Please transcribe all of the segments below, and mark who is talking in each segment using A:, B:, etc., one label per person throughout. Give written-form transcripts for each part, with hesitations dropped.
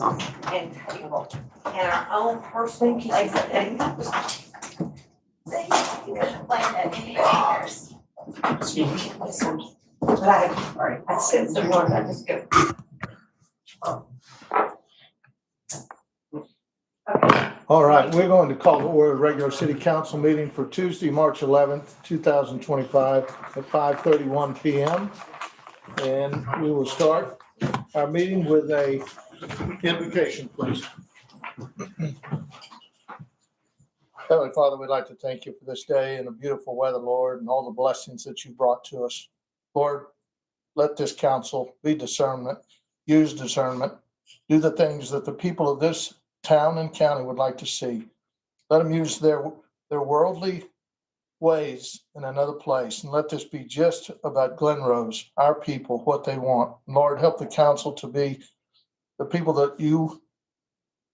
A: and table, and our own personal place of things. They couldn't play that anywhere. But I sent some more, I just go.
B: All right, we're going to call to order a regular city council meeting for Tuesday, March 11th, 2025 at 5:31 PM. And we will start our meeting with a invocation, please. Heavenly Father, we'd like to thank you for this day and the beautiful weather, Lord, and all the blessings that you brought to us. Lord, let this council be discernment, use discernment, do the things that the people of this town and county would like to see. Let them use their worldly ways in another place, and let this be just about Glen Rose, our people, what they want. Lord, help the council to be the people that you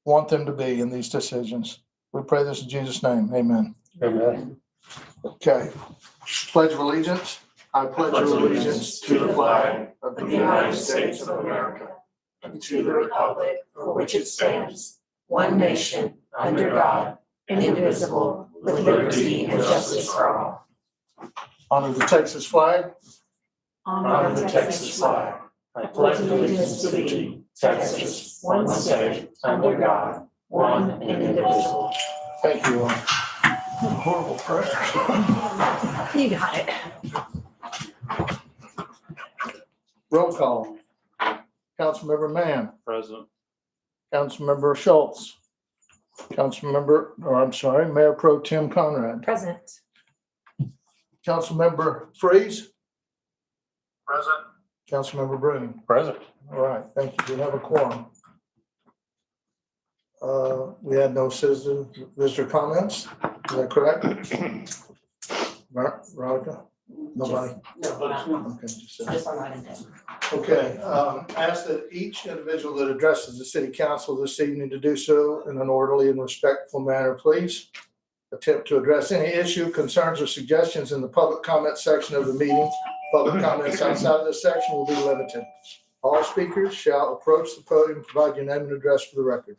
B: want them to be in these decisions. We pray this in Jesus' name. Amen.
C: Amen.
B: Okay. Pledge of allegiance. I pledge allegiance to the flag of
A: The United States of America, and to the republic for which it stands, one nation, under God, indivisible, with liberty and justice for all.
B: Honor the Texas flag.
A: Honor the Texas flag. I pledge allegiance to thee, Texas, one state, under God, one and indivisible.
B: Thank you. Horrible prayer.
A: You got it.
B: Roll call. Councilmember Mann.
C: Present.
B: Councilmember Schultz. Mayor Pro Tem Conrad.
A: Present.
B: Councilmember Freeze.
C: Present.
B: Councilmember Bruning.
C: Present.
B: All right, thank you. We have a quorum. We had no citizen visitor comments. Is that correct? Veronica? Nobody? Okay, just said. Okay, ask that each individual that addresses the city council this evening to do so in an orderly and respectful manner, please. Attempt to address any issue, concerns, or suggestions in the public comment section of the meeting. Public comments outside of this section will be limited. All speakers shall approach the podium and provide your name and address for the record.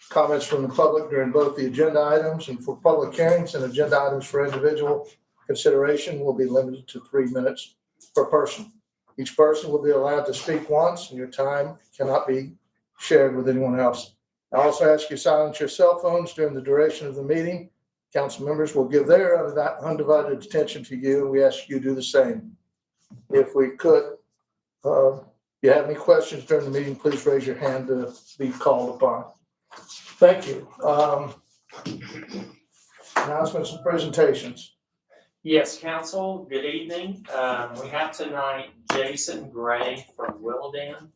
B: Comments from the public during both the agenda items and for public hearings and agenda items for individual consideration will be limited to 3 minutes per person. Each person will be allowed to speak once, and your time cannot be shared with anyone else. I also ask you to silence your cell phones during the duration of the meeting. Council members will give their undivided attention to you, and we ask you to do the same. If we could, if you have any questions during the meeting, please raise your hand to be called upon. Thank you. Announcements and presentations.
D: Yes, council, good evening. We have tonight Jason Gray from Willowdale.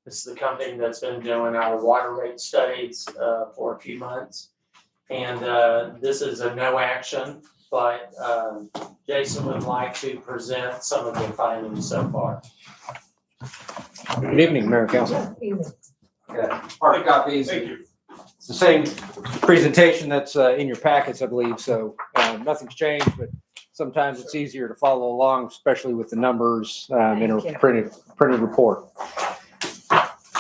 D: This is the company that's been doing our water rate studies for a few months. And this is a no action, but Jason would like to present some of the findings so far.
E: Good evening, Mayor and Council. Hard copies.
C: Thank you.
E: It's the same presentation that's in your packets, I believe, so nothing's changed, but sometimes it's easier to follow along, especially with the numbers in a printed report.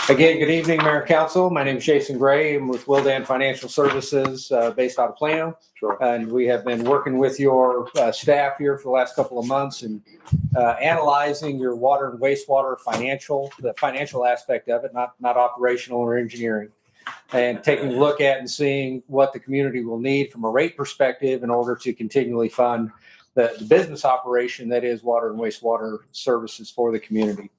E: Again, good evening, Mayor and Council. My name is Jason Gray. I'm with Willdan Financial Services based out of Plano.
C: Sure.
E: And we have been working with your staff here for the last couple of months and analyzing your water and wastewater the financial aspect of it, not operational or engineering, and taking a look at and seeing what the community will need from a rate perspective in order to continually fund the business operation that is water and wastewater services for the community.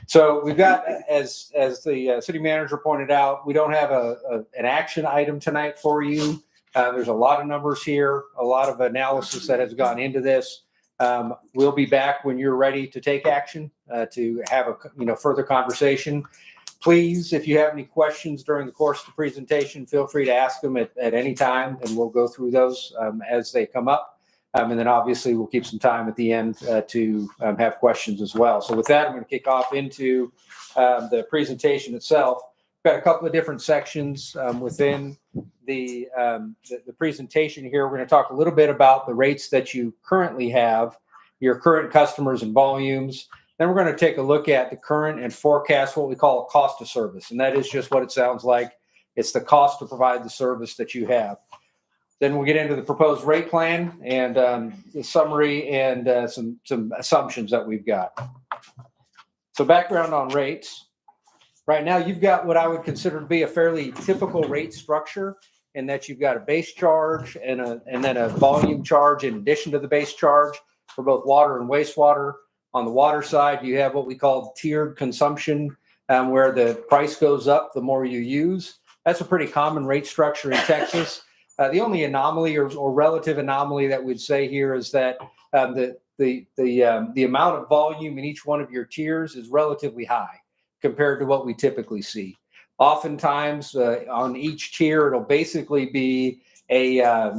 E: So we've got, as the city manager pointed out, we don't have an action item tonight for you. There's a lot of numbers here, a lot of analysis that has gone into this. We'll be back when you're ready to take action, to have a further conversation. Please, if you have any questions during the course of the presentation, feel free to ask them at any time, and we'll go through those as they come up. And then obviously we'll keep some time at the end to have questions as well. So with that, I'm going to kick off into the presentation itself. We've got a couple of different sections within the presentation here. We're going to talk a little bit about the rates that you currently have, your current customers and volumes, Then we're going to take a look at the current and forecast what we call a cost of service. And that is just what it sounds like. It's the cost to provide the service that you have. Then we'll get into the proposed rate plan and the summary and some assumptions that we've got. So background on rates. Right now, you've got what I would consider to be a fairly typical rate structure in that you've got a base charge and then a volume charge in addition to the base charge for both water and wastewater. On the water side, you have what we call tiered consumption, where the price goes up the more you use. That's a pretty common rate structure in Texas. The only anomaly or relative anomaly that we'd say here is that the amount of volume in each one of your tiers is relatively high compared to what we typically see. Oftentimes, on each tier, it'll basically be a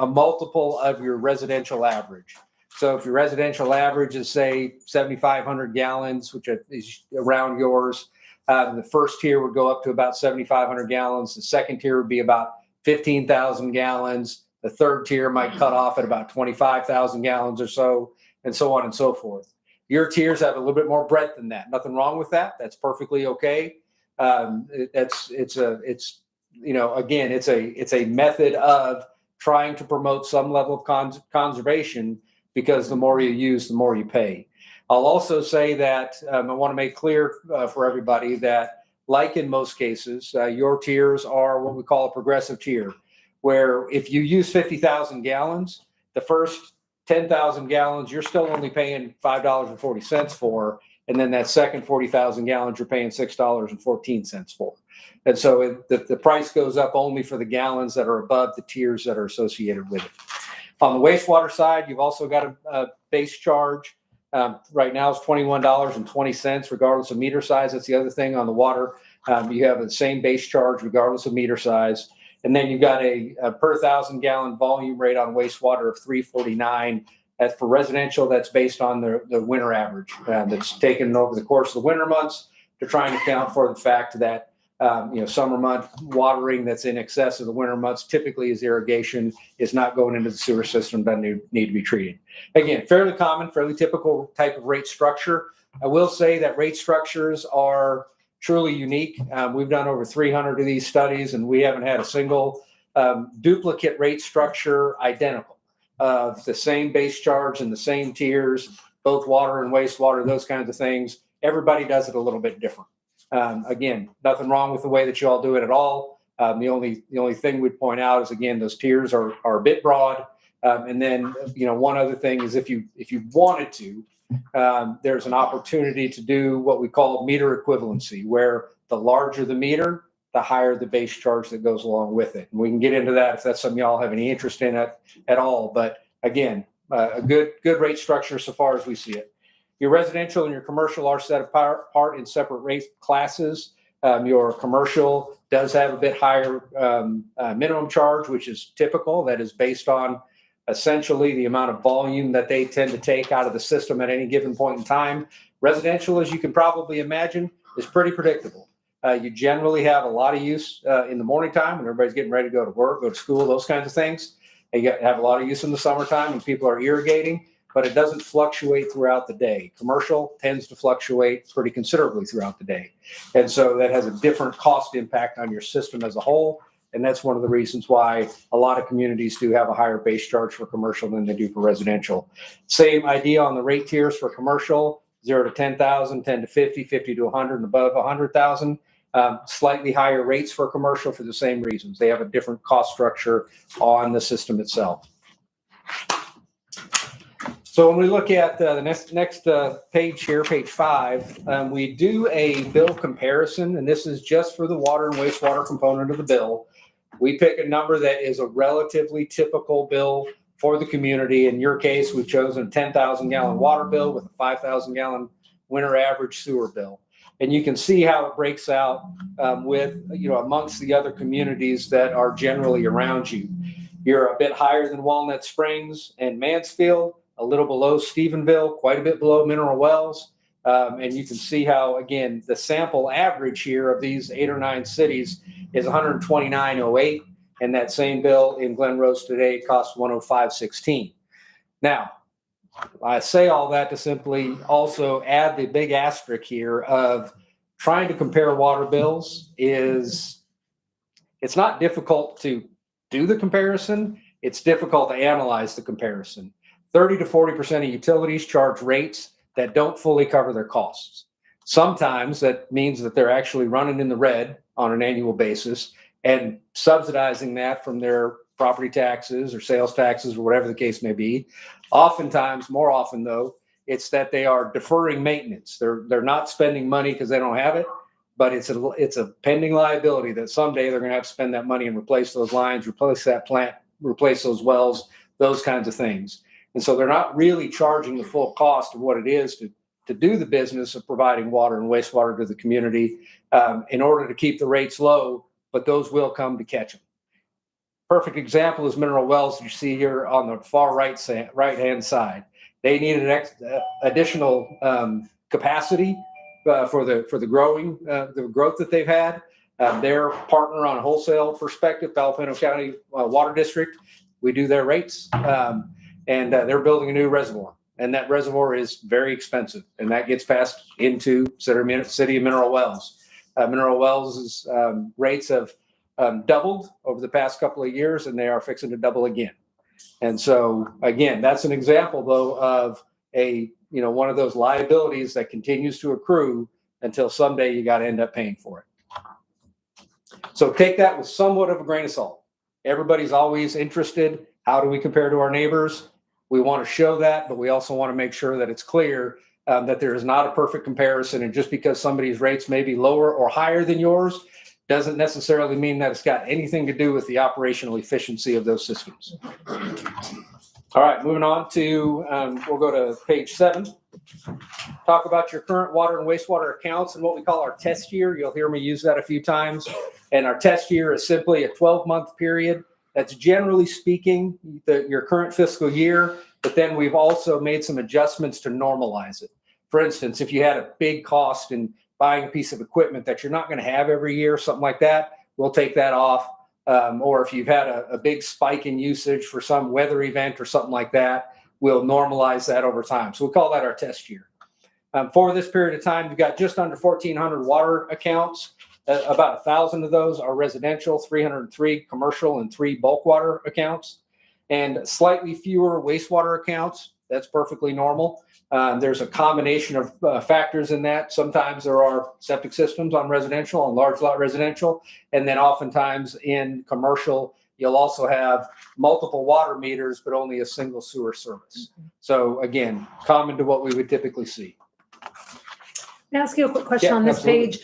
E: multiple of your residential average. So if your residential average is, say, 7,500 gallons, which is around yours, the first tier would go up to about 7,500 gallons. The second tier would be about 15,000 gallons. The third tier might cut off at about 25,000 gallons or so, and so on and so forth. Your tiers have a little bit more breadth than that. Nothing wrong with that. That's perfectly okay. It's a method of trying to promote some level of conservation, because the more you use, the more you pay. I'll also say that I want to make clear for everybody that, like in most cases, your tiers are what we call a progressive tier, where if you use 50,000 gallons, the first 10,000 gallons, you're still only paying $5.40 for. And then that second 40,000 gallons, you're paying $6.14 for. And so the price goes up only for the gallons that are above the tiers that are associated with it. On the wastewater side, you've also got a base charge. Right now it's $21.20, regardless of meter size. That's the other thing on the water. You have the same base charge regardless of meter size. And then you've got a per 1,000 gallon volume rate on wastewater of $3.49. As for residential, that's based on the winter average that's taken over the course of the winter months to try and account for the fact that summer month watering that's in excess of the winter months typically is irrigation, is not going into the sewer system, doesn't need to be treated. Again, fairly common, fairly typical type of rate structure. I will say that rate structures are truly unique. We've done over 300 of these studies, and we haven't had a single duplicate rate structure identical. The same base charge and the same tiers, both water and wastewater, those kinds of things. Everybody does it a little bit different. Again, nothing wrong with the way that you all do it at all. The only thing we'd point out is, again, those tiers are a bit broad. And then, one other thing is if you wanted to, there's an opportunity to do what we call meter equivalency, where the larger the meter, the higher the base charge that goes along with it. And we can get into that if that's something y'all have any interest in at all. But again, a good rate structure so far as we see it. Your residential and your commercial are set apart in separate rate classes. Your commercial does have a bit higher minimum charge, which is typical. That is based on essentially the amount of volume that they tend to take out of the system at any given point in time. Residential, as you can probably imagine, is pretty predictable. You generally have a lot of use in the morning time when everybody's getting ready to go to work, go to school, those kinds of things. You have a lot of use in the summertime when people are irrigating, but it doesn't fluctuate throughout the day. Commercial tends to fluctuate pretty considerably throughout the day. And so that has a different cost impact on your system as a whole. And that's one of the reasons why a lot of communities do have a higher base charge for commercial than they do for residential. Same idea on the rate tiers for commercial, 0 to 10,000, 10 to 50, 50 to 100, and above 100,000. Slightly higher rates for commercial for the same reasons. They have a different cost structure on the system itself. So when we look at the next page here, page 5, we do a bill comparison, and this is just for the water and wastewater component of the bill. We pick a number that is a relatively typical bill for the community. In your case, we've chosen a 10,000 gallon water bill with a 5,000 gallon winter average sewer bill. And you can see how it breaks out with, amongst the other communities that are generally around you. You're a bit higher than Walnut Springs and Mansfield, a little below Stephenville, quite a bit below Mineral Wells. And you can see how, again, the sample average here of these 8 or 9 cities is $129.08. And that same bill in Glen Rose today costs $105.16. Now, I say all that to simply also add the big asterisk here of trying to compare water bills it's not difficult to do the comparison. It's difficult to analyze the comparison. 30 to 40% of utilities charge rates that don't fully cover their costs. Sometimes that means that they're actually running in the red on an annual basis and subsidizing that from their property taxes or sales taxes or whatever the case may be. Oftentimes, more often though, it's that they are deferring maintenance. They're not spending money because they don't have it, but it's a pending liability that someday they're going to have to spend that money and replace those lines, replace that plant, replace those wells, those kinds of things. And so they're not really charging the full cost of what it is to do the business of providing water and wastewater to the community in order to keep the rates low, but those will come to catch them. Perfect example is Mineral Wells, you see here on the far right-hand side. They needed additional capacity for the growth that they've had. Their partner on a wholesale perspective, Palo Pinto County Water District, we do their rates, and they're building a new reservoir. And that reservoir is very expensive, and that gets passed into City of Mineral Wells. Mineral Wells' rates have doubled over the past couple of years, and they are fixing to double again. And so, again, that's an example, though, of one of those liabilities that continues to accrue until someday you got to end up paying for it. So take that with somewhat of a grain of salt. Everybody's always interested. How do we compare to our neighbors? We want to show that, but we also want to make sure that it's clear that there is not a perfect comparison. And just because somebody's rates may be lower or higher than yours doesn't necessarily mean that it's got anything to do with the operational efficiency of those systems. All right, moving on to, we'll go to page 7. Talk about your current water and wastewater accounts and what we call our test year. You'll hear me use that a few times. And our test year is simply a 12-month period. That's generally speaking your current fiscal year, but then we've also made some adjustments to normalize it. For instance, if you had a big cost in buying a piece of equipment that you're not going to have every year, something like that, we'll take that off. Or if you've had a big spike in usage for some weather event or something like that, we'll normalize that over time. So we call that our test year. For this period of time, you've got just under 1,400 water accounts. About 1,000 of those are residential, 303 commercial, and 3 bulk water accounts, and slightly fewer wastewater accounts. That's perfectly normal. There's a combination of factors in that. Sometimes there are septic systems on residential, on large lot residential, and then oftentimes in commercial, you'll also have multiple water meters, but only a single sewer service. So again, common to what we would typically see.
A: May I ask you a quick question
E: Yeah,
A: on this
E: absolutely.
A: page?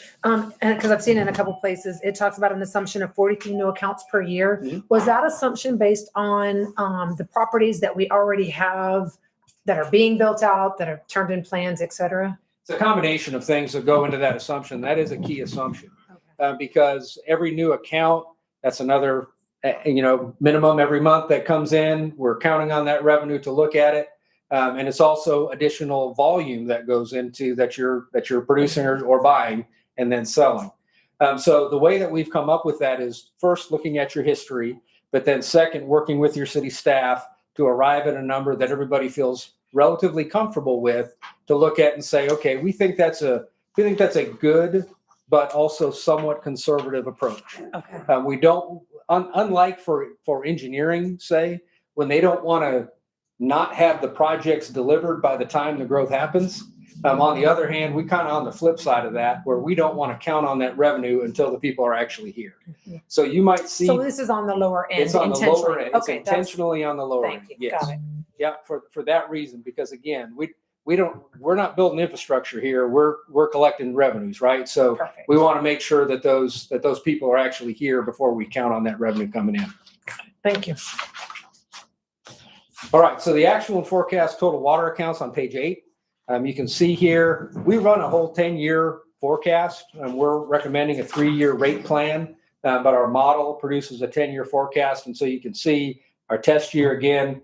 A: Because I've seen it in a couple places, it talks about an assumption of 43 new accounts per year.
E: Mhm.
A: Was that assumption based on the properties that we already have that are being built out, that are turned in plans, et cetera?
E: It's a combination of things that go into that assumption. That is a key assumption because every new account, that's another, minimum every month that comes in. We're counting on that revenue to look at it. And it's also additional volume that goes into that you're producing or buying and then selling. So the way that we've come up with that is first looking at your history, but then second, working with your city staff to arrive at a number that everybody feels relatively comfortable with to look at and say, okay, we think that's a good, but also somewhat conservative approach.
A: Okay.
E: We don't, unlike for engineering, say, when they don't want to not have the projects delivered by the time the growth happens. On the other hand, we kind of on the flip side of that, where we don't want to count on that revenue until the people are actually here. So you might see.
A: So this is on the lower end.
E: It's on the lower end. It's
A: Okay,
E: intentionally on the lower end.
A: thank you.
E: Yes.
A: Got it.
E: Yeah, for that reason, because again, we're not building infrastructure here. We're collecting revenues, right? So
A: Perfect.
E: we want to make sure that those people are actually here before we count on that revenue coming in.
A: Thank you.
E: All right, so the actual and forecast total water accounts on page 8. You can see here, we run a whole 10-year forecast, and we're recommending a 3-year rate plan, but our model produces a 10-year forecast. And so you can see our test year again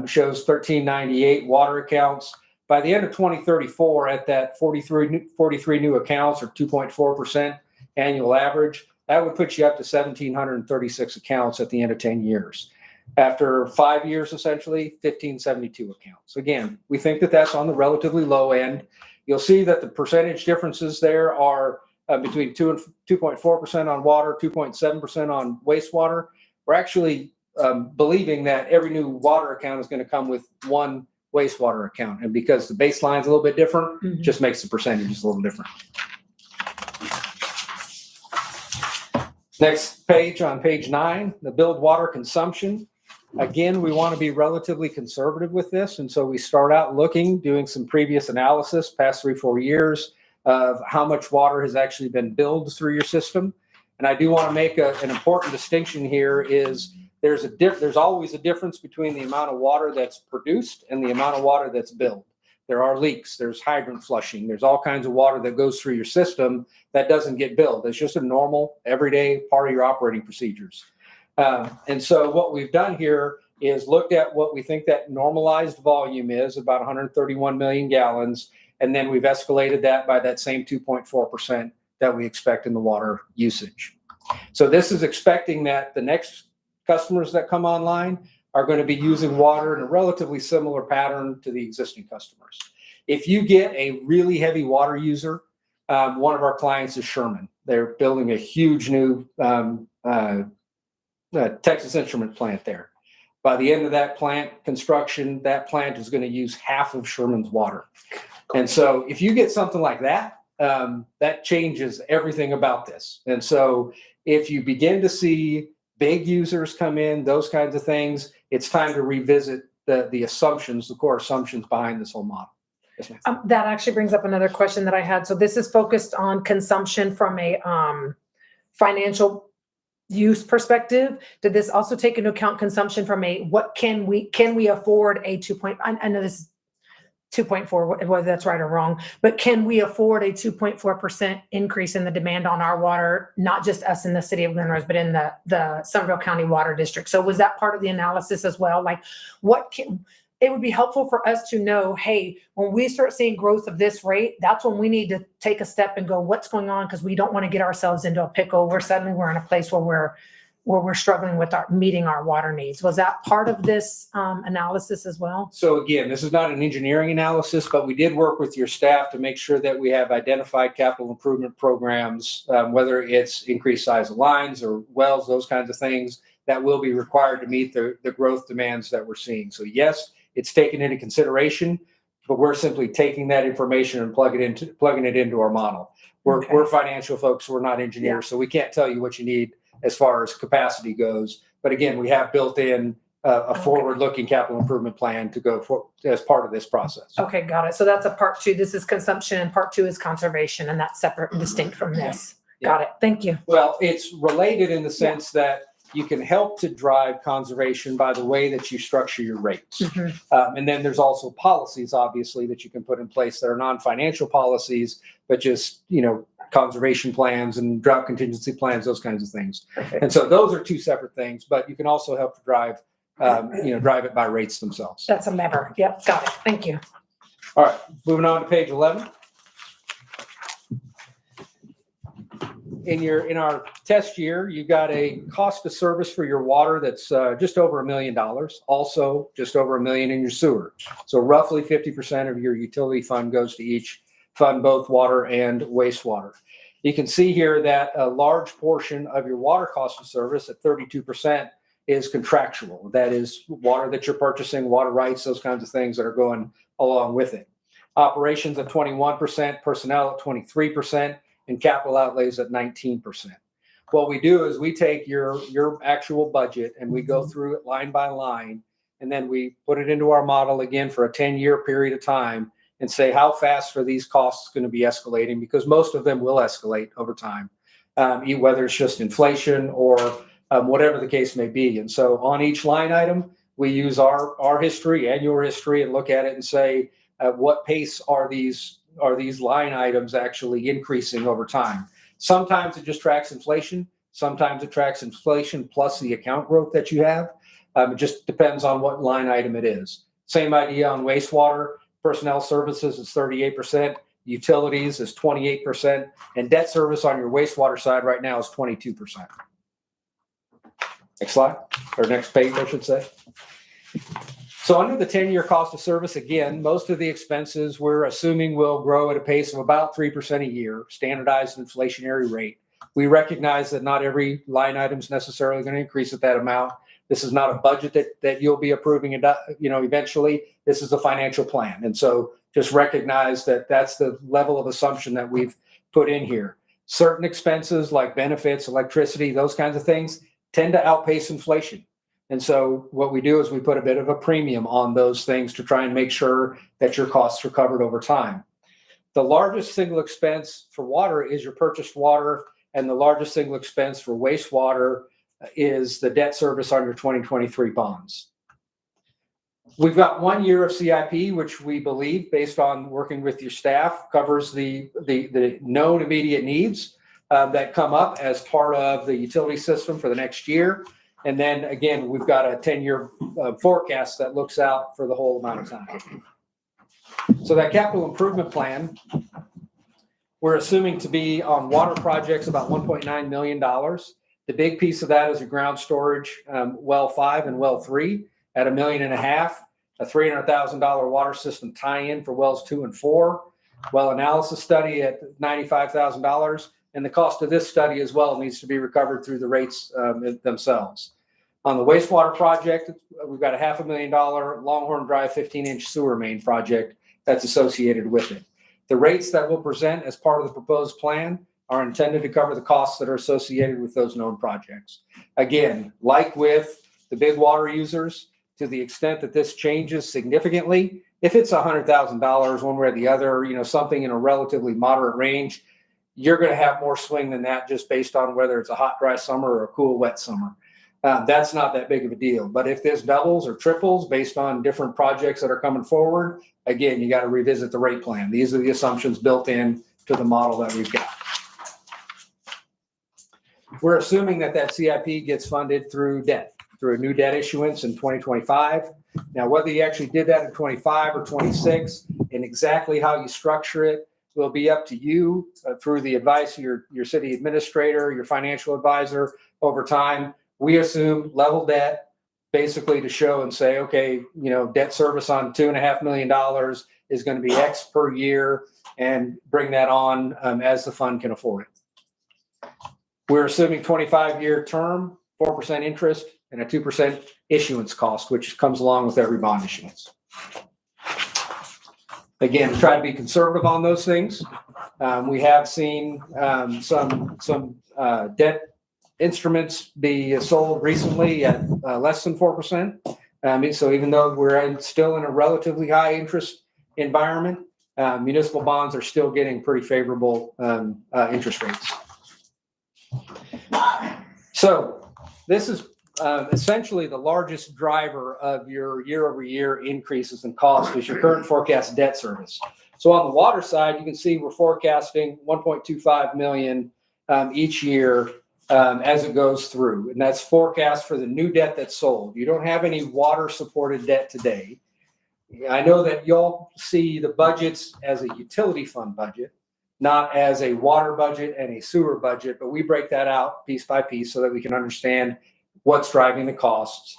E: shows 1,398 water accounts. By the end of 2034, at that 43 new accounts or 2.4% annual average, that would put you up to 1,736 accounts at the end of 10 years. After 5 years, essentially, 1,572 accounts. Again, we think that that's on the relatively low end. You'll see that the percentage differences there are between 2 and 2.4% on water, 2.7% on wastewater. We're actually believing that every new water account is going to come with one wastewater account. And because the baseline is a little bit different, just makes the percentages a little different. Next page, on page 9, the billed water consumption. Again, we want to be relatively conservative with this. And so we start out doing some previous analysis, past 3-4 years, of how much water has actually been billed through your system. And I do want to make an important distinction here is there's always a difference between the amount of water that's produced and the amount of water that's billed. There are leaks, there's hydrant flushing, there's all kinds of water that goes through your system that doesn't get billed. It's just a normal, everyday part of your operating procedures. And so what we've done here is looked at what we think that normalized volume is, about 131 million gallons, and then we've escalated that by that same 2.4% that we expect in the water usage. So this is expecting that the next customers that come online are going to be using water in a relatively similar pattern to the existing customers. If you get a really heavy water user, one of our clients is Sherman. They're building a huge new Texas Instrument plant there. By the end of that plant construction, that plant is going to use half of Sherman's water. And so if you get something like that, that changes everything about this. And so if you begin to see big users come in, those kinds of things, it's time to revisit the assumptions, the core assumptions behind this whole model. Yes, ma'am.
A: That actually brings up another question that I had. So this is focused on consumption from a financial use perspective. Did this also take into account consumption from a what can we afford a 2. I know this is 2.4, whether that's right or wrong, but can we afford a 2.4% increase in the demand on our water, not just us in the city of Glen Rose, but in the Somerville County Water District? So was that part of the analysis as well? Like it would be helpful for us to know, hey, when we start seeing growth of this rate, that's when we need to take a step and go, what's going on? Because we don't want to get ourselves into a pickle where suddenly we're in a place where we're struggling with meeting our water needs. Was that part of this analysis as well?
E: So again, this is not an engineering analysis, but we did work with your staff to make sure that we have identified capital improvement programs, whether it's increased size of lines or wells, those kinds of things that will be required to meet the growth demands that we're seeing. So yes, it's taken into consideration, but we're simply taking that information and plugging it into our model. We're financial folks, we're not engineers, so we can't tell you what you need as far as capacity goes. But again, we have built in a forward-looking capital improvement plan to go for as part of this process.
A: Okay, got it. So that's a part 2. This is consumption and part 2 is conservation, and that's separate and distinct from this.
E: Yeah.
A: Got it. Thank you.
E: Well, it's related in the sense that you can help to drive conservation by the way that you structure your rates. And then there's also policies, obviously, that you can put in place that are non-financial policies, but just, conservation plans and drought contingency plans, those kinds of things.
A: Perfect.
E: And so those are 2 separate things, but you can also help to drive it by rates themselves.
A: That's a lever. Yep, got it. Thank you.
E: All right, moving on to page 11. In our test year, you got a cost of service for your water that's just over $1 million. Also, just over $1 million in your sewer. So roughly 50% of your utility fund goes to each fund, both water and wastewater. You can see here that a large portion of your water cost of service at 32% is contractual. That is water that you're purchasing, water rights, those kinds of things that are going along with it. Operations at 21%, personnel at 23%, and capital outlays at 19%. What we do is we take your actual budget and we go through it line by line, and then we put it into our model again for a 10-year period of time and say, how fast are these costs going to be escalating? Because most of them will escalate over time, whether it's just inflation or whatever the case may be. And so on each line item, we use our history and your history and look at it and say, at what pace are these line items actually increasing over time? Sometimes it just tracks inflation. Sometimes it tracks inflation plus the account growth that you have. It just depends on what line item it is. Same idea on wastewater. Personnel services is 38%. Utilities is 28%. And debt service on your wastewater side right now is 22%. Next slide, or next page, I should say. So under the 10-year cost of service, again, most of the expenses we're assuming will grow at a pace of about 3% a year, standardized inflationary rate. We recognize that not every line item is necessarily going to increase at that amount. This is not a budget that you'll be approving, eventually. This is a financial plan. And so just recognize that that's the level of assumption that we've put in here. Certain expenses like benefits, electricity, those kinds of things tend to outpace inflation. And so what we do is we put a bit of a premium on those things to try and make sure that your costs are covered over time. The largest single expense for water is your purchased water, and the largest single expense for wastewater is the debt service on your 2023 bonds. We've got 1 year of CIP, which we believe, based on working with your staff, covers the known immediate needs that come up as part of the utility system for the next year. And then again, we've got a 10-year forecast that looks out for the whole amount of time. So that capital improvement plan, we're assuming to be on water projects about $1.9 million. The big piece of that is a ground storage, well 5 and well 3 at $1.5 million, a $300,000 water system tie-in for wells 2 and 4, well analysis study at $95,000. And the cost of this study as well needs to be recovered through the rates themselves. On the wastewater project, we've got a $500,000 Longhorn Drive 15-inch sewer main project that's associated with it. The rates that we'll present as part of the proposed plan are intended to cover the costs that are associated with those known projects. Again, like with the big water users, to the extent that this changes significantly, if it's $100,000 one way or the other, something in a relatively moderate range, you're going to have more swing than that just based on whether it's a hot, dry summer or a cool, wet summer. That's not that big of a deal. But if this doubles or triples based on different projects that are coming forward, again, you got to revisit the rate plan. These are the assumptions built in to the model that we've got. We're assuming that CIP gets funded through debt, through a new debt issuance in 2025. Now, whether you actually did that in 25 or 26 and exactly how you structure it will be up to you through the advice of your city administrator, your financial advisor over time. We assume level debt basically to show and say, okay, debt service on $2.5 million is going to be X per year and bring that on as the fund can afford it. We're assuming 25-year term, 4% interest, and a 2% issuance cost, which comes along with every bond issuance. Again, try to be conservative on those things. We have seen some debt instruments be sold recently at less than 4%. So even though we're still in a relatively high interest environment, municipal bonds are still getting pretty favorable interest rates. So this is essentially the largest driver of your year-over-year increases in cost is your current forecast debt service. So on the water side, you can see we're forecasting $1.25 million each year as it goes through. And that's forecast for the new debt that's sold. You don't have any water-supported debt today. I know that y'all see the budgets as a utility fund budget, not as a water budget and a sewer budget, but we break that out piece by piece so that we can understand what's driving the costs.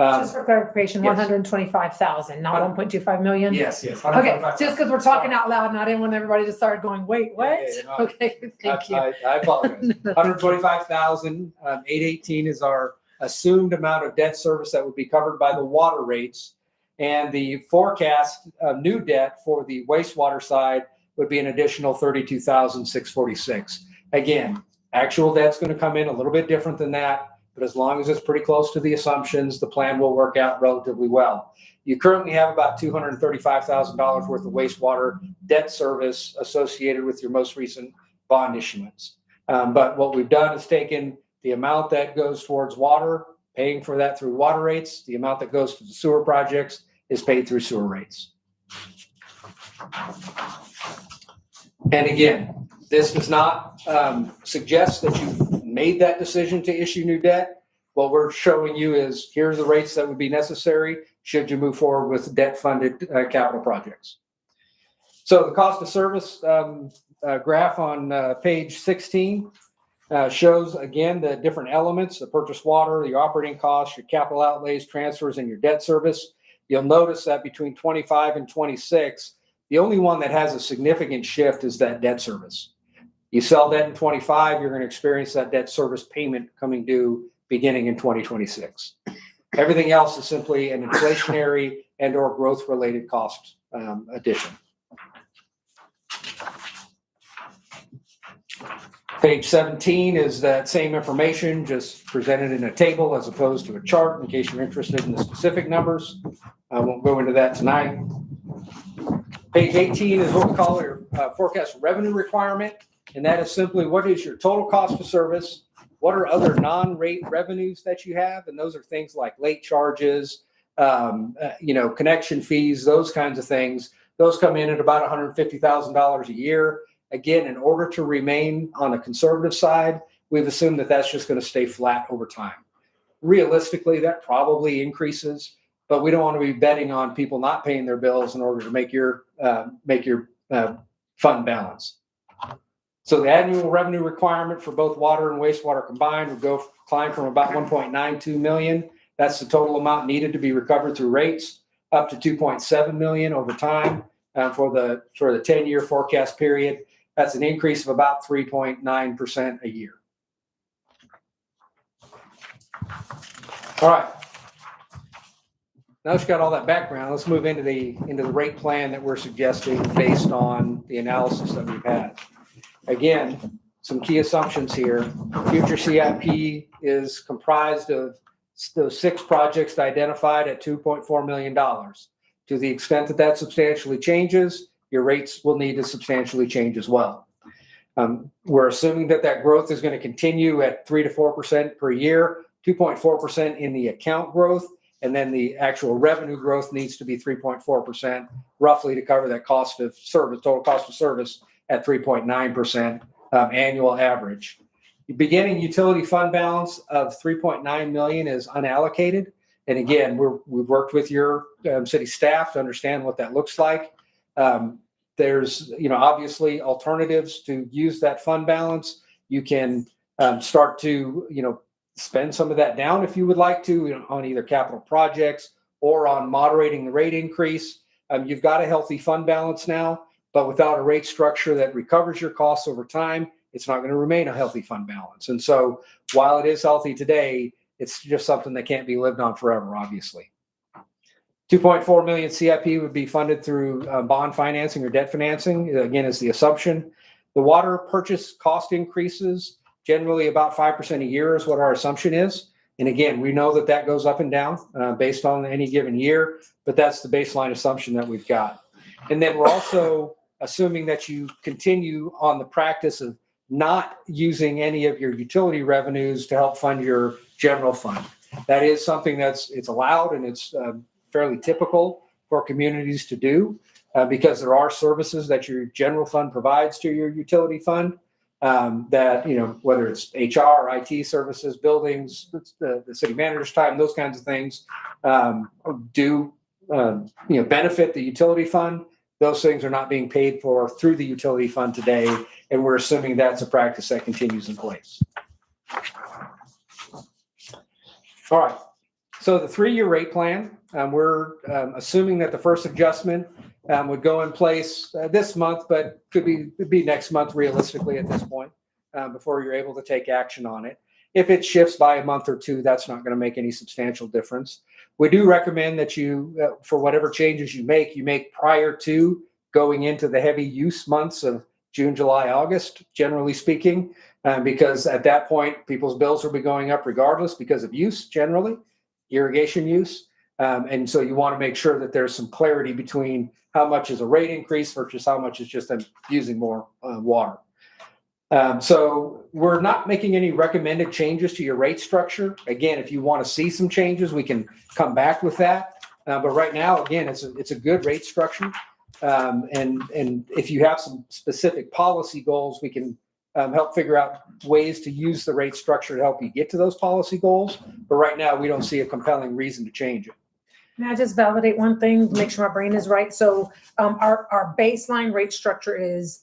A: Just for clarification,
E: yes.
A: 125,000, not 1.25 million?
E: Yes.
A: Okay, just because we're talking out loud and I didn't want everybody to start going, wait, what?
E: Yeah,
A: Okay, thank you.
E: I apologize. 125,818 is our assumed amount of debt service that would be covered by the water rates. And the forecast new debt for the wastewater side would be an additional 32,646. Again, actual debt's going to come in a little bit different than that. But as long as it's pretty close to the assumptions, the plan will work out relatively well. You currently have about $235,000 worth of wastewater debt service associated with your most recent bond issuance. But what we've done is taken the amount that goes towards water, paying for that through water rates. The amount that goes to the sewer projects is paid through sewer rates. And again, this does not suggest that you've made that decision to issue new debt. What we're showing you is here are the rates that would be necessary should you move forward with debt-funded capital projects. So the cost of service graph on page 16 shows again the different elements: the purchased water, your operating costs, your capital outlays, transfers, and your debt service. You'll notice that between 25 and 26, the only one that has a significant shift is that debt service. You sell debt in 25, you're going to experience that debt service payment coming due beginning in 2026. Everything else is simply an inflationary and or growth related cost addition. Page 17 is that same information, just presented in a table as opposed to a chart, in case you're interested in the specific numbers. I won't go into that tonight. Page 18 is what we call your forecast revenue requirement, and that is simply what is your total cost of service, what are other non-rate revenues that you have, and those are things like late charges, connection fees, those kinds of things. Those come in at about $150,000 a year. Again, in order to remain on a conservative side, we've assumed that that's just going to stay flat over time. Realistically, that probably increases, but we don't want to be betting on people not paying their bills in order to make your fund balance. So the annual revenue requirement for both water and wastewater combined would climb from about 1.92 million. That's the total amount needed to be recovered through rates, up to 2.7 million over time for the 10-year forecast period. That's an increase of about 3.9% a year. All right. Now that you've got all that background, let's move into the rate plan that we're suggesting based on the analysis that we've had. Again, some key assumptions here. Future CIP is comprised of those 6 projects identified at $2.4 million. To the extent that that substantially changes, your rates will need to substantially change as well. We're assuming that growth is going to continue at 3 to 4% per year, 2.4% in the account growth, and then the actual revenue growth needs to be 3.4% roughly to cover that cost of service, total cost of service at 3.9% annual average. The beginning utility fund balance of 3.9 million is unallocated. And again, we've worked with your city staff to understand what that looks like. There's, obviously alternatives to use that fund balance. You can start to, spend some of that down if you would like to, on either capital projects or on moderating the rate increase. You've got a healthy fund balance now, but without a rate structure that recovers your costs over time, it's not going to remain a healthy fund balance. And so while it is healthy today, it's just something that can't be lived on forever, obviously. 2.4 million CIP would be funded through bond financing or debt financing, again, is the assumption. The water purchase cost increases, generally about 5% a year is what our assumption is. And again, we know that goes up and down based on any given year, but that's the baseline assumption that we've got. And then we're also assuming that you continue on the practice of not using any of your utility revenues to help fund your general fund. That is something it's allowed, and it's fairly typical for communities to do because there are services that your general fund provides to your utility fund that, whether it's HR or IT services, buildings, the city manager's time, those kinds of things do benefit the utility fund. Those things are not being paid for through the utility fund today, and we're assuming that's a practice that continues in place. All right. So the 3-year rate plan, we're assuming that the first adjustment would go in place this month, but could be next month realistically at this point before you're able to take action on it. If it shifts by a month or two, that's not going to make any substantial difference. We do recommend that you, for whatever changes you make prior to going into the heavy use months of June, July, August, generally speaking, because at that point, people's bills will be going up regardless because of use, generally, irrigation use. And so you want to make sure that there's some clarity between how much is a rate increase versus how much is just using more water. So we're not making any recommended changes to your rate structure. Again, if you want to see some changes, we can come back with that. But right now, again, it's a good rate structure. And if you have some specific policy goals, we can help figure out ways to use the rate structure to help you get to those policy goals. But right now, we don't see a compelling reason to change it.
A: May I just validate one thing, to make sure my brain is right? So our baseline rate structure is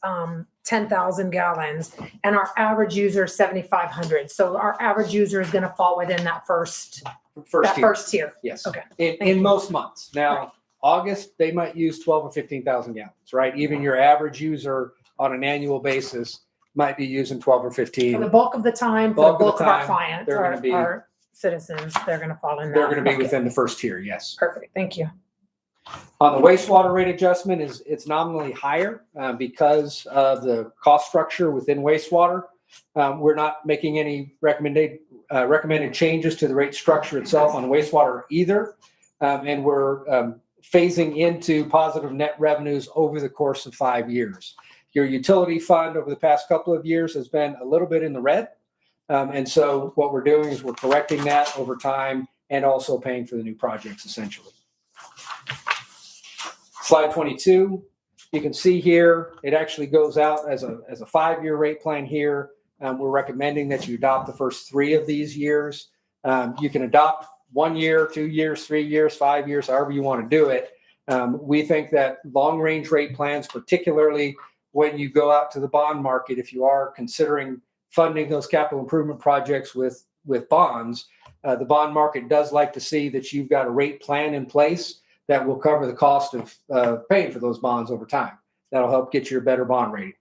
A: 10,000 gallons and our average user is 7,500. So our average user is going to fall within that first tier.
E: Yes.
A: Okay.
E: In
A: you.
E: most months. Now, August, they might use 12 or 15,000 gallons, right? Even your average user on an annual basis might be using 12 or
A: For the
E: 15.
A: bulk of the time, for the
E: Bulk of the
A: bulk of our
E: time,
A: clients,
E: they're gonna be-
A: our citizens, they're going to fall in that.
E: They're going to be
A: bucket.
E: within the first tier, yes.
A: Perfect. Thank you.
E: On the wastewater rate adjustment, it's nominally higher because of the cost structure within wastewater. We're not making any recommended changes to the rate structure itself on wastewater either. And we're phasing into positive net revenues over the course of 5 years. Your utility fund over the past couple of years has been a little bit in the red. And so what we're doing is we're correcting that over time and also paying for the new projects essentially. Slide 22, you can see here, it actually goes out as a 5-year rate plan here. We're recommending that you adopt the first 3 of these years. You can adopt 1 year, 2 years, 3 years, 5 years, however you want to do it. We think that long-range rate plans, particularly when you go out to the bond market, if you are considering funding those capital improvement projects with bonds, the bond market does like to see that you've got a rate plan in place that will cover the cost of paying for those bonds over time. That'll help get you a better bond rating.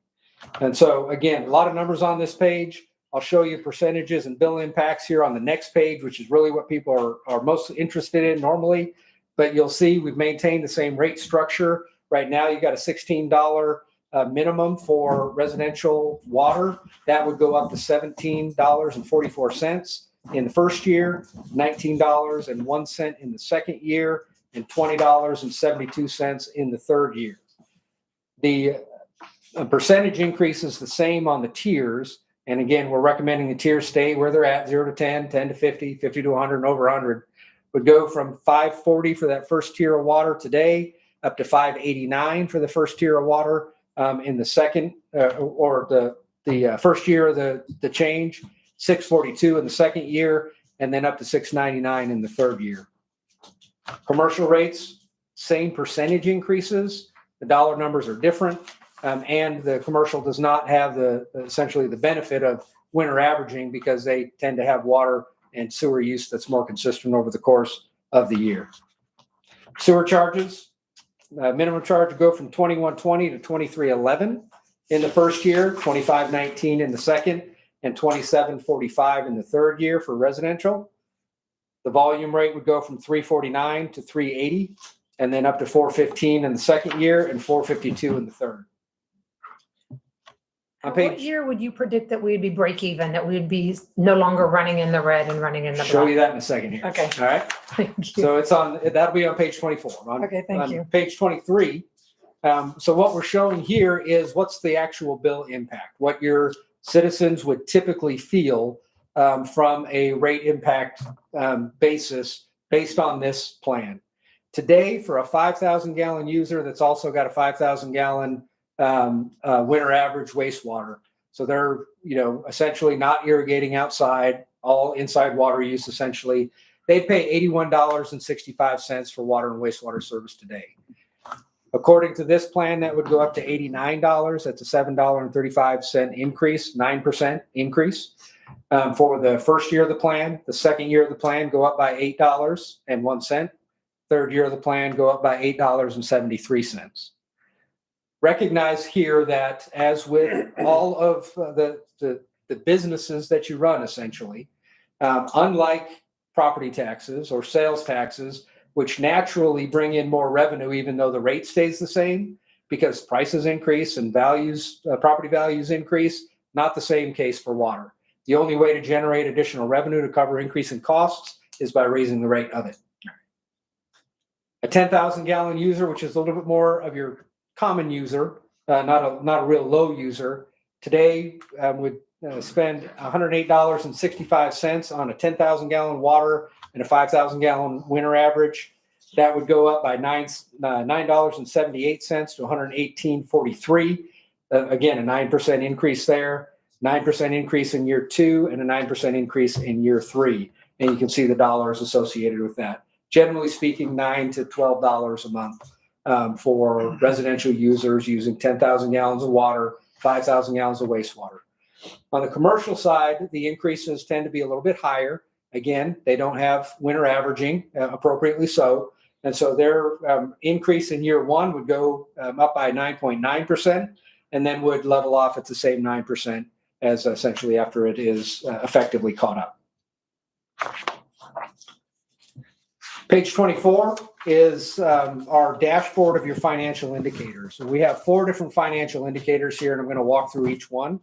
E: And so again, a lot of numbers on this page. I'll show you percentages and bill impacts here on the next page, which is really what people are most interested in normally. But you'll see we've maintained the same rate structure. Right now, you've got a $16 minimum for residential water. That would go up to $17.44 in the first year, $19.01 in the second year, and $20.72 in the third year. The percentage increase is the same on the tiers. And again, we're recommending the tiers stay where they're at, 0 to 10, 10 to 50, 50 to 100, and over 100. Would go from $5.40 for that first tier of water today up to $5.89 for the first tier of water in the second or the first year of the change, $6.42 in the second year, and then up to $6.99 in the third year. Commercial rates, same percentage increases. The dollar numbers are different, and the commercial does not have essentially the benefit of winter averaging because they tend to have water and sewer use that's more consistent over the course of the year. Sewer charges, minimum charge would go from $21.20 to $23.11 in the first year, $25.19 in the second, and $27.45 in the third year for residential. The volume rate would go from $3.49 to $3.80, and then up to $4.15 in the second year and $4.52 in the third. On
A: What
E: page,
A: year would you predict that we'd be break even, that we'd be no longer running in the red and running in the
E: show you
A: black?
E: that in a second here.
A: Okay.
E: All right.
A: Thank you.
E: So that'll be on page 24.
A: Okay, thank
E: On
A: you.
E: page 23. So what we're showing here is what's the actual bill impact, what your citizens would typically feel from a rate impact basis based on this plan. Today, for a 5,000 gallon user that's also got a 5,000 gallon winter average wastewater. So they're, essentially not irrigating outside, all inside water use essentially. They pay $81.65 for water and wastewater service today. According to this plan, that would go up to $89. That's a $7.35 increase, 9% increase for the first year of the plan. The second year of the plan go up by $8.01. Third year of the plan go up by $8.73. Recognize here that as with all of the businesses that you run, essentially, unlike property taxes or sales taxes, which naturally bring in more revenue, even though the rate stays the same, because prices increase and property values increase, not the same case for water. The only way to generate additional revenue to cover increasing costs is by raising the rate of it. A 10,000 gallon user, which is a little bit more of your common user, not a real low user, today would spend $108.65 on a 10,000 gallon water and a 5,000 gallon winter average. That would go up by $9.78 to $118.43. Again, a 9% increase there, 9% increase in year 2, and a 9% increase in year 3. And you can see the dollars associated with that. generally speaking, $9 to $12 a month for residential users using 10,000 gallons of water, 5,000 gallons of wastewater. On the commercial side, the increases tend to be a little bit higher. Again, they don't have winter averaging, appropriately so. And so their increase in year one would go up by 9.9% and then would level off at the same 9% as essentially after it is effectively caught up. Page 24 is our dashboard of your financial indicators. So we have 4 different financial indicators here, and I'm going to walk through each one.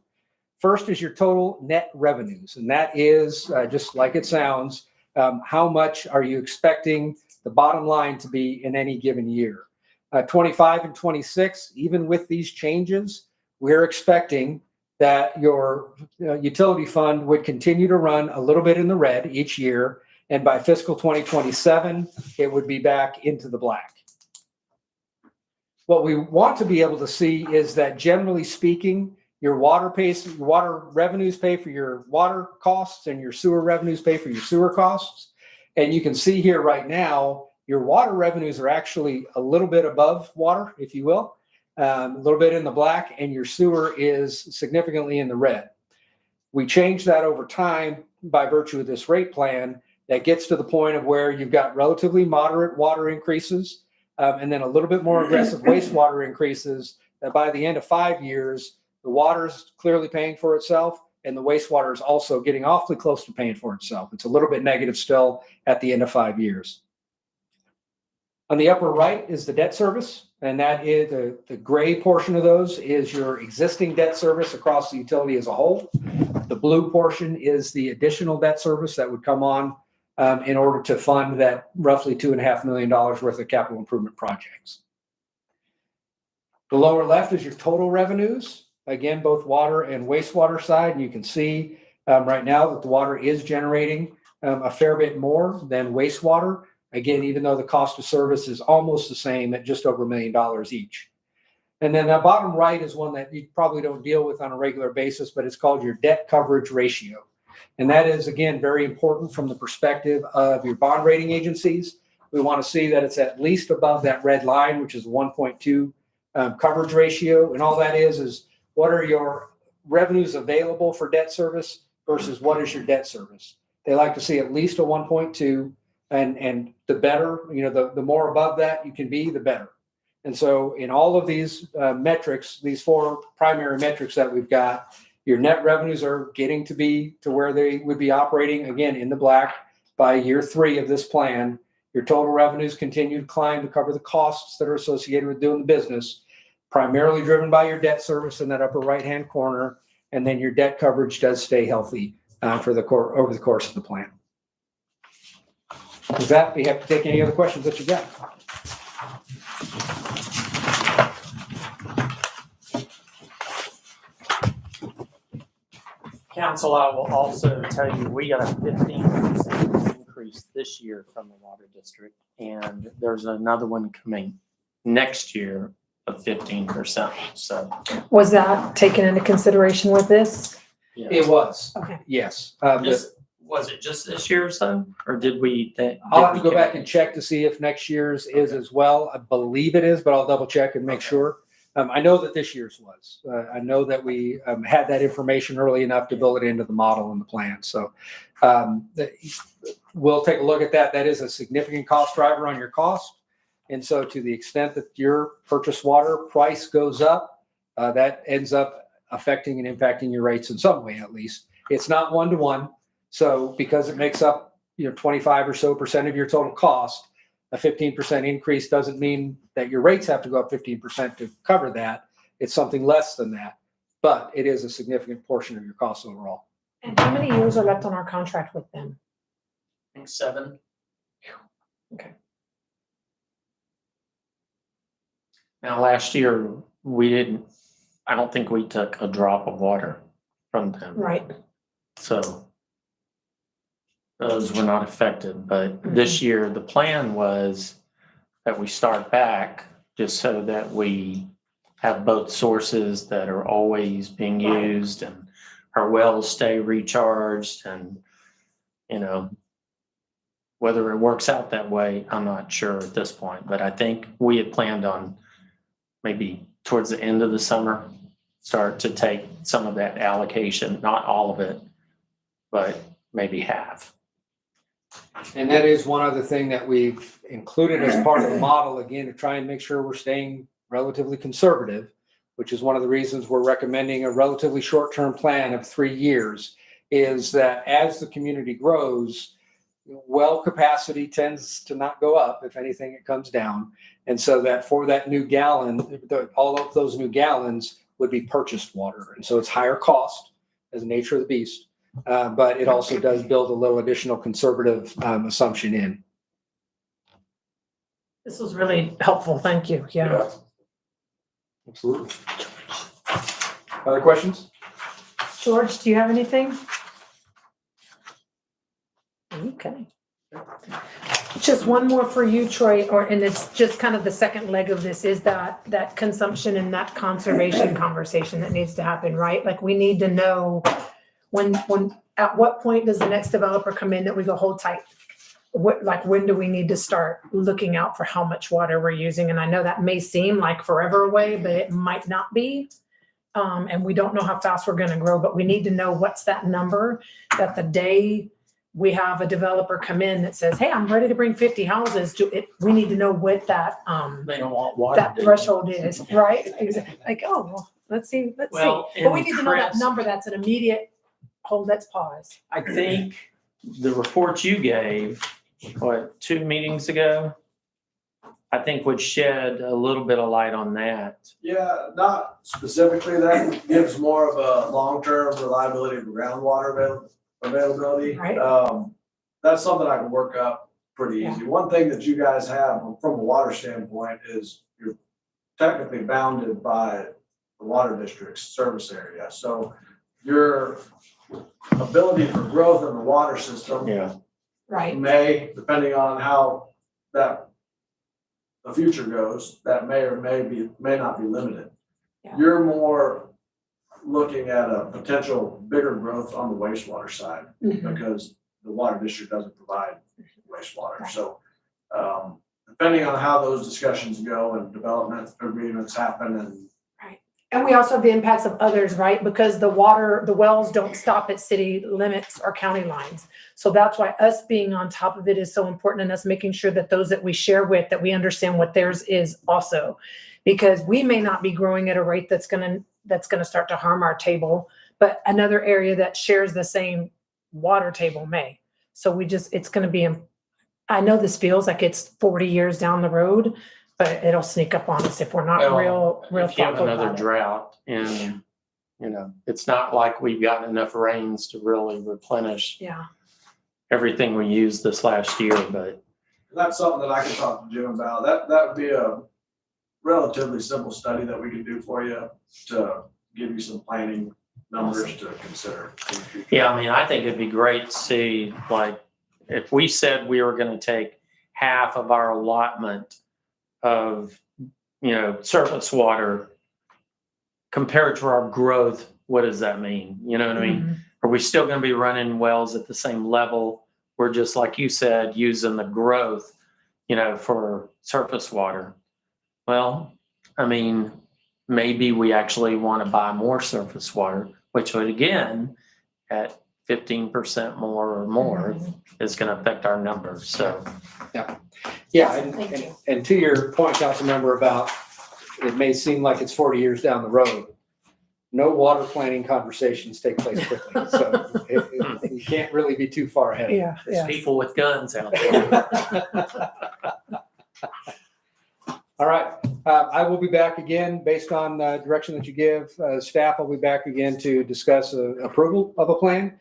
E: First is your total net revenues, and that is just like it sounds, how much are you expecting the bottom line to be in any given year. 25 and 26, even with these changes, we're expecting that your utility fund would continue to run a little bit in the red each year, and by fiscal 2027, it would be back into the black. What we want to be able to see is that, generally speaking, your water revenues pay for your water costs, and your sewer revenues pay for your sewer costs. And you can see here right now, your water revenues are actually a little bit above water, if you will, a little bit in the black, and your sewer is significantly in the red. We change that over time by virtue of this rate plan that gets to the point of where you've got relatively moderate water increases and then a little bit more aggressive wastewater increases, that by the end of 5 years, the water's clearly paying for itself, and the wastewater is also getting awfully close to paying for itself. It's a little bit negative still at the end of 5 years. On the upper right is the debt service, and that is the gray portion of those is your existing debt service across the utility as a whole. The blue portion is the additional debt service that would come on in order to fund that roughly $2.5 million worth of capital improvement projects. The lower left is your total revenues. Again, both water and wastewater side. And you can see right now that the water is generating a fair bit more than wastewater. Again, even though the cost of service is almost the same at just over $1 million each. And then that bottom right is one that you probably don't deal with on a regular basis, but it's called your debt coverage ratio. And that is, again, very important from the perspective of your bond rating agencies. We want to see that it's at least above that red line, which is 1.2 coverage ratio. And all that is what are your revenues available for debt service versus what is your debt service. They like to see at least a 1.2, and the better, the more above that you can be, the better. And so in all of these metrics, these 4 primary metrics that we've got, your net revenues are getting to where they would be operating, again, in the black by year 3 of this plan. Your total revenues continue to climb to cover the costs that are associated with doing the business, primarily driven by your debt service in that upper right-hand corner. And then your debt coverage does stay healthy over the course of the plan. With that, we have to take any other questions that you got.
D: Council, I will also tell you, we got a 15% increase this year from the water district, and there's another one coming next year of 15%. So
A: Was that taken into consideration with this?
D: yeah.
E: It was.
A: Okay.
E: Yes.
D: Was it just this year or so, or did we?
E: I'll have to go back and check to see if next year's is as well. I believe it is, but I'll double check and make sure. I know that this year's was. I know that we had that information early enough to build it into the model and the plan. So we'll take a look at that. That is a significant cost driver on your cost. And so to the extent that your purchase water price goes up, that ends up affecting and impacting your rates in some way, at least. It's not 1-to-1. So because it makes up 25% or so of your total cost, a 15% increase doesn't mean that your rates have to go up 15% to cover that. It's something less than that, but it is a significant portion of your costs overall.
A: And how many years are left on our contract with them?
D: I think 7.
A: Okay.
D: Now, last year, I don't think we took a drop of water from them.
A: Right.
D: So those were not affected. But this year, the plan was that we start back just so that we have both sources that are always being used and our wells stay recharged and, Whether it works out that way, I'm not sure at this point, but I think we had planned on maybe towards the end of the summer, start to take some of that allocation, not all of it, but maybe half.
E: And that is one other thing that we've included as part of the model, again, to try and make sure we're staying relatively conservative, which is one of the reasons we're recommending a relatively short-term plan of 3 years, is that as the community grows, well capacity tends to not go up. If anything, it comes down. And so that for that new gallon, all of those new gallons would be purchased water. And so it's higher cost as the nature of the beast. But it also does build a little additional conservative assumption in.
A: This was really helpful. Thank you. Yeah.
E: Absolutely. Other questions?
A: George, do you have anything? Okay. Just one more for you, Troy, and it's just kind of the second leg of this is that consumption and that conservation conversation that needs to happen, right? Like we need to know when at what point does the next developer come in that we go hold tight? When do we need to start looking out for how much water we're using? And I know that may seem like forever away, but it might not be. And we don't know how fast we're going to grow, but we need to know what's that number that the day we have a developer come in that says, hey, I'm ready to bring 50 houses to it. We need to know what that,
D: They don't want water.
A: that threshold is, right? Like, oh, well, let's see. But we need to know that
D: Chris,
A: number that's an immediate hold, let's pause.
D: I think the report you gave, 2 meetings ago, I think would shed a little bit of light on that.
F: Yeah, not specifically. That gives more of a long-term reliability of groundwater availability.
A: Right.
F: That's something I can work up pretty easy. One thing that you guys have from a water standpoint is you're technically bounded by the water district's service area. So your ability for growth in the water system
A: Right.
F: may, depending on how the future goes, that may or may not be limited.
A: Yeah.
F: You're more looking at a potential bigger growth on the wastewater side
A: Mhm.
F: because the water district doesn't provide wastewater.
A: Right.
F: So depending on how those discussions go and development agreements happen
A: And we also have the impacts of others, right? Because the wells don't stop at city limits or county lines. So that's why us being on top of it is so important, and us making sure that those that we share with, that we understand what theirs is also. Because we may not be growing at a rate that's gonna start to harm our table, but another area that shares the same water table may. So it's gonna be, I know this feels like it's 40 years down the road, but it'll sneak up on us if we're not real
D: If you have
A: thoughtful
D: another
A: about it.
D: drought and, it's not like we've gotten enough rains to really replenish
A: Yeah.
D: everything we used this last year, but
F: that's something that I can talk to Jim about. That would be a relatively simple study that we could do for you to give you some planning numbers to consider.
D: yeah, I mean, I think it'd be great to see, like, if we said we were gonna take half of our allotment of, surface water compared to our growth, what does that mean? You know what I mean?
A: Mhm.
D: Are we still gonna be running wells at the same level? We're just, like you said, using the growth, for surface water. Well, I mean, maybe we actually want to buy more surface water, which would again, at 15% more or more, is going to affect our numbers. So,
E: Yeah,
A: Thank you.
E: and to your point, Councilmember, about it may seem like it's 40 years down the road. No water planning conversations take place quickly, so you can't really be too far ahead.
A: Yeah.
D: there's
A: Yeah.
D: people with guns out there.
E: All right, I will be back again based on the direction that you give. Staff will be back again to discuss approval of a plan.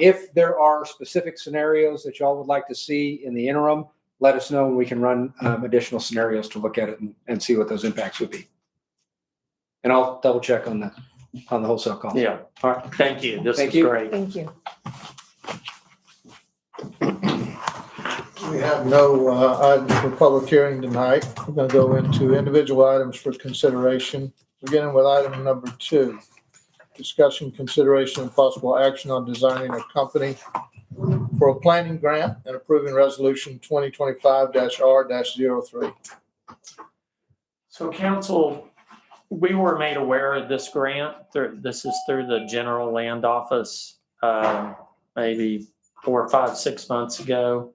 E: If there are specific scenarios that y'all would like to see in the interim, let us know and we can run additional scenarios to look at it and see what those impacts would be. And I'll double check on the wholesale call.
D: Yeah.
E: All right.
D: Thank you. This
E: Thank
D: is
E: you.
D: great.
A: Thank you.
B: We have no items for public hearing tonight. We're gonna go into individual items for consideration, beginning with item number 2. Discussion, consideration, and possible action on designing a company for a planning grant and approving resolution 2025-R-03.
D: So council, we were made aware of this grant. This is through the General Land Office, maybe 4, 5, 6 months ago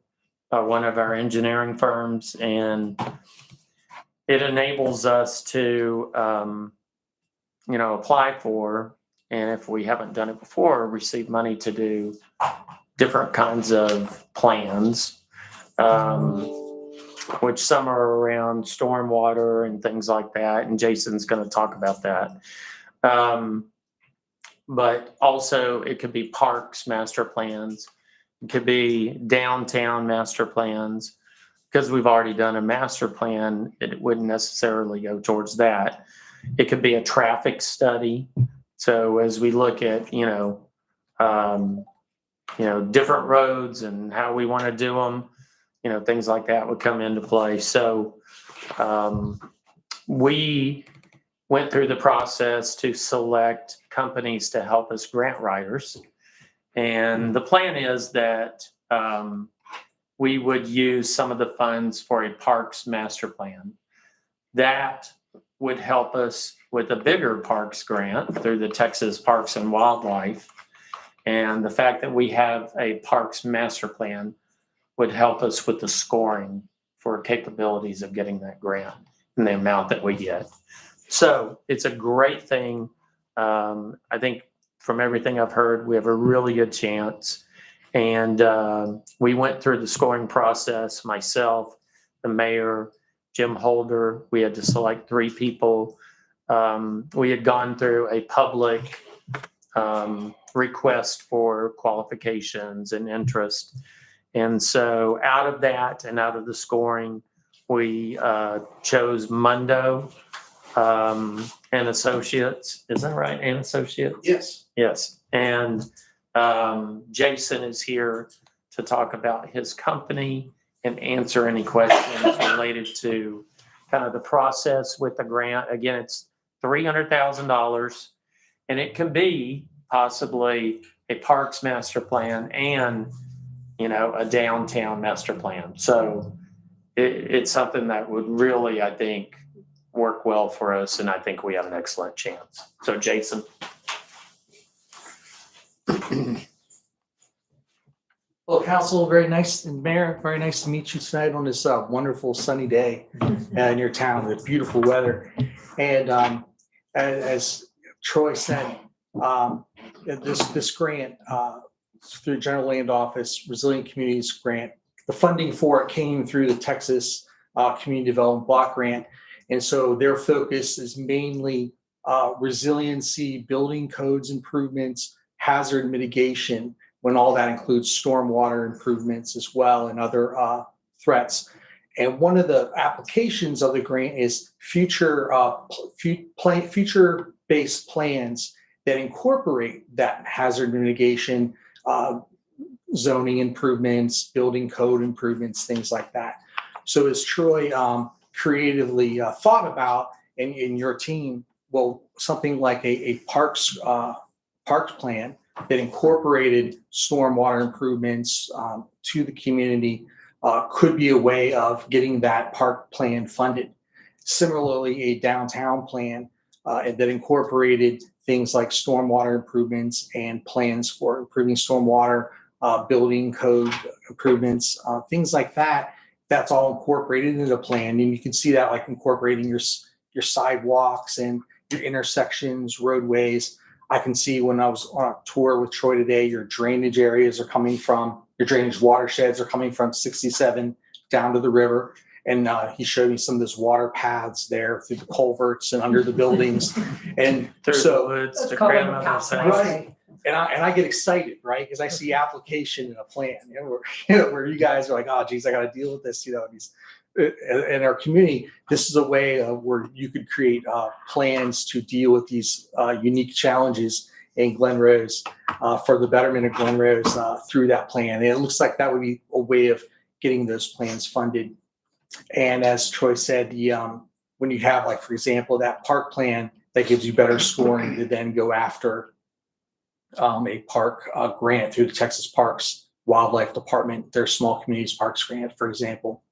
D: by one of our engineering firms. And it enables us to, apply for, and if we haven't done it before, receive money to do different kinds of plans. Which some are around stormwater and things like that, and Jason's going to talk about that. But also it could be parks master plans, it could be downtown master plans. Because we've already done a master plan, it wouldn't necessarily go towards that. It could be a traffic study. So as we look at, different roads and how we want to do them, things like that would come into play. So we went through the process to select companies to help us grant writers. And the plan is that we would use some of the funds for a parks master plan. That would help us with a bigger parks grant through the Texas Parks and Wildlife. And the fact that we have a parks master plan would help us with the scoring for capabilities of getting that grant and the amount that we get. So it's a great thing. I think from everything I've heard, we have a really good chance. And we went through the scoring process, myself, the mayor, Jim Holder. We had to select 3 people. We had gone through a public request for qualifications and interest. And so out of that and out of the scoring, we chose Mundo and Associates. Is that right? And Associates?
B: Yes.
D: Yes. And Jason is here to talk about his company and answer any questions related to kind of the process with the grant. Again, it's $300,000, and it can be possibly a parks master plan and a downtown master plan. So it's something that would really, I think, work well for us, and I think we have an excellent chance. So Jason.
G: Well, council, very nice, and mayor, very nice to meet you tonight on this wonderful sunny day in your town with beautiful weather. And as Troy said, this grant through General Land Office Resilient Communities Grant, the funding for it came through the Texas Community Development Block Grant, and so their focus is mainly resiliency, building codes improvements, hazard mitigation, when all that includes stormwater improvements as well and other threats. And one of the applications of the grant is future-based plans that incorporate that hazard mitigation, zoning improvements, building code improvements, things like that. So as Troy creatively thought about in your team, well, something like a parks plan that incorporated stormwater improvements to the community could be a way of getting that park plan funded. Similarly, a downtown plan that incorporated things like stormwater improvements and plans for improving stormwater, building code improvements, things like that. That's all incorporated into the plan, and you can see that like incorporating your sidewalks and your intersections, roadways. I can see when I was on a tour with Troy today, your drainage areas are coming from, your drainage watersheds are coming from 67 down to the river. And he showed me some of those water paths there through the culverts and under the buildings. And
D: Through
G: so,
D: the woods
A: Let's
D: to
A: call them
D: grandmother's
A: house.
D: house.
G: right. And I get excited, right? Because I see application in a plan, where you guys are like, oh, geez, I got to deal with this, in our community. This is a way where you could create plans to deal with these unique challenges in Glen Rose for the betterment of Glen Rose through that plan. And it looks like that would be a way of getting those plans funded. And as Troy said, when you have, like, for example, that park plan that gives you better scoring to then go after a park grant through the Texas Parks wildlife department, their small communities parks grant, for example,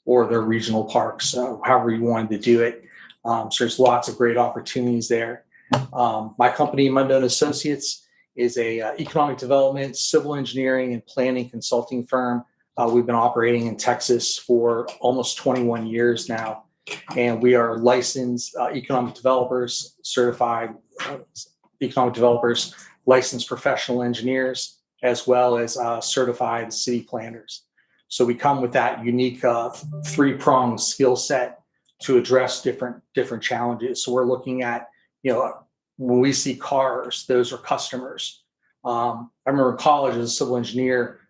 G: or their regional parks, however you wanted to do it. So there's lots of great opportunities there. My company, Mundo & Associates, is a economic development, civil engineering, and planning consulting firm. We've been operating in Texas for almost 21 years now, and we are licensed economic developers, certified economic developers, licensed professional engineers, as well as certified city planners. So we come with that unique three-pronged skill set to address different challenges. So we're looking at, when we see cars, those are customers. I remember in college as a civil engineer,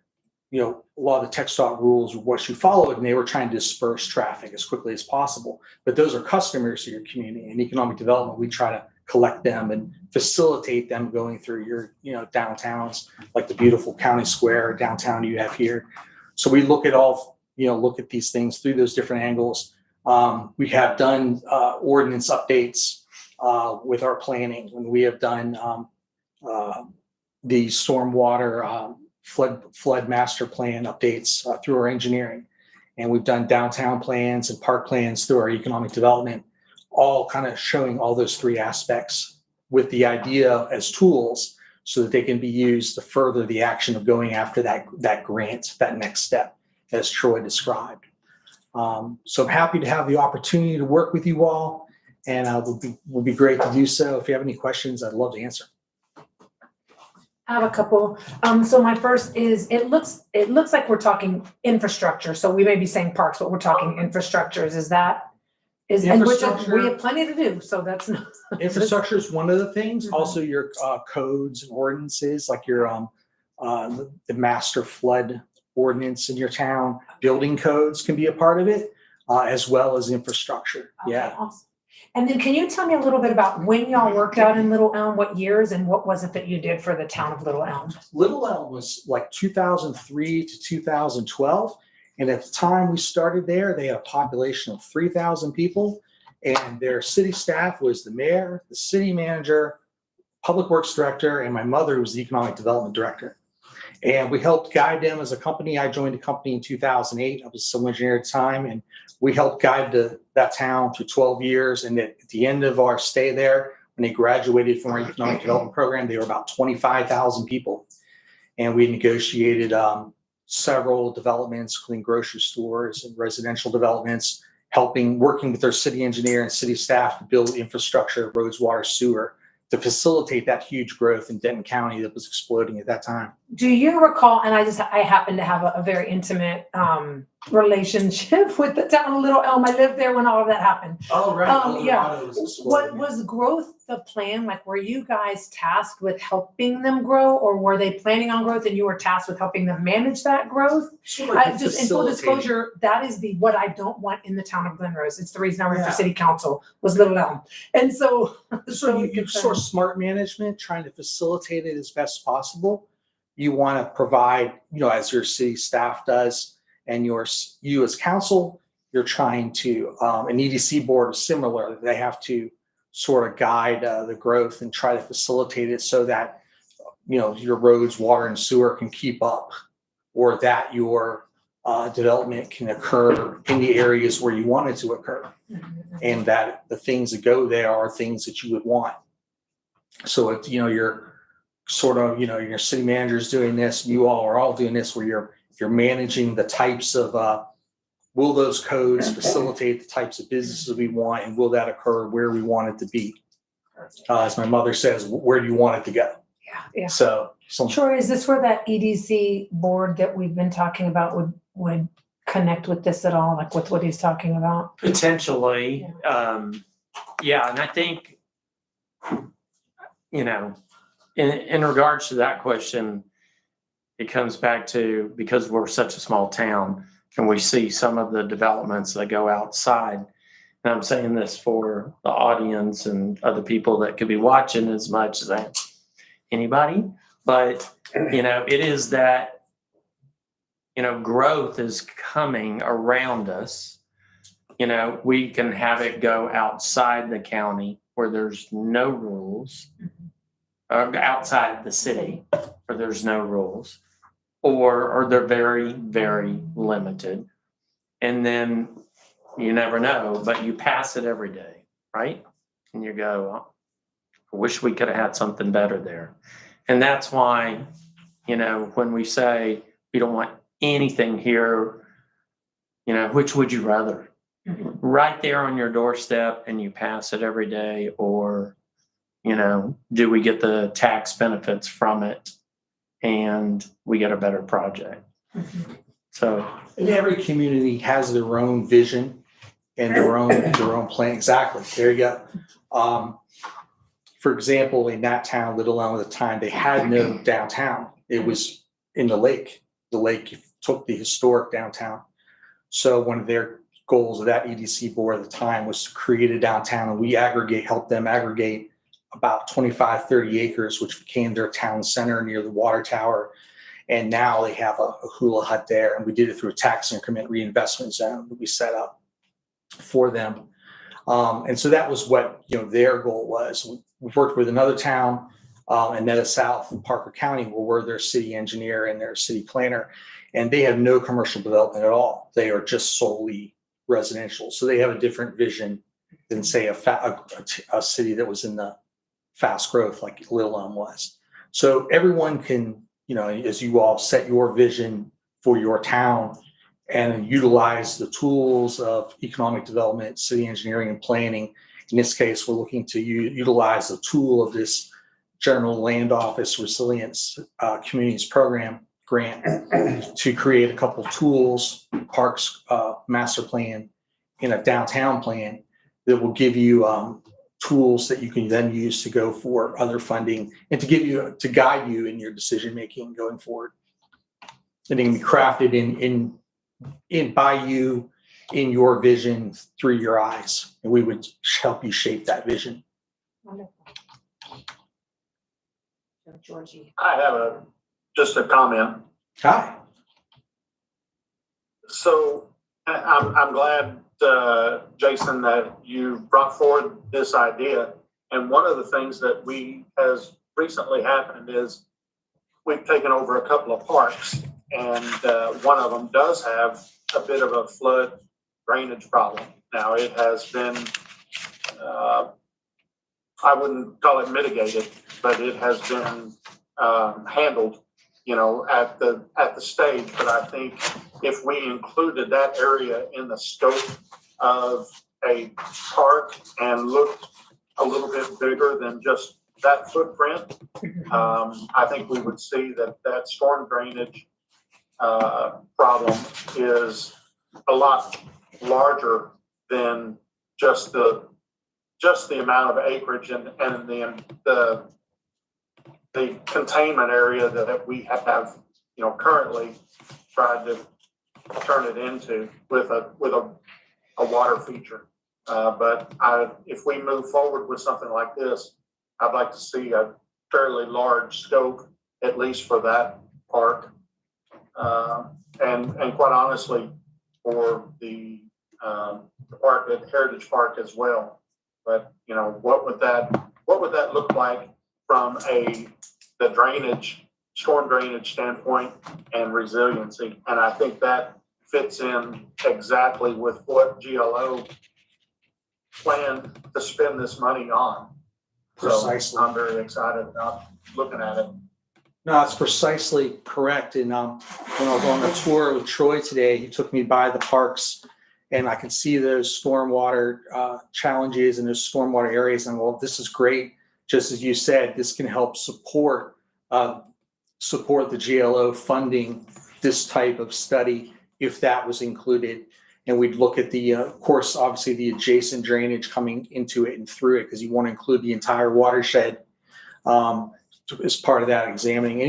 G: a lot of the tech stop rules were what you followed, and they were trying to disperse traffic as quickly as possible. But those are customers of your community. In economic development, we try to collect them and facilitate them going through your, downtowns, like the beautiful county square downtown you have here. So we look at these things through those different angles. We have done ordinance updates with our planning, when we have done the stormwater flood master plan updates through our engineering. And we've done downtown plans and park plans through our economic development, all kind of showing all those three aspects with the idea as tools so that they can be used to further the action of going after that grant, that next step, as Troy described. So I'm happy to have the opportunity to work with you all, and will be great to do so. If you have any questions, I'd love to answer.
A: I have a couple. So my first is, it looks like we're talking infrastructure. So we may be saying parks, but we're talking infrastructures. And which we have plenty to do. So that's not.
G: Infrastructure is one of the things. Also, your codes and ordinances, like your the master flood ordinance in your town, building codes can be a part of it, as well as infrastructure.
A: Okay,
G: Yeah.
A: awesome. And then can you tell me a little bit about when y'all worked out in Little Elm, what years, and what was it that you did for the town of Little Elm?
G: Little Elm was like 2003 to 2012. And at the time we started there, they had a population of 3,000 people. And their city staff was the mayor, the city manager, public works director, and my mother, who was the economic development director. And we helped guide them as a company. I joined the company in 2008. I was a civil engineer at the time. And we helped guide that town through 12 years. And at the end of our stay there, when they graduated from our economic development program, they were about 25,000 people. And we negotiated several developments, including grocery stores and residential developments, working with their city engineer and city staff to build infrastructure, roads, water, sewer, to facilitate that huge growth in Denton County that was exploding at that time.
A: Do you recall, and I happen to have a very intimate relationship with the town of Little Elm. I lived there when all of that happened.
G: Oh, right.
A: Yeah. What was growth the plan? Like, were you guys tasked with helping them grow, or were they planning on growth and you were tasked with helping them manage that growth? Just in full disclosure, that is what I don't want in the town of Glen Rose. It's the reason I ran for city council was Little Elm. And so
G: you sort of smart management, trying to facilitate it as best as possible. You want to provide, as your city staff does, and you as council, you're trying to, an EDC board is similar. They have to sort of guide the growth and try to facilitate it so that, your roads, water, and sewer can keep up, or that your development can occur in the areas where you want it to occur, and that the things that go there are things that you would want. So if you're sort of, your city manager's doing this, you all are all doing this, where you're managing the types of will those codes facilitate the types of businesses we want, and will that occur where we want it to be? As my mother says, where do you want it to go?
A: Yeah.
G: So
A: Troy, is this where that EDC board that we've been talking about would connect with this at all, like with what he's talking about?
D: Potentially. Yeah. And I think, in regards to that question, it comes back to, because we're such a small town and we see some of the developments that go outside. And I'm saying this for the audience and other people that could be watching as much as anybody, but it is that, growth is coming around us. We can have it go outside the county where there's no rules, outside the city where there's no rules, or they're very, very limited. And then you never know, but you pass it every day, right? And you go, I wish we could have had something better there. And that's why, when we say we don't want anything here, which would you rather? Right there on your doorstep and you pass it every day, or, do we get the tax benefits from it and we get a better project? So
G: And every community has their own vision and their own plan. Exactly. There you go. For example, in that town, Little Elm, at the time, they had no downtown. It was in the lake. The lake took the historic downtown. So one of their goals of that EDC board at the time was to create a downtown, and we helped them aggregate about 25, 30 acres, which became their town center near the water tower. And now they have a hula hut there, and we did it through a tax increment reinvestment zone that we set up for them. And so that was what their goal was. We worked with another town, Annetta South in Parker County, where we're their city engineer and their city planner, and they have no commercial development at all. They are just solely residential. So they have a different vision than, say, a city that was in the fast growth like Little Elm was. So everyone can, as you all set your vision for your town and utilize the tools of economic development, city engineering, and planning. In this case, we're looking to utilize the tool of this General Land Office Resilience Communities Program grant to create a couple tools, parks master plan, and a downtown plan that will give you tools that you can then use to go for other funding and to guide you in your decision making going forward. And it can be crafted in by you in your vision through your eyes, and we would help you shape that vision.
A: Wonderful. Georgie.
C: I have just a comment.
G: Hi.
C: So I'm glad, Jason, that you brought forward this idea. And one of the things that has recently happened is we've taken over a couple of parks, and one of them does have a bit of a flood drainage problem. Now, it has been, I wouldn't call it mitigated, but it has been handled, at the stage. But I think if we included that area in the scope of a park and looked a little bit bigger than just that footprint, I think we would see that storm drainage problem is a lot larger than just the amount of acreage and the containment area that we have, currently tried to turn it into with a water feature. But if we move forward with something like this, I'd like to see a fairly large scope, at least for that park. And quite honestly, for the park at Heritage Park as well. But what would that look like from the storm drainage standpoint and resiliency? And I think that fits in exactly with what GLO planned to spend this money on.
G: Precisely.
C: So I'm very excited about looking at it.
G: No, that's precisely correct. And when I was on the tour with Troy today, he took me by the parks, and I could see those stormwater challenges and those stormwater areas. And well, this is great. Just as you said, this can help support the GLO funding this type of study if that was included. And we'd look at of course, obviously the adjacent drainage coming into it and through it, because you want to include the entire watershed as part of that examining.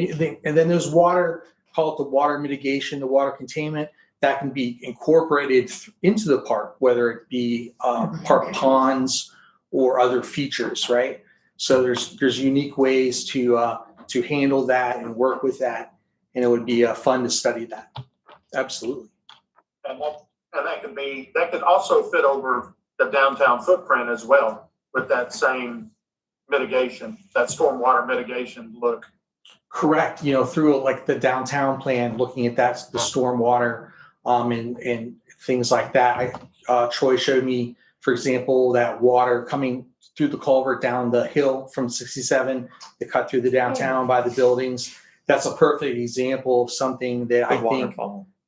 G: And then there's call it the water mitigation, the water containment, that can be incorporated into the park, whether it be park ponds or other features, right? So there's unique ways to handle that and work with that, and it would be fun to study that. Absolutely.
C: And that could also fit over the downtown footprint as well, with that same mitigation, that stormwater mitigation look.
G: Correct, through like the downtown plan, looking at that, the stormwater, and things like that. Troy showed me, for example, that water coming through the culvert down the hill from 67, to cut through the downtown by the buildings. That's a perfect example of something that I think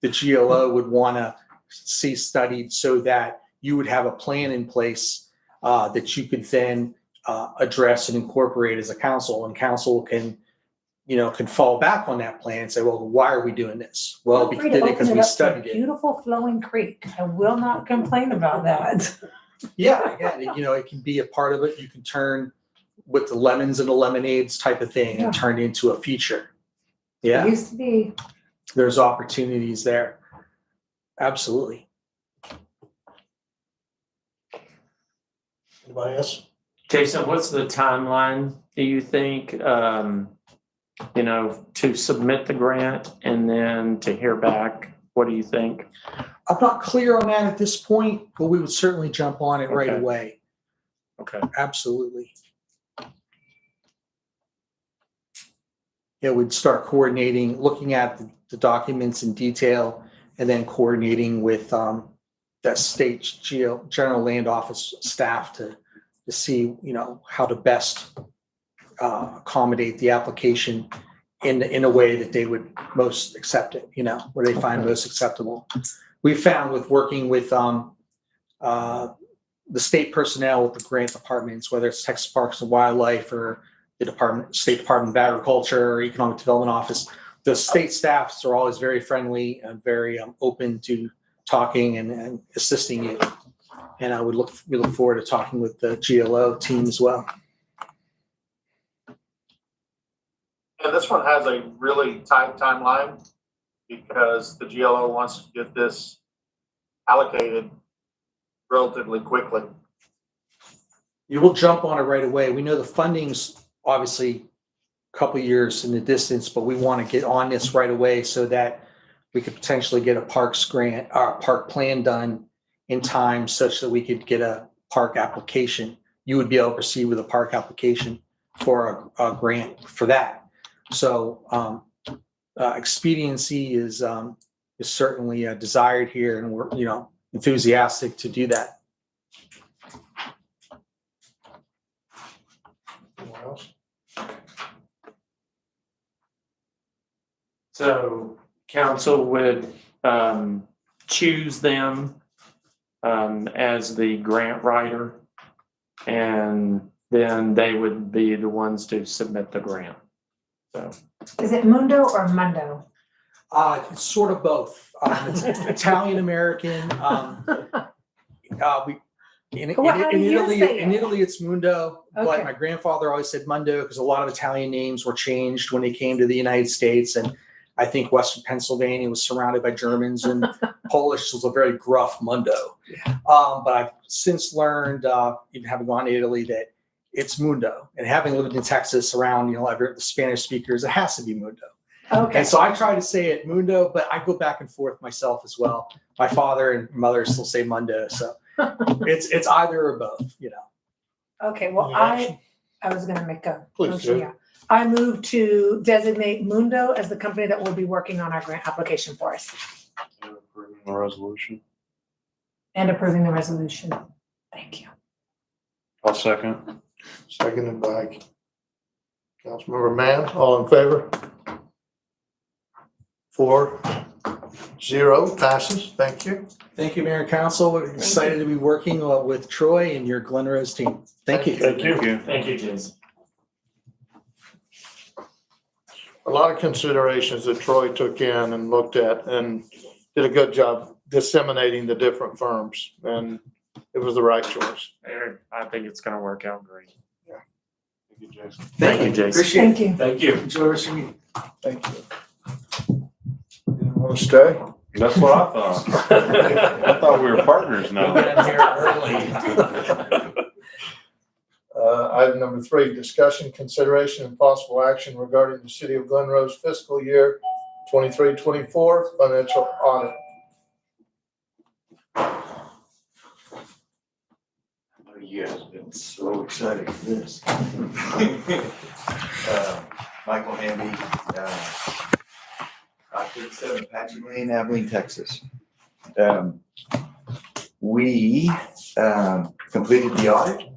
G: the GLO would want to see studied, so that you would have a plan in place that you could then address and incorporate as a council, and council can fall back on that plan and say, well, why are we doing this? Well,
A: Feel free to
G: because
A: open
G: we
A: it up to
G: studied
A: a
G: it.
A: Beautiful flowing creek. I will not complain about that.
G: Yeah, it can be a part of it. You can turn with the lemons and the lemonades type of thing and turn it into a feature.
A: It
G: Yeah,
A: used to be.
G: there's opportunities there. Absolutely.
B: Anybody else?
D: Jason, what's the timeline, do you think, to submit the grant and then to hear back? What do you think?
G: I'm not clear on that at this point, but we would certainly jump on it right
D: Okay.
G: away.
D: Okay.
G: Absolutely. Yeah, we'd start coordinating, looking at the documents in detail, and then coordinating with that state general land office staff to see, how to best accommodate the application in a way that they would most accept it, what they find most acceptable. We found with working with the state personnel with the grant departments, whether it's Texas Parks and Wildlife or the State Department of Agriculture or Economic Development Office, the state staffs are always very friendly and very open to talking and assisting you. And we look forward to talking with the GLO team as well.
C: And this one has a really tight timeline because the GLO wants to get this allocated relatively quickly.
G: You will jump on it right away. We know the funding's obviously a couple years in the distance, but we want to get on this right away so that we could potentially get a parks grant, park plan done in time such that we could get a park application. You would be able to proceed with a park application for a grant for that. So expediency is certainly desired here, and we're enthusiastic to do that.
B: Anyone else?
D: So council would choose them as the grant writer, and then they would be the ones to submit the grant. So
A: Is it Mundo or Mundo?
G: It's sort of both. It's Italian American. In Italy, it's Mundo, but
A: Okay.
G: my grandfather always said Mundo because a lot of Italian names were changed when they came to the United States, and I think Western Pennsylvania was surrounded by Germans, and Polish was a very gruff Mundo. But I've since learned, even having gone to Italy, that it's Mundo, and having lived in Texas around the Spanish speakers, it has to be Mundo.
A: Okay.
G: And so I try to say it Mundo, but I go back and forth myself as well. My father and mother still say Mundo, so it's either or both,
A: Okay, well,
B: Any
A: I was gonna make a
B: Please
A: motion,
B: do.
A: yeah. I move to designate Mundo as the company that will be working on our grant application for us
H: Approving the resolution.
A: and approving the resolution. Thank you.
H: I'll second.
B: Seconded by Councilmember Mann. All in favor? 4-0 passes. Thank you.
G: Thank you, Mayor and Council. We're excited to be working with Troy and your Glen Rose team. Thank you.
H: Thank you.
D: thank you, Jason.
B: A lot of considerations that Troy took in and looked at and did a good job disseminating the different firms, and it was the right choice.
D: I think it's gonna work out great.
H: Thank you, Jason.
D: Thank you, Jason.
G: Appreciate it.
A: Thank you.
D: Thank you.
G: Enjoy the rest of your meeting.
B: Thank you. You didn't want to stay?
H: That's what I thought. I thought we were partners now.
G: Got here early.
B: Item number 3, discussion, consideration, and possible action regarding the City of Glen Rose fiscal year 23-24 financial audit.
H: You guys have been so excited for this.
I: Michael Hamby, 37 Apache Lane, Abilene, Texas. We completed the audit.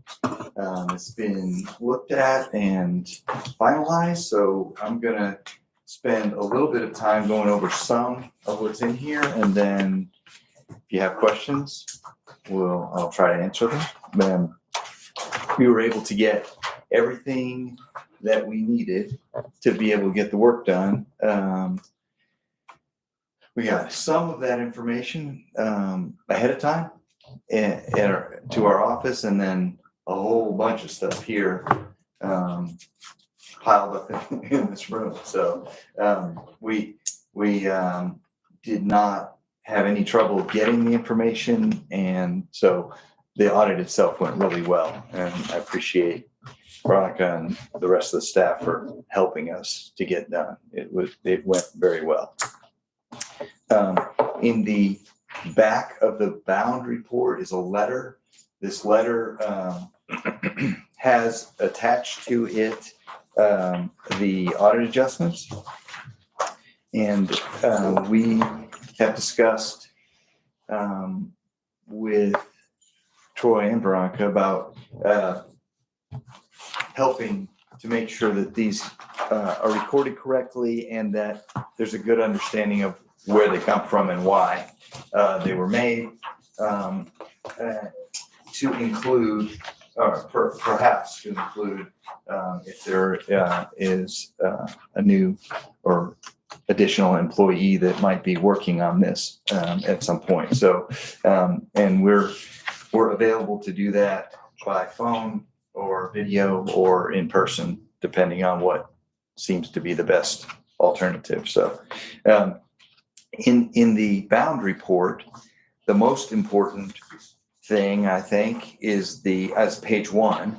I: It's been looked at and finalized, so I'm gonna spend a little bit of time going over some of what's in here, and then if you have questions, I'll try to answer them. We were able to get everything that we needed to be able to get the work done. We got some of that information ahead of time to our office, and then a whole bunch of stuff here piled up in this room. So we did not have any trouble getting the information, and so the audit itself went really well, and I appreciate Veronica and the rest of the staff for helping us to get done. It went very well. In the back of the bound report is a letter. This letter has attached to it the audit adjustments, and we have discussed with Troy and Veronica about helping to make sure that these are recorded correctly and that there's a good understanding of where they come from and why they were made, to include, or perhaps to include, if there is a new or additional employee that might be working on this at some point. So, and we're available to do that by phone or video or in person, depending on what seems to be the best alternative. So, in the bound report, the most important thing, I think, is as page 1,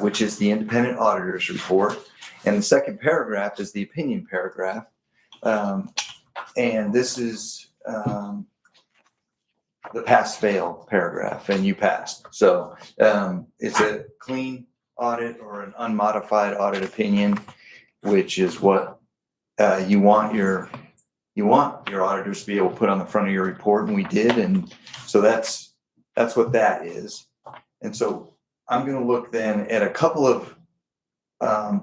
I: which is the independent auditor's report. And the second paragraph is the opinion paragraph. And this is the pass-fail paragraph, and you passed. So it's a clean audit or an unmodified audit opinion, which is what you want your auditors to be able to put on the front of your report, and we did. And so that's what that is. And so I'm going to look then at a couple of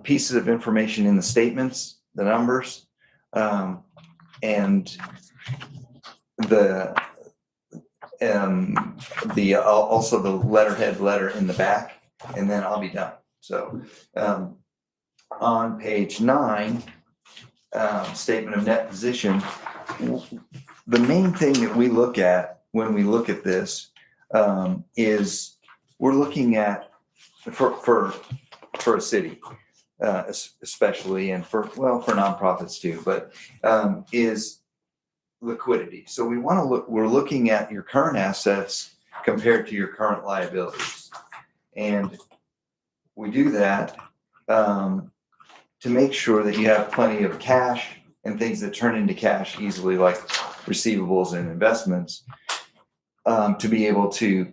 I: pieces of information in the statements, the numbers, and also the letterhead letter in the back, and then I'll be done. So on page 9, statement of net position, the main thing that we look at when we look at this is we're looking at for a city, especially, and for nonprofits too, but is liquidity. So we're looking at your current assets compared to your current liabilities. And we do that to make sure that you have plenty of cash and things that turn into cash easily, like receivables and investments, to be able to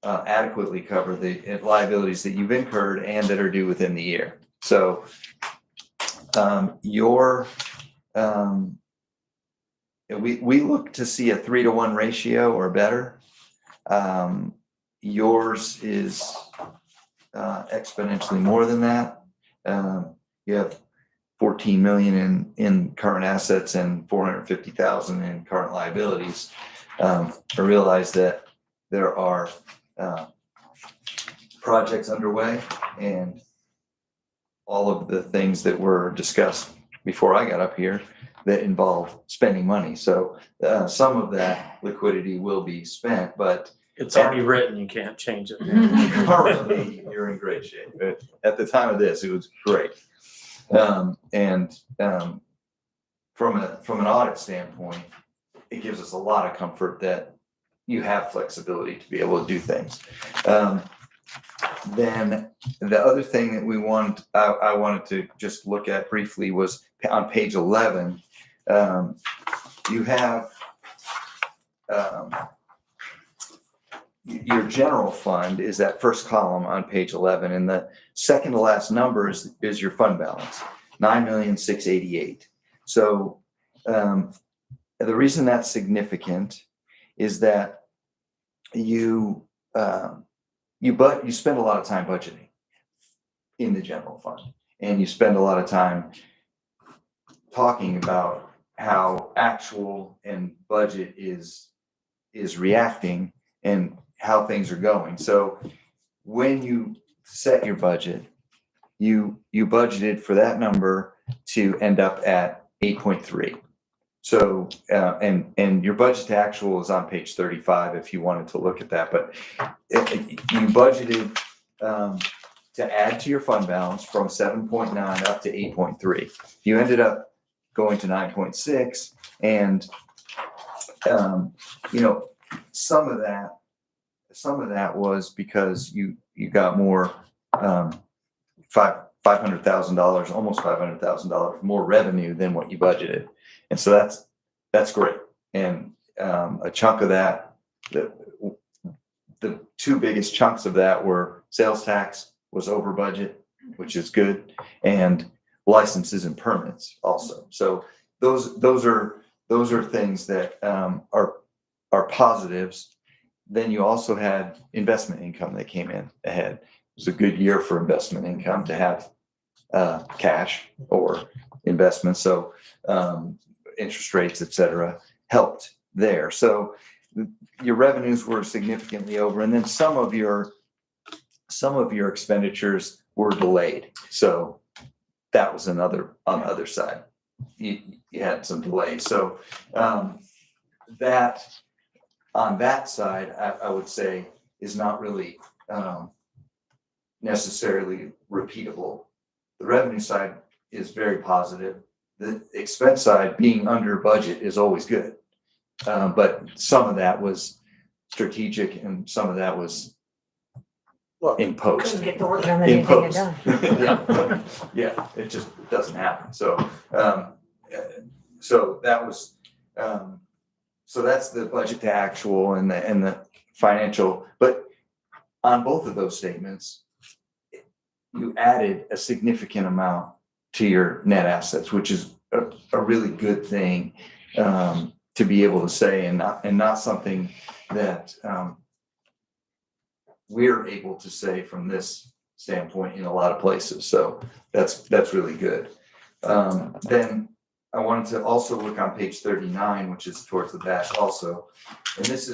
I: adequately cover the liabilities that you've incurred and that are due within the year. So we look to see a 3-to-1 ratio or better. Yours is exponentially more than that. You have 14 million in current assets and 450,000 in current liabilities. I realize that there are projects underway, and all of the things that were discussed before I got up here that involve spending money. So some of that liquidity will be spent, but
D: It's already written, you can't change it.
I: currently you're in great shape. At the time of this, it was great. From an audit standpoint, it gives us a lot of comfort that you have flexibility to be able to do things. Then the other thing that I wanted to just look at briefly was on page 11. You have your general fund is that first column on page 11, and the second to last number is your fund balance, 9,688,000. So the reason that's significant is that you spend a lot of time budgeting in the general fund, and you spend a lot of time talking about how actual and budget is reacting and how things are going. So when you set your budget, you budgeted for that number to end up at 8.3. So and your budget to actual is on page 35 if you wanted to look at that, but you budgeted to add to your fund balance from 7.9 up to 8.3. You ended up going to 9.6, and some of that was because you got more $500,000, almost $500,000 more revenue than what you budgeted, and so that's great. And a chunk of that, the two biggest chunks of that were sales tax was over budget, which is good, and licenses and permits also. So those are things that are positives. Then you also had investment income that came in ahead. It was a good year for investment income to have cash or investments. So interest rates, et cetera, helped there. So your revenues were significantly over, and then some of your expenditures were delayed. So that was on the other side. You had some delays. So that on that side, I would say is not really necessarily repeatable. The revenue side is very positive. The expense side, being under budget, is always good. But some of that was strategic and some of that was in post.
A: Couldn't get the work done that
I: In
A: needed to get
I: post.
A: done.
I: Yeah, it just doesn't happen. So that was, so that's the budget to actual and the financial. But on both of those statements, you added a significant amount to your net assets, which is a really good thing to be able to say, and not something that we're able to say from this standpoint in a lot of places. So that's really good. Then I wanted to also look on page 39, which is towards the back also. And this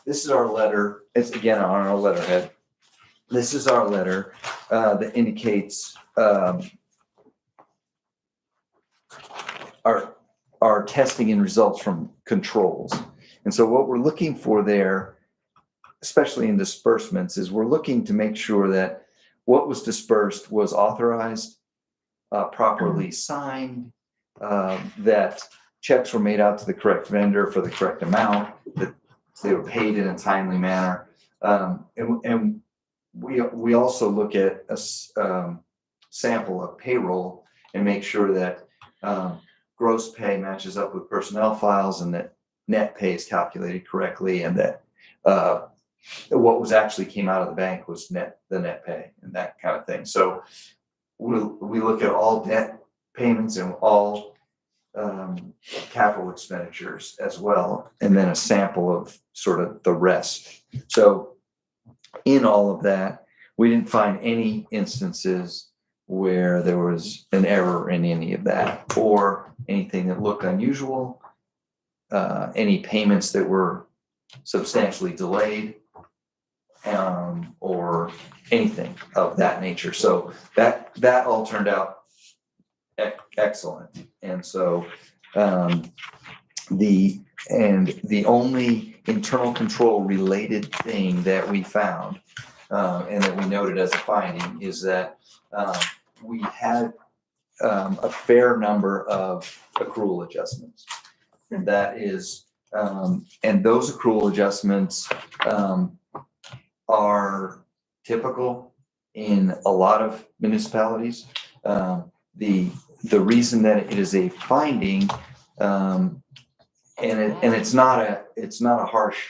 I: is our letter. It's again on our letterhead. This is our letter that indicates our testing and results from controls. And so what we're looking for there, especially in disbursements, is we're looking to make sure that what was dispersed was authorized, properly signed, that checks were made out to the correct vendor for the correct amount, that they were paid in a timely manner. And we also look at a sample of payroll and make sure that gross pay matches up with personnel files and that net pay is calculated correctly, and that what was actually came out of the bank was the net pay and that kind of thing. So we look at all debt payments and all capital expenditures as well, and then a sample of sort of the rest. So in all of that, we didn't find any instances where there was an error in any of that or anything that looked unusual, any payments that were substantially delayed, or anything of that nature. So that all turned out excellent. And so the only internal control related thing that we found and that we noted as a finding is that we had a fair number of accrual adjustments. And that is, and those accrual adjustments are typical in a lot of municipalities. The reason that it is a finding, and it's not a harsh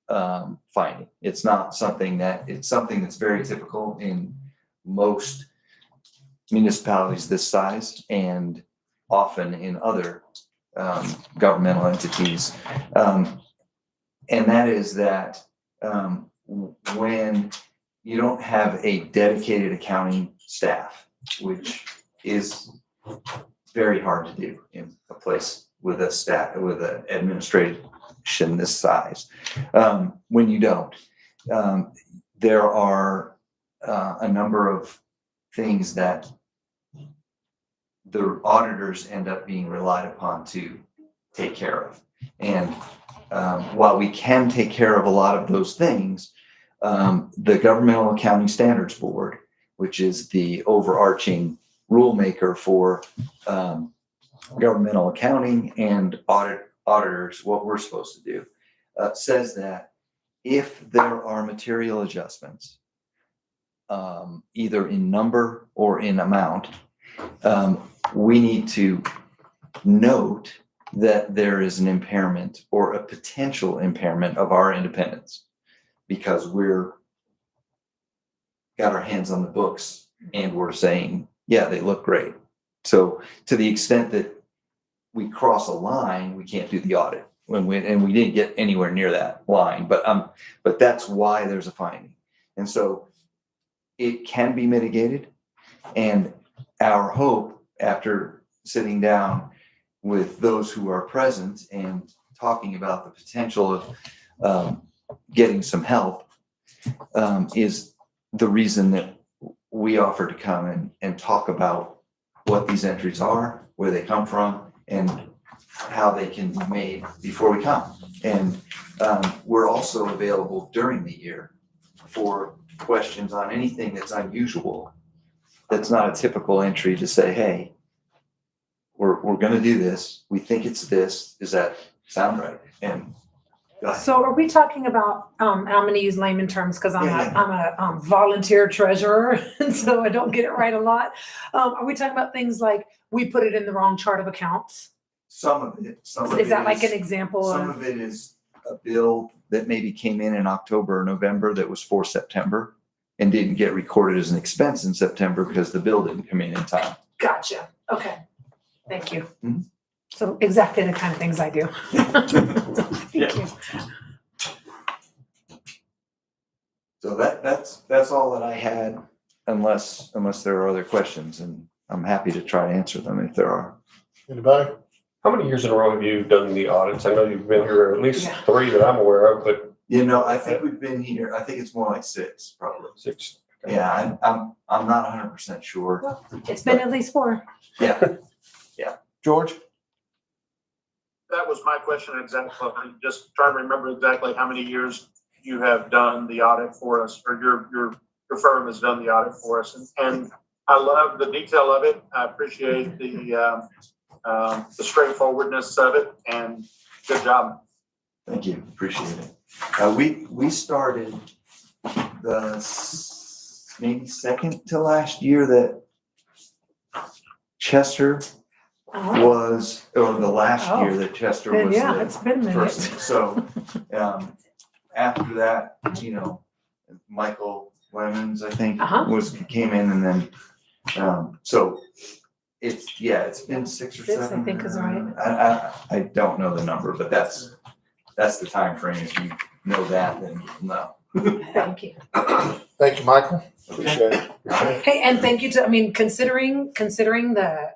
I: finding. It's not something it's something that's very typical in most municipalities this size and often in other governmental entities. And that is that when you don't have a dedicated accounting staff, which is very hard to do in a place with a staff, with an administration this size. When you don't, there are a number of things that the auditors end up being relied upon to take care of. And while we can take care of a lot of those things, the Governmental Accounting Standards Board, which is the overarching rule maker for governmental accounting and auditors, what we're supposed to do, says that if there are material adjustments, either in number or in amount, we need to note that there is an impairment or a potential impairment of our independence because we're got our hands on the books and we're saying, yeah, they look great. So to the extent that we cross a line, we can't do the audit and we didn't get anywhere near that line, but that's why there's a finding. And so it can be mitigated. And our hope after sitting down with those who are present and talking about the potential of getting some help is the reason that we offer to come and talk about what these entries are, where they come from, and how they can be made before we come. And we're also available during the year for questions on anything that's unusual, that's not a typical entry, to say, hey, we're going to do this. We think it's this. Does that sound right? And go ahead.
A: So are we talking about, I'm going to use layman terms because I'm
I: Yeah.
A: a volunteer treasurer, and so I don't get it right a lot. Are we talking about things like we put it in the wrong chart of accounts?
I: Some of it
A: Is that like an example
I: Some
A: of?
I: of it is a bill that maybe came in October or November that was for September and didn't get recorded as an expense in September because the bill didn't come in time.
A: Gotcha. Okay. Thank you.
I: Mhm.
A: So exactly the kind of things I do. Thank you.
I: So that's all that I had, unless there are other questions, and I'm happy to try to answer them if there are.
B: Anybody?
J: How many years in a row have you done the audits? I know you've been here at least
A: Yeah.
J: 3 that I'm aware of, but
I: You know, I think we've been here, I think it's more like 6, probably.
J: 6.
I: Yeah, I'm not 100% sure.
A: It's been at least 4.
I: Yeah.
E: George?
C: That was my question exactly. Just trying to remember exactly how many years you have done the audit for us, or your firm has done the audit for us. And I love the detail of it. I appreciate the straightforwardness of it, and good job.
I: Thank you, appreciate it. We started maybe second to last year that Chester was, or the last year that Chester was
A: Yeah, it's been a
I: the
A: minute.
I: person. So, after that, Michael Lemons, I think, came in, and then, so it's been 6 or
A: 6,
I: 7.
A: I think is right.
I: I don't know the number, but that's the time frame. If you know that, then no.
A: Thank you.
B: Thank you, Michael. Appreciate it.
A: Hey, and thank you considering the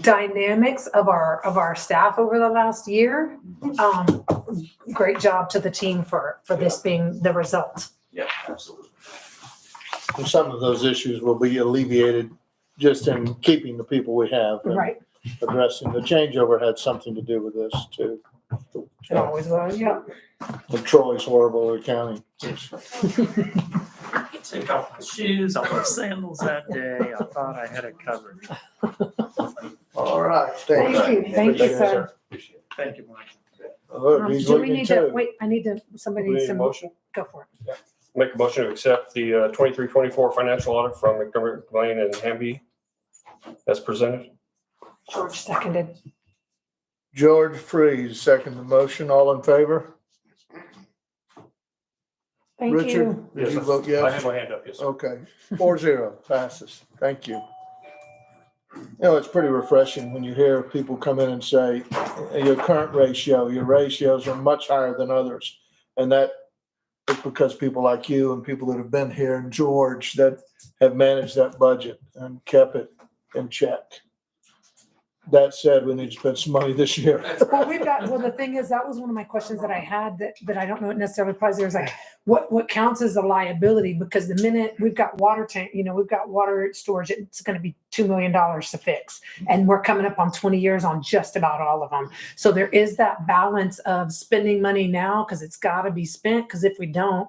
A: dynamics of our staff over the last year. Great job to the team for this being the result.
I: Yeah, absolutely.
B: And some of those issues will be alleviated just in keeping the people we have. And
A: Right.
B: addressing the changeover had something to do with this too.
A: It always was, yeah.
B: And Troy's horrible at accounting.
K: Take off my shoes, I wore sandals that day, I thought I had it covered.
B: All right.
A: Thank you, sir.
K: Thank you, Mike.
B: Look, he's
A: Do we
B: looking
A: need to,
B: too.
A: wait, somebody
J: We
A: needs
J: need a
A: some,
J: motion?
A: go for it.
J: Make a motion to accept the 23-24 financial audit from Montgomery, McLean and Hamby as presented.
A: George seconded.
B: George Freeze, second the motion. All in favor?
A: Thank
B: Richard,
A: you.
B: did you
J: Yes,
B: vote
J: I
B: yes?
J: have my hand up, yes.
B: Okay, 4-0 passes. Thank you. You know, it's pretty refreshing when you hear people come in and say, your current ratio, your ratios are much higher than others. And that is because people like you and people that have been here and George that have managed that budget and kept it in check. That said, we need to spend some money this year.
A: Well, the thing is, that was one of my questions that I had that I don't know necessarily applies. There's like, what counts as a liability? Because the minute we've got water tank, we've got water storage, it's going to be $2 million to fix. And we're coming up on 20 years on just about all of them. So there is that balance of spending money now because it's got to be spent. Because if we don't,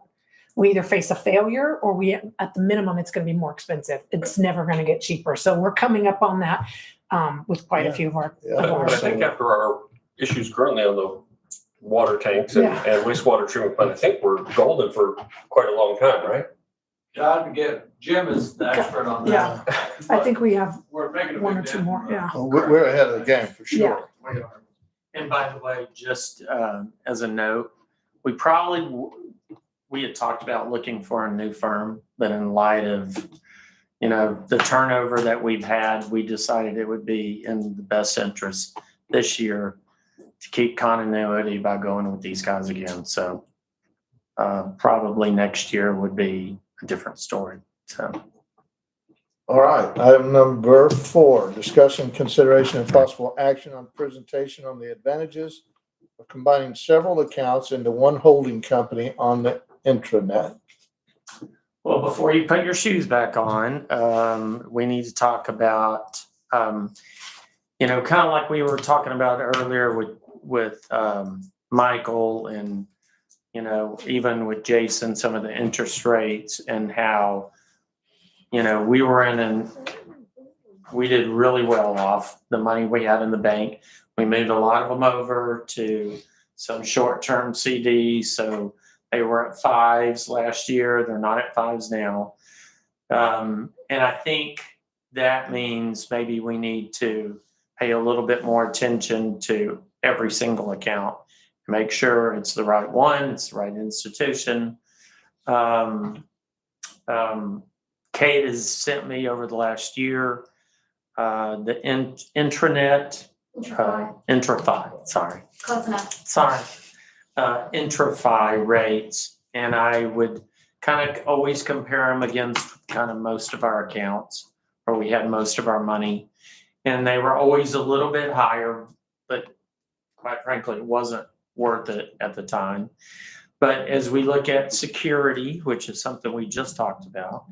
A: we either face a failure or at the minimum, it's going to be more expensive. It's never going to get cheaper. So we're coming up on that. With quite a few of our.
J: I think after our issues currently on the water tanks and wastewater treatment plant, I think we're golden for quite a long time, right?
F: Jim is the expert on that.
A: Yeah, I think we have
F: We're making a
A: one or
F: big
A: two
F: dent.
A: more, yeah.
B: Well, we're ahead of the game for sure.
D: And by the way, just as a note, we had talked about looking for a new firm, but in light of the turnover that we've had, we decided it would be in the best interest this year to keep continuity by going with these guys again. So probably next year would be a different story. So.
B: All right, item number 4, discussion, consideration, and possible action on presentation on the advantages of combining several accounts into one holding company on the intranet.
D: Well, before you put your shoes back on, we need to talk about, kind of like we were talking about earlier with Michael and, even with Jason, some of the interest rates and how, we did really well off the money we had in the bank. We moved a lot of them over to some short-term CDs. So they were at 5s last year. They're not at 5s now. And I think that means maybe we need to pay a little bit more attention to every single account, make sure it's the right one, it's the right institution. Kate has sent me over the last year the intranet, Intrafy, sorry.
L: Close enough.
D: Sorry. Intrafy rates, and I would kind of always compare them against kind of most of our accounts where we had most of our money, and they were always a little bit higher, but quite frankly, it wasn't worth it at the time. But as we look at security, which is something we just talked about,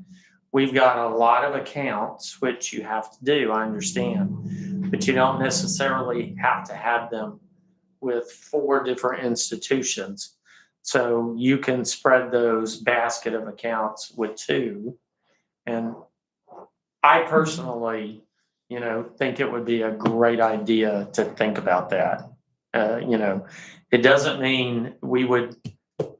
D: we've got a lot of accounts, which you have to do, I understand, but you don't necessarily have to have them with 4 different institutions. So you can spread those basket of accounts with 2. And I personally, think it would be a great idea to think about that. It doesn't mean we would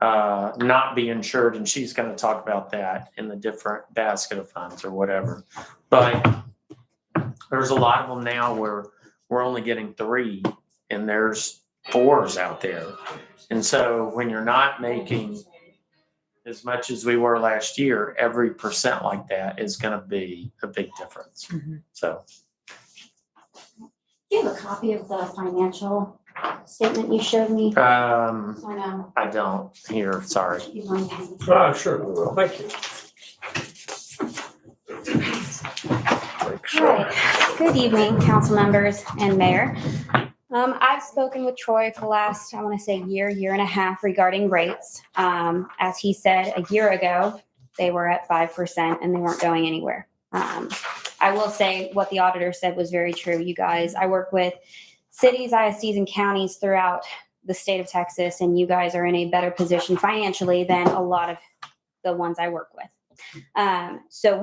D: not be insured, and she's going to talk about that in the different basket of funds or whatever. But there's a lot of them now where we're only getting 3 and there's 4s out there. And so when you're not making as much as we were last year, every percent like that is going to be a big difference.
A: Mm-hmm.
D: So.
L: Do you have a copy of the financial statement you showed me?
D: I don't here, sorry.
J: Sure, we will. Thank you.
L: Hi. Good evening, council members and mayor. I've spoken with Troy for the last, I want to say year and a half regarding rates. As he said a year ago, they were at 5% and they weren't going anywhere. I will say what the auditor said was very true. You guys, I work with cities, ISDs, and counties throughout the state of Texas, and you guys are in a better position financially than a lot of the ones I work with. So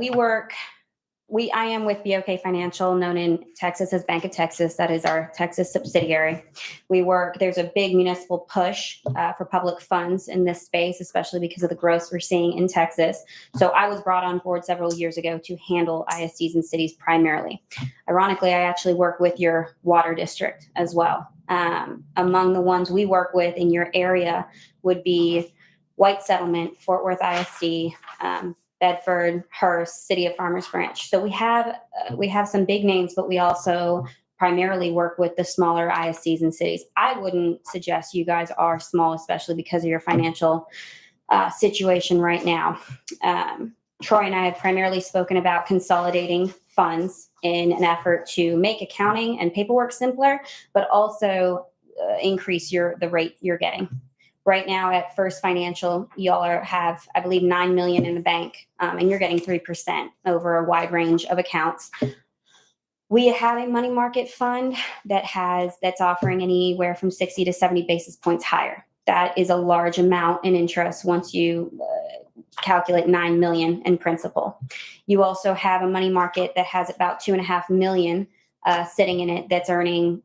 L: I am with BOK Financial, known in Texas as Bank of Texas. That is our Texas subsidiary. There's a big municipal push for public funds in this space, especially because of the growth we're seeing in Texas. So I was brought on board several years ago to handle ISDs and cities primarily. Ironically, I actually work with your water district as well. Among the ones we work with in your area would be White Settlement, Fort Worth ISD, Bedford, Hearst, City of Farmers Branch. So we have some big names, but we also primarily work with the smaller ISDs and cities. I wouldn't suggest you guys are small, especially because of your financial situation right now. Troy and I have primarily spoken about consolidating funds in an effort to make accounting and paperwork simpler, but also increase the rate you're getting. Right now at First Financial, y'all have, I believe, $9 million in the bank, and you're getting 3% over a wide range of accounts. We have a money market fund that's offering anywhere from 60 to 70 basis points higher. That is a large amount in interest once you calculate $9 million in principal. You also have a money market that has about $2.5 million sitting in it that's earning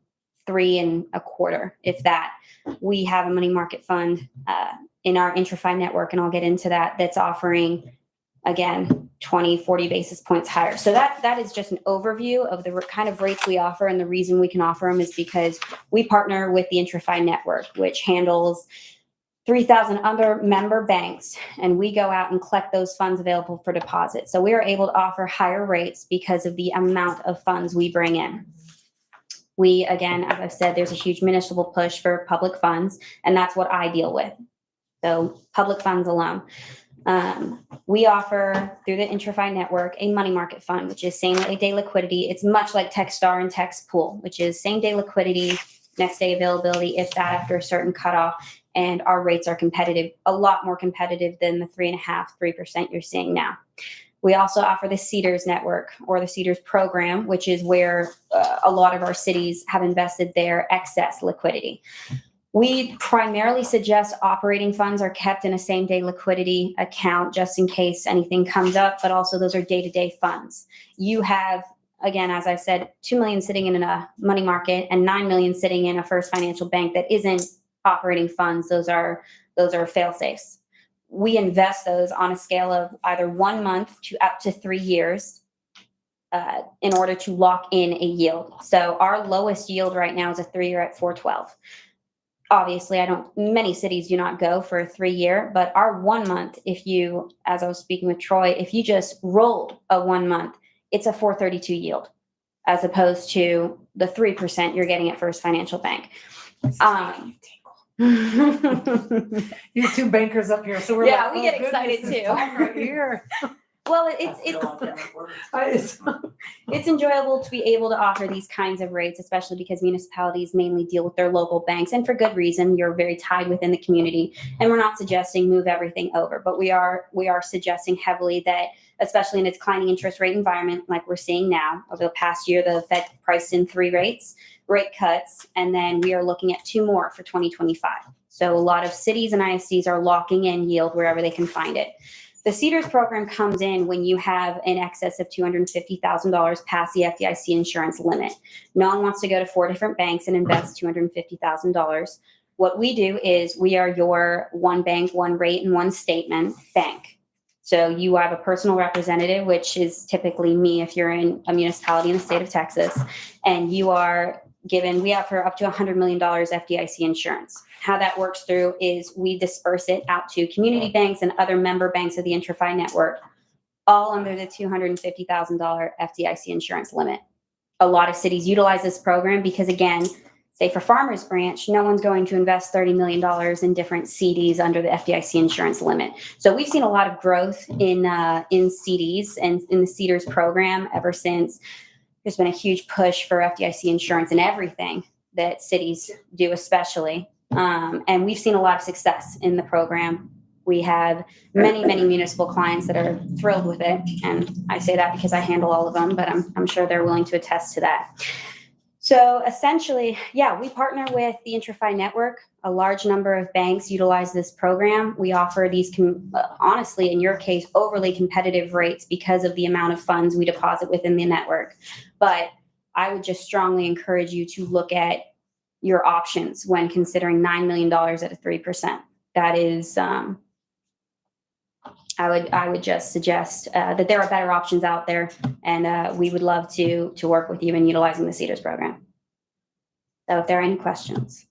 L: 3.25%, if that. We have a money market fund in our IntraFi network, and I'll get into that, that's offering, again, 20, 40 basis points higher. So that is just an overview of the kind of rates we offer, and the reason we can offer them is because we partner with the IntraFi network, which handles 3,000 other member banks, and we go out and collect those funds available for deposit. So we are able to offer higher rates because of the amount of funds we bring in. We, again, as I've said, there's a huge municipal push for public funds, and that's what I deal with. So public funds alone. We offer through the IntraFi network a money market fund, which is same day liquidity. It's much like Techstar and Texpool, which is same day liquidity, next day availability, if that after a certain cutoff. And our rates are competitive, a lot more competitive than the 3.5% you're seeing now. We also offer the Cedars network, or the Cedars program, which is where a lot of our cities have invested their excess liquidity. We primarily suggest operating funds are kept in a same-day liquidity account just in case anything comes up, but also those are day-to-day funds. You have, again, as I've said, $2 million sitting in a money market and $9 million sitting in a First Financial bank that isn't operating funds. Those are fail-safes. We invest those on a scale of either 1 month to up to 3 years in order to lock in a yield. So our lowest yield right now is a 3-year at 4.12. Obviously, many cities do not go for a 3-year, but our 1 month, as I was speaking with Troy, if you just rolled a 1 month, it's a 4.32 yield, as opposed to the 3% you're getting at First Financial Bank.
A: You two bankers up here, so we're
L: Yeah,
A: like,
L: we
A: oh,
L: get
A: goodness,
L: excited
A: this
L: too.
A: talk right here.
L: Well, it's enjoyable to be able to offer these kinds of rates, especially because municipalities mainly deal with their local banks, and for good reason. You're very tied within the community, and we're not suggesting move everything over, but we are suggesting heavily that, especially in a declining interest rate environment like we're seeing now. Over the past year, the Fed priced in 3 rate cuts, and then we are looking at 2 more for 2025. So a lot of cities and ISCs are locking in yield wherever they can find it. The Cedars program comes in when you have in excess of $250,000 past the FDIC insurance limit. No one wants to go to 4 different banks and invest $250,000. What we do is we are your one bank, one rate, and one statement bank. So you have a personal representative, which is typically me if you're in a municipality in the state of Texas, and you are given, we offer up to $100 million FDIC insurance. How that works through is we disperse it out to community banks and other member banks of the IntraFi network, all under the $250,000 FDIC insurance limit. A lot of cities utilize this program because, again, say for Farmers Branch, no one's going to invest $30 million in different CDs under the FDIC insurance limit. So we've seen a lot of growth in CDs and in the Cedars program ever since there's been a huge push for FDIC insurance and everything that cities do, especially. And we've seen a lot of success in the program. We have many, many municipal clients that are thrilled with it. And I say that because I handle all of them, but I'm sure they're willing to attest to that. So essentially, yeah, we partner with the IntraFi network. A large number of banks utilize this program. We offer these, honestly, in your case, overly competitive rates because of the amount of funds we deposit within the network. But I would just strongly encourage you to look at your options when considering $9 million at a 3%. That is, I would just suggest that there are better options out there, and we would love to work with you in utilizing the Cedars program. So if there are any questions.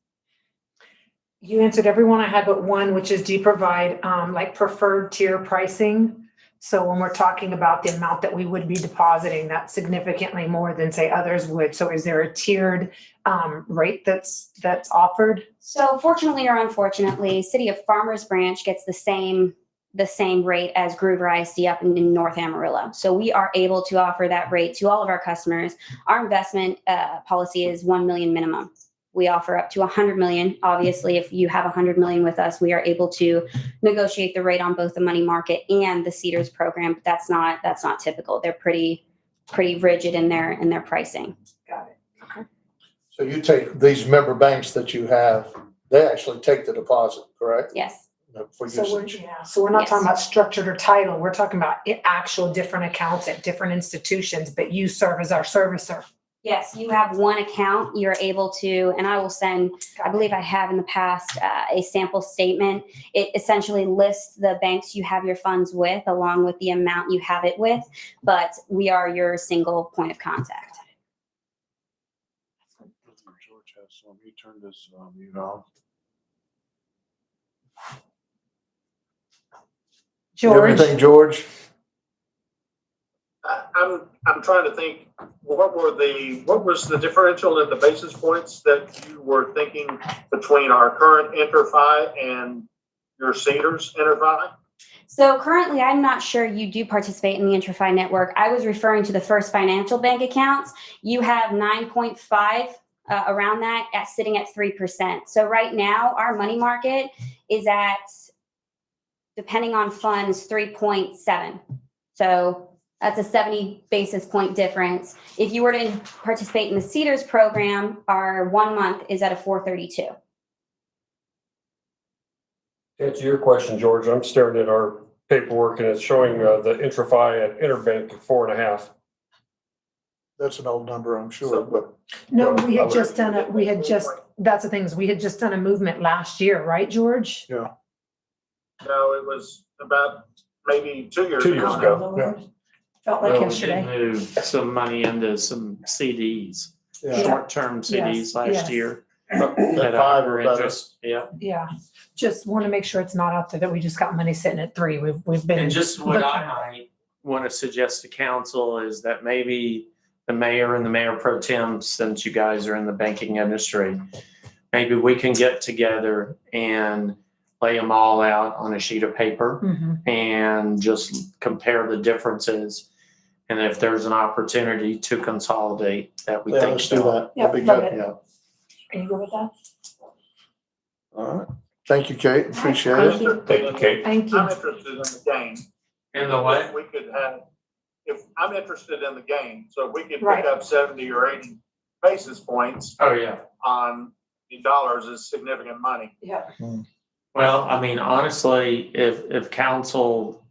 A: You answered every one I had but one, which is, do you provide like preferred tier pricing? So when we're talking about the amount that we would be depositing, that's significantly more than say others would. So is there a tiered rate that's offered?
L: So fortunately or unfortunately, City of Farmers Branch gets the same rate as Groover ISD up in North Amarillo. So we are able to offer that rate to all of our customers. Our investment policy is 1 million minimum. We offer up to 100 million. Obviously, if you have 100 million with us, we are able to negotiate the rate on both the money market and the Cedars program. But that's not typical. They're pretty rigid in their pricing.
A: Got it. Okay.
B: So you take these member banks that you have, they actually take the deposit, correct?
L: Yes.
B: For
A: So
B: usage.
A: we're not
L: Yes.
A: talking about structured or title. We're talking about actual different accounts at different institutions, but you serve as our servicer.
L: Yes, you have one account. You're able to, and I will send, I believe I have in the past, a sample statement. It essentially lists the banks you have your funds with along with the amount you have it with, but we are your single point of contact.
H: George has some, he turned his, mute off.
A: George,
B: Everything, George?
C: I'm trying to think, what was the differential in the basis points that you were thinking between our current InterFi and your Cedars InterFi?
L: So currently, I'm not sure you do participate in the IntraFi network. I was referring to the First Financial Bank accounts. You have 9.5 around that sitting at 3%. So right now, our money market is at, depending on funds, 3.7. So that's a 70 basis point difference. If you were to participate in the Cedars program, our 1 month is at a 432.
J: To answer your question, George, I'm staring at our paperwork and it's showing the IntraFi at Interbank at 4.5.
B: That's an old number, I'm sure, but
A: no,
J: Well,
A: we had
J: I
A: just done it. That's the thing is we had just done a movement last year, right, George?
B: yeah.
C: No, it was about maybe 2 years
J: 2 years ago.
B: Yeah.
A: Felt like
K: Well, we
A: yesterday.
K: did move some money into some CDs,
B: Yeah.
K: short-term CDs
A: Yes,
K: last
A: yes.
K: year.
B: At
K: At a
B: 5 or
K: higher
B: better.
K: interest, yeah.
A: Yeah, just want to make sure it's not out there that we just got money sitting at 3. We've been.
K: And just what
A: looking
K: I
A: at it.
K: might want to suggest to council is that maybe the mayor and the mayor pro tem, since you guys are in the banking industry, maybe we can get together and lay them all out on a sheet of paper
A: Mhm.
K: and just compare the differences. And if there's an opportunity to consolidate, that we
B: Yeah,
K: think
B: let's do
K: so.
B: that.
A: Yep,
B: That'd be
A: love
B: good.
A: it.
B: Yeah.
A: Are you good with that?
B: All right. Thank you, Kate. Appreciate
A: Thank
B: it.
A: you.
J: Thank you, Kate.
A: Thank you.
C: I'm interested in the game.
K: In the what?
C: We could have, if I'm interested in the game, so if we could
A: Right.
C: pick up 70 or 80 basis points
K: Oh, yeah.
C: on the dollars is significant money.
A: Yeah.
K: Well, I mean, honestly, if council,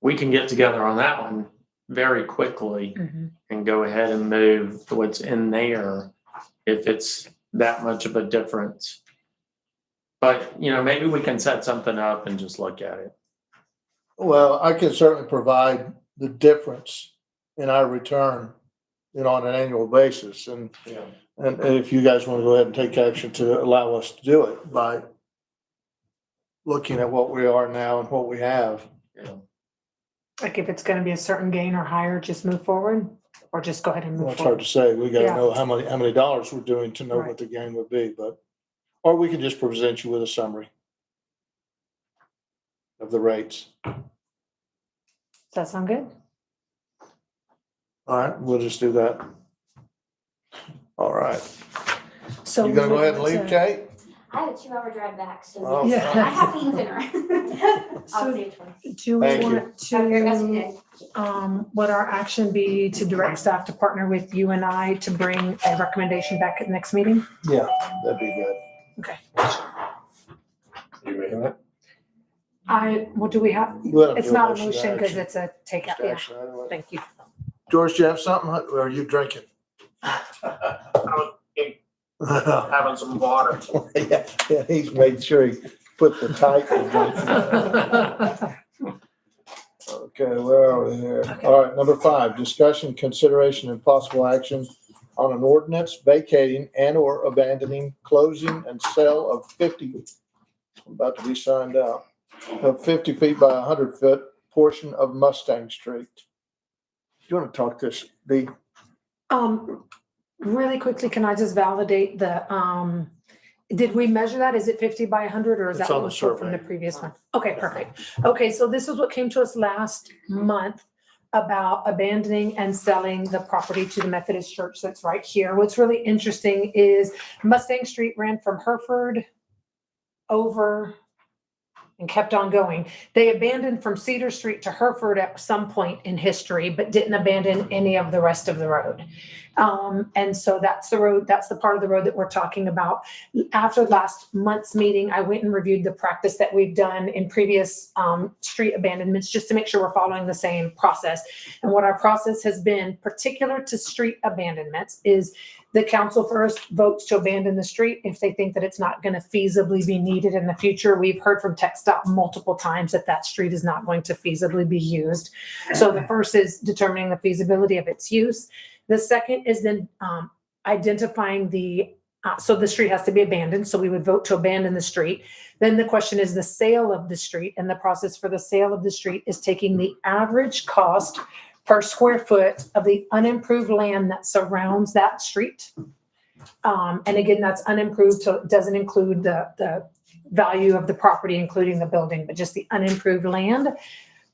K: we can get together on that one very quickly
A: Mhm.
K: and go ahead and move what's in there if it's that much of a difference. But, maybe we can set something up and just look at it.
B: Well, I can certainly provide the difference in our return, on an annual basis. And
K: Yeah.
B: And if you guys want to go ahead and take action to allow us to do it by looking at what we are now and what we have.
A: Like if it's going to be a certain gain or higher, just move forward or just go ahead and
B: Well,
A: move
B: it's hard
A: forward.
B: to say. We gotta
A: Yeah.
B: know how many dollars we're doing to know
A: Right.
B: what the gain would be, or we can just present you with a summary of the rates.
A: Does that sound good?
B: All right, we'll just do that. All right.
A: So
B: You gonna go ahead and
A: let's,
B: leave, Kate?
L: I have a 2-hour drive back, so
B: Oh,
A: Yeah.
L: I have eaten dinner. I'll
A: So
L: see you twice.
A: do we
B: Thank you.
A: want
L: Have a great rest of your
A: to,
L: day.
A: would our action be to direct staff to partner with you and I to bring a recommendation back at the next meeting?
B: Yeah, that'd be good.
A: Okay.
J: You making that?
A: Do we have,
B: We'll have to
A: it's
B: do
A: not a
B: motion
A: motion because
B: action.
A: it's a takeout.
B: Just
A: Yeah,
B: action anyway.
A: thank you.
B: George, do you have something, or are you drinking?
C: I was having some water.
B: Yeah, he's made sure he put the type. Okay, where are we here? All right, number 5, discussion, consideration, and possible action on an ordinance vacating and or abandoning, closing and sale of 50, I'm about to be signed out, of 50 feet by 100 foot portion of Mustang Street. Do you want to talk this, Dee?
A: Really quickly, can I just validate the, did we measure that? Is it 50 by 100 or is
B: It's
A: that
B: on
A: what
B: the
A: was pulled from
B: survey.
A: the previous one? Okay, perfect. Okay, so this is what came to us last month about abandoning and selling the property to the Methodist Church that's right here. What's really interesting is Mustang Street ran from Hereford over and kept on going. They abandoned from Cedar Street to Hereford at some point in history, but didn't abandon any of the rest of the road. And so that's the road, that's the part of the road that we're talking about. After last month's meeting, I went and reviewed the practice that we've done in previous street abandonments, just to make sure we're following the same process. And what our process has been, particular to street abandonments, is the council first votes to abandon the street if they think that it's not going to feasibly be needed in the future. We've heard from TxDOT multiple times that that street is not going to feasibly be used. So the first is determining the feasibility of its use. The second is then identifying so the street has to be abandoned. So we would vote to abandon the street. Then the question is the sale of the street, and the process for the sale of the street is taking the average cost per square foot of the unimproved land that surrounds that street. And again, that's unimproved, so it doesn't include the value of the property, including the building, but just the unimproved land.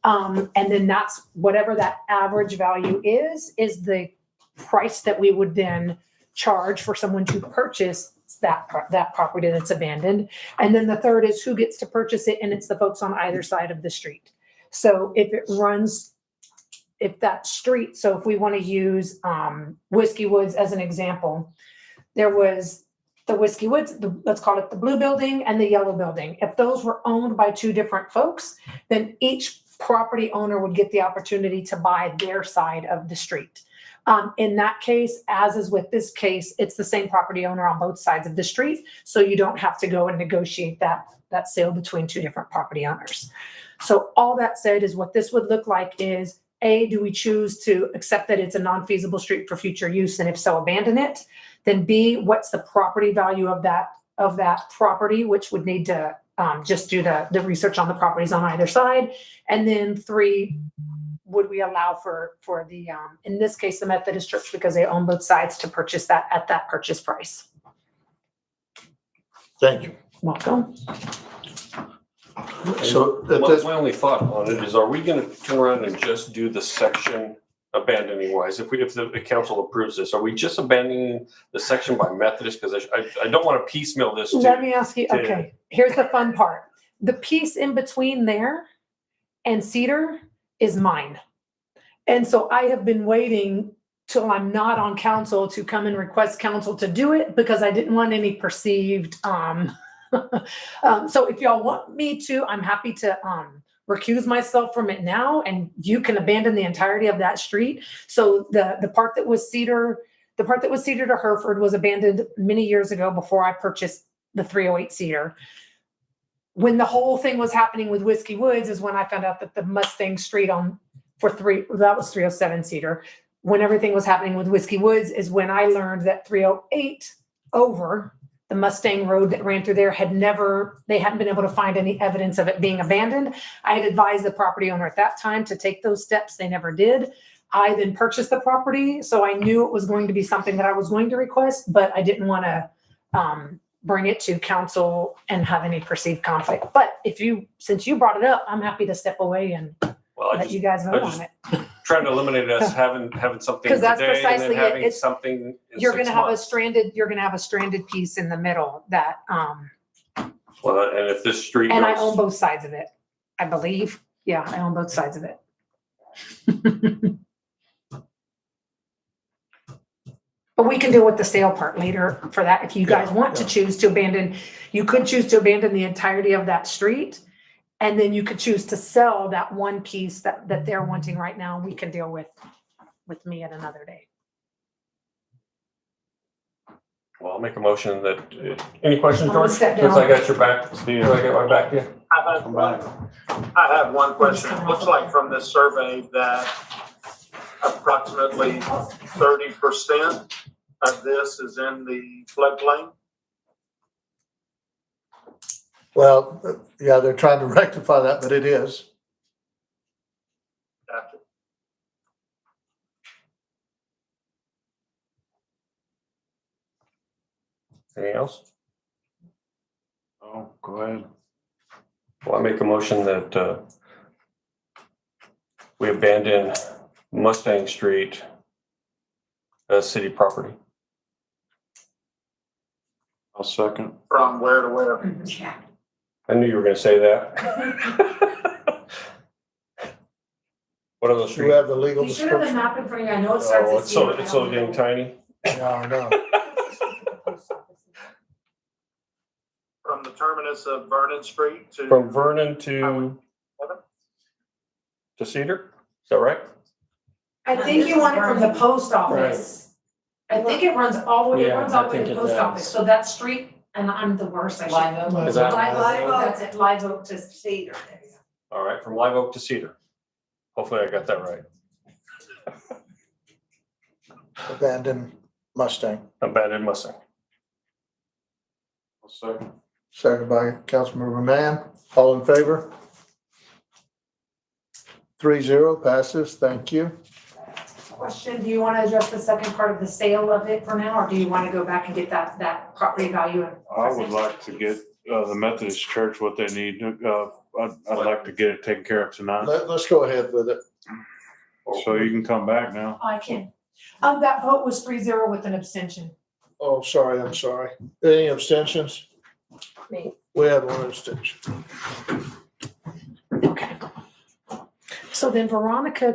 A: And then that's whatever that average value is the price that we would then charge for someone to purchase that property that's abandoned. And then the third is who gets to purchase it, and it's the folks on either side of the street. So if that street, so if we want to use Whiskey Woods as an example, there was the Whiskey Woods, let's call it the blue building and the yellow building. If those were owned by two different folks, then each property owner would get the opportunity to buy their side of the street. In that case, as is with this case, it's the same property owner on both sides of the street. So you don't have to go and negotiate that sale between two different property owners. So all that said is what this would look like is, A, do we choose to accept that it's a non-feasible street for future use, and if so, abandon it? Then B, what's the property value of that property, which would need to just do the research on the properties on either side. And then 3, would we allow for the, in this case, the Methodist Church, because they own both sides, to purchase that at that purchase price?
B: Thank you.
A: Welcome.
B: So
J: My only thought on it is, are we gonna turn around and just do the section abandoning wise? If the council approves this, are we just abandoning the section by Methodist? Because I don't want to piecemeal this
A: Let me ask you,
J: to-
A: okay, here's the fun part. The piece in between there and Cedar is mine. And so I have been waiting till I'm not on council to come and request council to do it, because I didn't want any perceived, so if y'all want me to, I'm happy to recuse myself from it now, and you can abandon the entirety of that street. So the part that was Cedar to Hereford was abandoned many years ago before I purchased the 308 Cedar. When the whole thing was happening with Whiskey Woods is when I found out that the Mustang Street that was 307 Cedar. When everything was happening with Whiskey Woods is when I learned that 308 over the Mustang Road that ran through there they hadn't been able to find any evidence of it being abandoned. I had advised the property owner at that time to take those steps. They never did. I then purchased the property, so I knew it was going to be something that I was going to request, but I didn't want to bring it to council and have any perceived conflict. But since you brought it up, I'm happy to step away and let you guys vote on it.
J: trying to eliminate us having something
A: 'Cause that's
J: today and
A: precisely
J: then
A: it.
J: having
A: It's-
J: something in
A: You're
J: 6
A: gonna have a
J: months.
A: stranded piece in the middle that,
J: Well, and if this street
A: and I
J: goes-
A: own both sides of it, I believe. Yeah, I own both sides of it. But we can deal with the sale part later for that. If you guys want to choose to abandon, you could choose to abandon the entirety of that street. And then you could choose to sell that one piece that they're wanting right now. We can deal with me at another day.
J: Well, I'll make a motion that, any questions,
A: I'm gonna
J: George?
A: step
J: Since I
A: down.
J: got your back, Steve, I got my back, yeah.
C: I have one question. It looks like from this survey that approximately 30% of this is in the floodplain?
B: Well, yeah, they're trying to rectify that, but it is.
C: Gotcha.
J: Anything else?
H: Oh, go ahead.
J: Well, I make a motion that we abandon Mustang Street as city property.
H: I'll second.
C: From where to where?
J: I knew you were gonna say that. What are those
B: Do you
J: streets?
B: have the legal
A: You should have the
B: description?
A: map in front of you. I know it starts
J: Oh,
A: at
J: it's so,
A: C.
J: it's so getting tiny.
B: Yeah, I know.
C: From the terminus of Vernon Street to?
J: From Vernon to Cedar, is that right?
A: I think you want it from the post office. I think it runs all the way, it
K: Yeah,
A: runs all
K: I
A: the way to
K: think
A: the
K: it
A: post
K: does.
A: office. So that street, and I'm the worst, I should.
M: Live Oak.
K: Is that-
A: Live Oak, that's it, Live Oak to Cedar. There you go.
J: All right, from Live Oak to Cedar. Hopefully I got that right.
B: Abandoned Mustang.
J: Abandoned Mustang.
H: I'll second.
B: Second by Councilmember Mann. All in favor? 3-0 passes. Thank you.
A: Question, do you want to address the second part of the sale of it for now, or do you want to go back and get that property value?
H: I would like to get, the Methodist Church what they need. I'd like to get it taken care of tonight.
B: Let's go ahead with it.
H: So you can come back now.
A: I can. That vote was 3-0 with an abstention.
B: Oh, sorry, I'm sorry. Any abstentions?
A: Me.
B: We had one abstention.
A: Okay. So then Veronica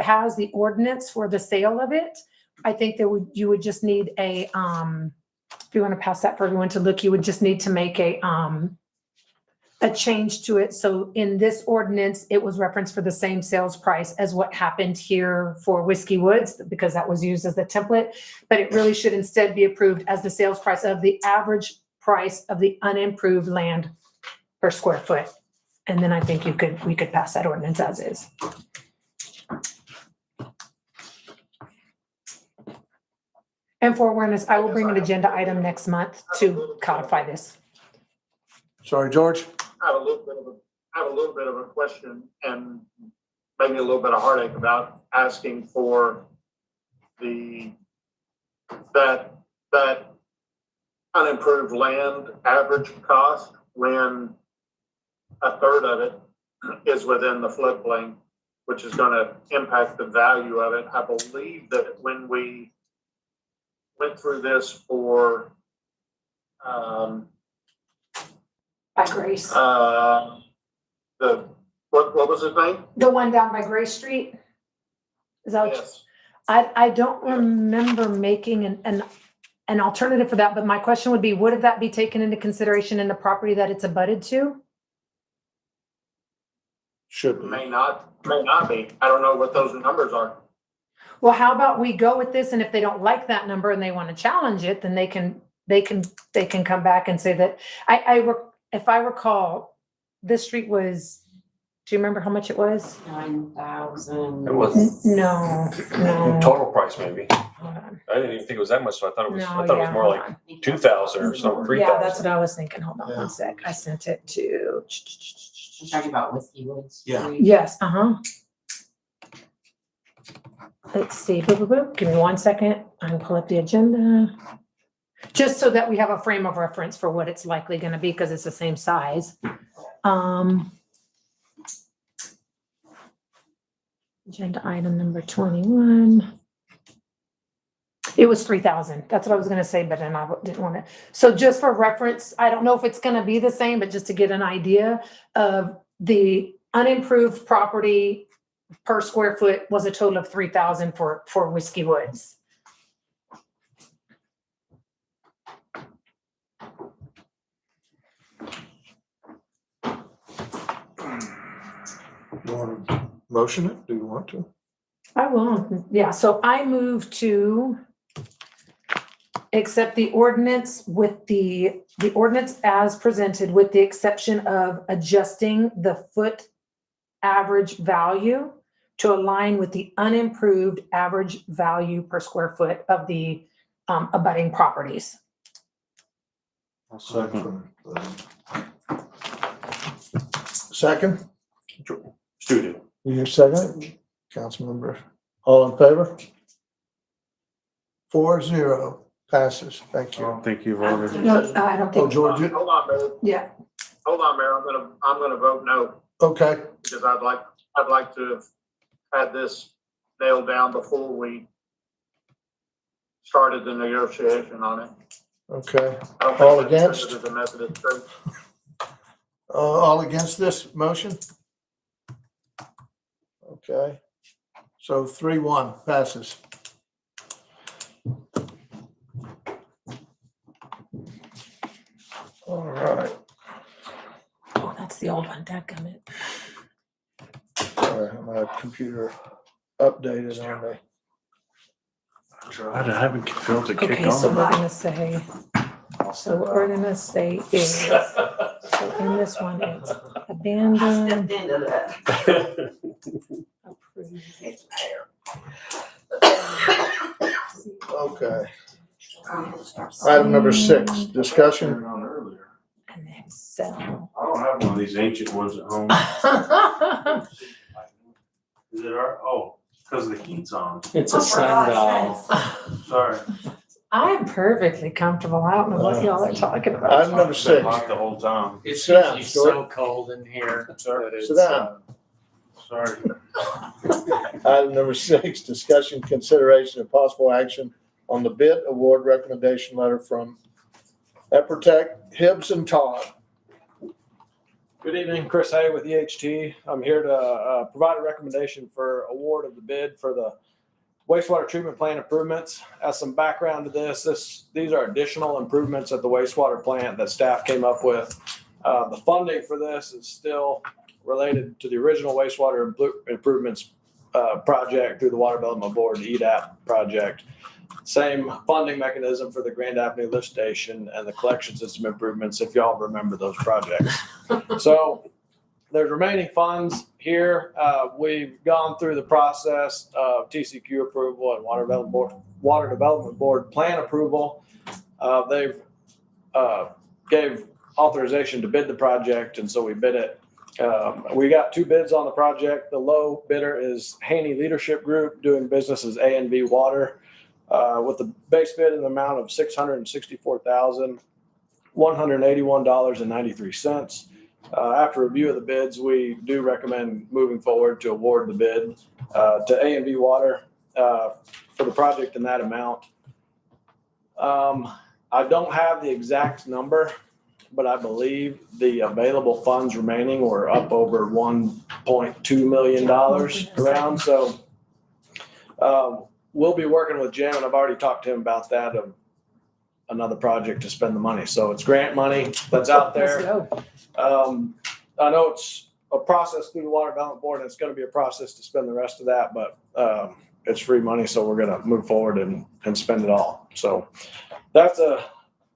A: has the ordinance for the sale of it. I think you would just need a, if you want to pass that for everyone to look, you would just need to make a change to it. So in this ordinance, it was referenced for the same sales price as what happened here for Whiskey Woods, because that was used as the template. But it really should instead be approved as the sales price of the average price of the unimproved land per square foot. And then I think we could pass that ordinance as is. And for awareness, I will bring an agenda item next month to codify this.
B: Sorry, George?
C: I have a little bit of a question and maybe a little bit of heartache about asking for that unimproved land average cost when a third of it is within the floodplain, which is gonna impact the value of it. I believe that when we went through this for,
A: By Grace.
C: what was his name?
A: The one down by Grace Street? Is that what
C: Yes.
A: I don't remember making an alternative for that, but my question would be, would that be taken into consideration in the property that it's abutted to?
B: Should be.
C: May not be. I don't know what those numbers are.
A: Well, how about we go with this, and if they don't like that number and they want to challenge it, then they can come back and say that, if I recall, this street was, do you remember how much it was?
M: 9,000.
J: It was
A: No.
J: total price maybe.
A: Hold on.
J: I didn't even think it was that much, so I thought it was,
A: No,
J: I thought it was
A: yeah,
J: more
A: hold
J: like
A: on.
J: 2,000 or something, 3,000.
A: Yeah, that's what I was thinking. Hold on
B: Yeah.
A: one sec. I sent it to.
M: You're talking about Whiskey Woods.
B: Yeah.
A: Yes, Let's see, boop, boop, boop. Give me 1 second. I can pull up the agenda. Just so that we have a frame of reference for what it's likely gonna be, because it's the same size. Agenda item number 21. It was 3,000. That's what I was gonna say, but then I didn't want to. So just for reference, I don't know if it's gonna be the same, but just to get an idea of the unimproved property per square foot was a total of 3,000 for Whiskey Woods.
B: You want to motion it? Do you want to?
A: I will, yeah, so I move to accept the ordinance with the ordinance as presented, with the exception of adjusting the foot average value to align with the unimproved average value per square foot of the abutting properties.
H: I'll second.
B: Second,
J: Student.
B: your second, Councilmember, all in favor? 4-0 passes. Thank
H: I
B: you.
H: don't think you voted.
A: No, I don't
B: Oh,
A: think,
B: George,
C: Hold on, Mayor.
A: yeah.
C: Hold on, Mayor. I'm gonna vote no,
B: okay,
C: because I'd like to have had this nailed down before we started the negotiation on it.
B: okay.
C: I don't
B: All
C: think that's
B: against?
C: sensitive to Methodist Church.
B: All against this motion? Okay. So 3-1 passes. All right.
A: Oh, that's the old one, dadgummit.
B: Sorry, my computer updated on me.
H: I tried. I haven't felt it kick
A: Okay, so we're
H: on.
A: gonna say, so what we're gonna say is, so in this one, it's abandoned,
M: into that.
A: approved.
B: Okay. Item number 6, discussion.
A: And then sell.
H: I don't have one of these ancient ones at home. Is it our, oh, because the heat's on.
K: It's a sundial.
H: Sorry.
A: I am perfectly comfortable. I don't know what y'all are talking about.
B: Item number
H: It's been
B: 6.
H: hot the whole time.
K: It's
B: Sit down,
K: usually
B: Stuart.
K: so cold in here. that
B: Sit
K: it's,
B: down.
H: Sorry.
B: Item number 6, discussion, consideration, and possible action on the bid award recommendation letter from Eprotech, Hibbs and Todd.
F: Good evening, Chris Hay with EHT. I'm here to provide a recommendation for award of the bid for the wastewater treatment plant improvements. As some background to these are additional improvements at the wastewater plant that staff came up with. The funding for this is still related to the original wastewater improvements project through the Water Development Board, the EDAP project. Same funding mechanism for the Grand Avenue lift station and the collection system improvements, if y'all remember those projects. So there's remaining funds here. We've gone through the process of TCQ approval and Water Development Board plan approval. They've gave authorization to bid the project, and so we bid it. We got 2 bids on the project. The low bidder is Haney Leadership Group, doing business as A&B Water, with the base bid in the amount of $664,181.93. After review of the bids, we do recommend moving forward to award the bid to A&B Water for the project in that amount. I don't have the exact number, but I believe the available funds remaining were up over $1.2 million around. So we'll be working with Jim, and I've already talked to him about that, of another project to spend the money. So it's grant money that's out
A: Let's
F: there.
A: go.
F: I know it's a process through the Water Development Board, and it's going to be a process to spend the rest of that, but it's free money, so we're going to move forward and spend it all. So that's a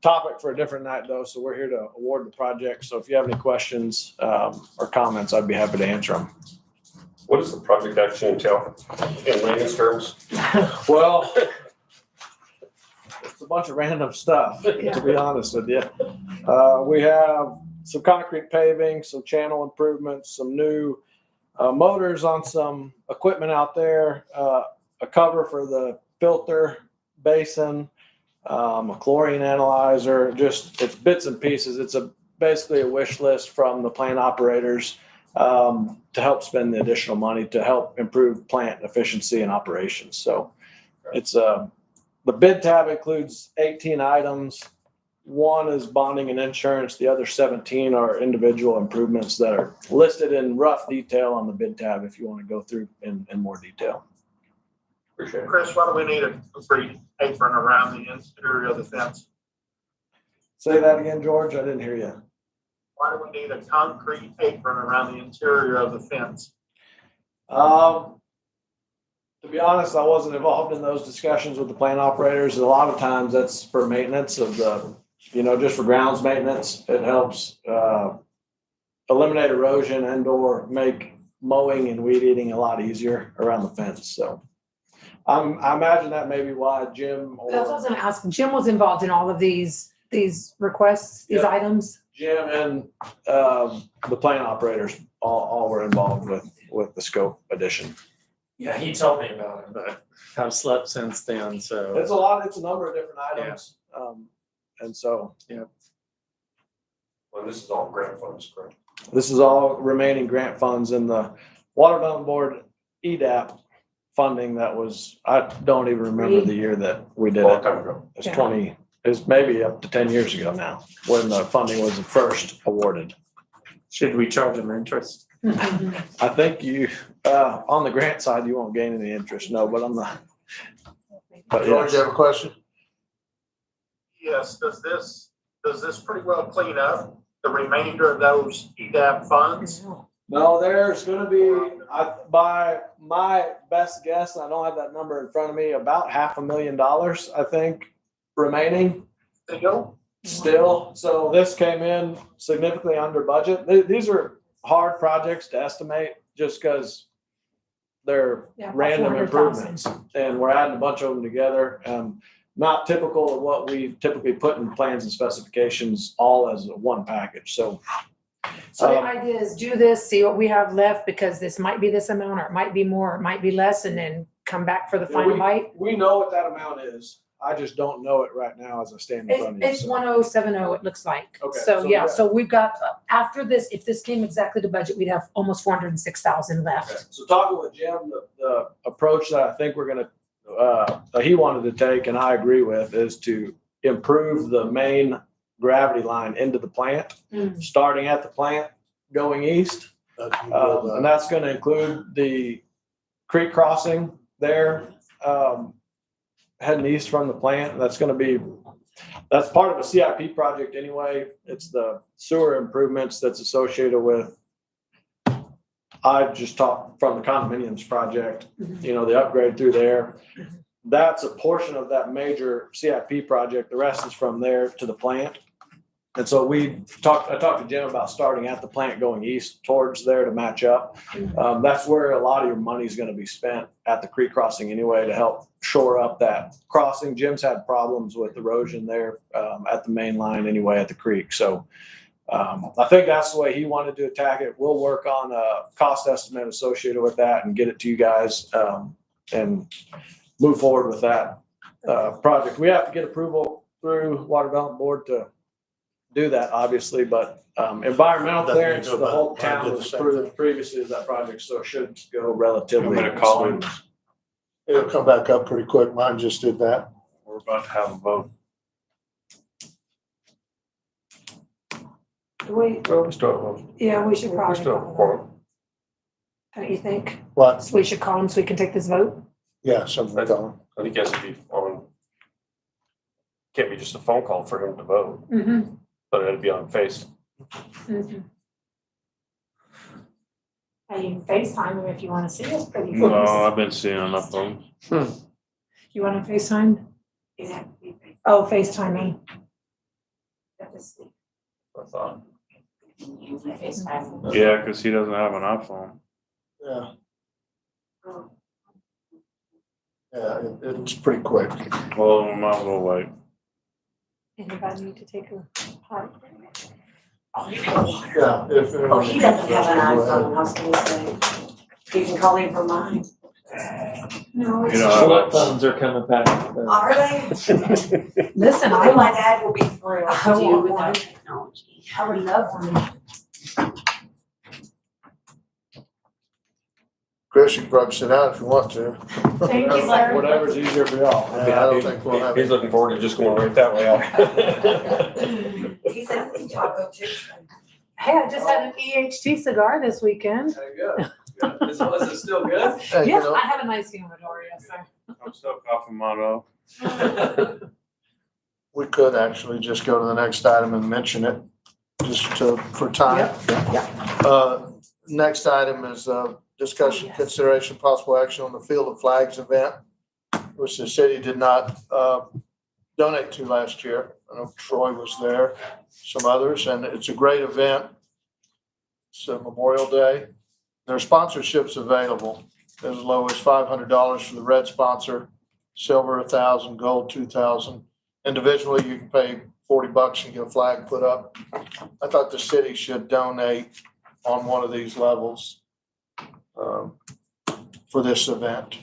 F: topic for a different night, though. So we're here to award the project. So if you have any questions or comments, I'd be happy to answer them.
J: What does the project actually entail in layman's terms?
F: Well, it's a bunch of random stuff, to be honest with you. We have some concrete paving, some channel improvements, some new motors on some equipment out there, a cover for the filter basin, a chlorine analyzer, just it's bits and pieces. It's basically a wish list from the plant operators to help spend the additional money to help improve plant efficiency and operations. So it's the bid tab includes 18 items. 1 is bonding and insurance. The other 17 are individual improvements that are listed in rough detail on the bid tab if you want to go through in more detail.
J: Appreciate it.
C: Chris, why do we need a concrete apron around the interior of the fence?
F: Say that again, George. I didn't hear you.
C: Why do we need a concrete apron around the interior of the fence?
F: To be honest, I wasn't involved in those discussions with the plant operators. A lot of times that's for maintenance of the, just for grounds maintenance. It helps eliminate erosion and or make mowing and weed eating a lot easier around the fence. So I imagine that may be why Jim
A: That's what I was
F: or
A: gonna ask. Jim was involved in all of these requests, these
F: Yeah.
A: items.
F: Jim and the plant operators all were involved with the scope addition.
K: Yeah, he told me about it, but I've slept since then, so.
F: It's a number of different items. And so
J: Well, this is all grant funds, correct?
F: this is all remaining grant funds in the Water Development Board EDAP funding that was, I don't even remember the year that we did
J: Long
F: it.
J: time ago.
F: It's maybe up to 10 years ago now, when the funding was first awarded.
K: Should we charge them interest?
F: I think you, on the grant side, you won't gain any interest, no, but on the, but
B: George, you
F: yes.
B: have a question?
C: Yes, does this pretty well clean up the remainder of those EDAP funds?
F: No, there's gonna be, by my best guess, and I don't have that number in front of me, about $500,000, I think, remaining still. So this came in significantly under budget. These are hard projects to estimate just because they're
A: Yeah, about
F: random
A: 400,000.
F: improvements and we're adding a bunch of them together. Not typical of what we typically put in plans and specifications all as one package. So
A: So the idea is do this, see what we have left, because this might be this amount, or it might be more, it might be less, and then come back for the
F: Yeah,
A: final bite.
F: we know what that amount is. I just don't know it right now as I stand in front of you.
A: It's
F: so.
A: 1070, it looks like.
F: Okay,
A: So
F: so
A: yeah,
F: yeah.
A: so we've got, after this, if this came exactly to budget, we'd have almost 406,000 left.
F: Okay. So talking with Jim, the approach that I think we're gonna, that he wanted to take, and I agree with, is to improve the main gravity line into the plant, starting at the plant, going east. And that's gonna include the creek crossing there, heading east from the plant. That's part of a CIP project anyway. It's the sewer improvements that's associated with, I just talked from the condominiums project, the upgrade through there. That's a portion of that major CIP project. The rest is from there to the plant. And so I talked to Jim about starting at the plant, going east towards there to match up. That's where a lot of your money is going to be spent, at the creek crossing anyway, to help shore up that crossing. Jim's had problems with erosion there at the main line anyway at the creek. So I think that's the way he wanted to attack it. We'll work on a cost estimate associated with that and get it to you guys and move forward with that project. We have to get approval through Water Development Board to do that, obviously, but environmental clearance, the whole town was approved previously of that project, so it should go relatively.
H: I'm gonna call him.
B: It'll come back up pretty quick. Mine just did that.
H: We're about to have a vote.
J: Well, we still have a-
A: Yeah, we should
J: we
A: probably.
J: still have a
A: call them.
J: quorum.
A: Don't you think?
B: What?
A: So we should call them so we can take this vote?
B: Yeah, something going.
J: I think it has to be on, can't be just a phone call for him to vote,
A: Mm-hmm.
J: but it'd be on face.
A: Mm-hmm. You can FaceTime them if you want to see us pretty
H: No,
A: close.
H: I've been seeing enough of them.
A: You want to FaceTime? Oh, FaceTiming.
J: I thought.
H: Yeah, cause he doesn't have an iPhone.
B: Yeah. Yeah, it's pretty quick.
H: Well, we might as well wait.
A: Anybody need to take a part?
B: Yeah.
M: Oh, he doesn't have an iPhone, I was gonna say. You can call him from mine.
A: No,
H: You
A: it's
H: know,
K: Flip phones are coming back.
M: Are they?
A: listen,
M: I
A: I
M: think my
A: want,
M: dad will be thrilled
A: I
M: to do
A: want
M: with
A: one.
M: that technology.
A: I would love one.
B: Chris, you can probably sit down if you want to.
A: Thank you, sir.
F: Whatever's easier for y'all. I'd be
B: Yeah, I don't
F: happy.
B: think we'll have
J: He's
B: it.
J: looking forward to just going right that way out.
M: He said, I think y'all go too.
A: Hey, I just had an EHT cigar this weekend.
F: There you go. Is it still good?
B: Hey, you
A: Yeah,
B: know,
A: I have a nice humidor, yes, sir.
H: I'm still coughing mine off.
B: we could actually just go to the next item and mention it, just for time. Next item is discussion, consideration, possible action on the Field of Flags event, which the city did not donate to last year. I know Troy was there, some others, and it's a great event. It's a Memorial Day. There are sponsorships available. as low as $500 for the red sponsor, silver 1,000, gold 2,000. Individually, you can pay $40 and get a flag put up. I thought the city should donate on one of these levels for this event.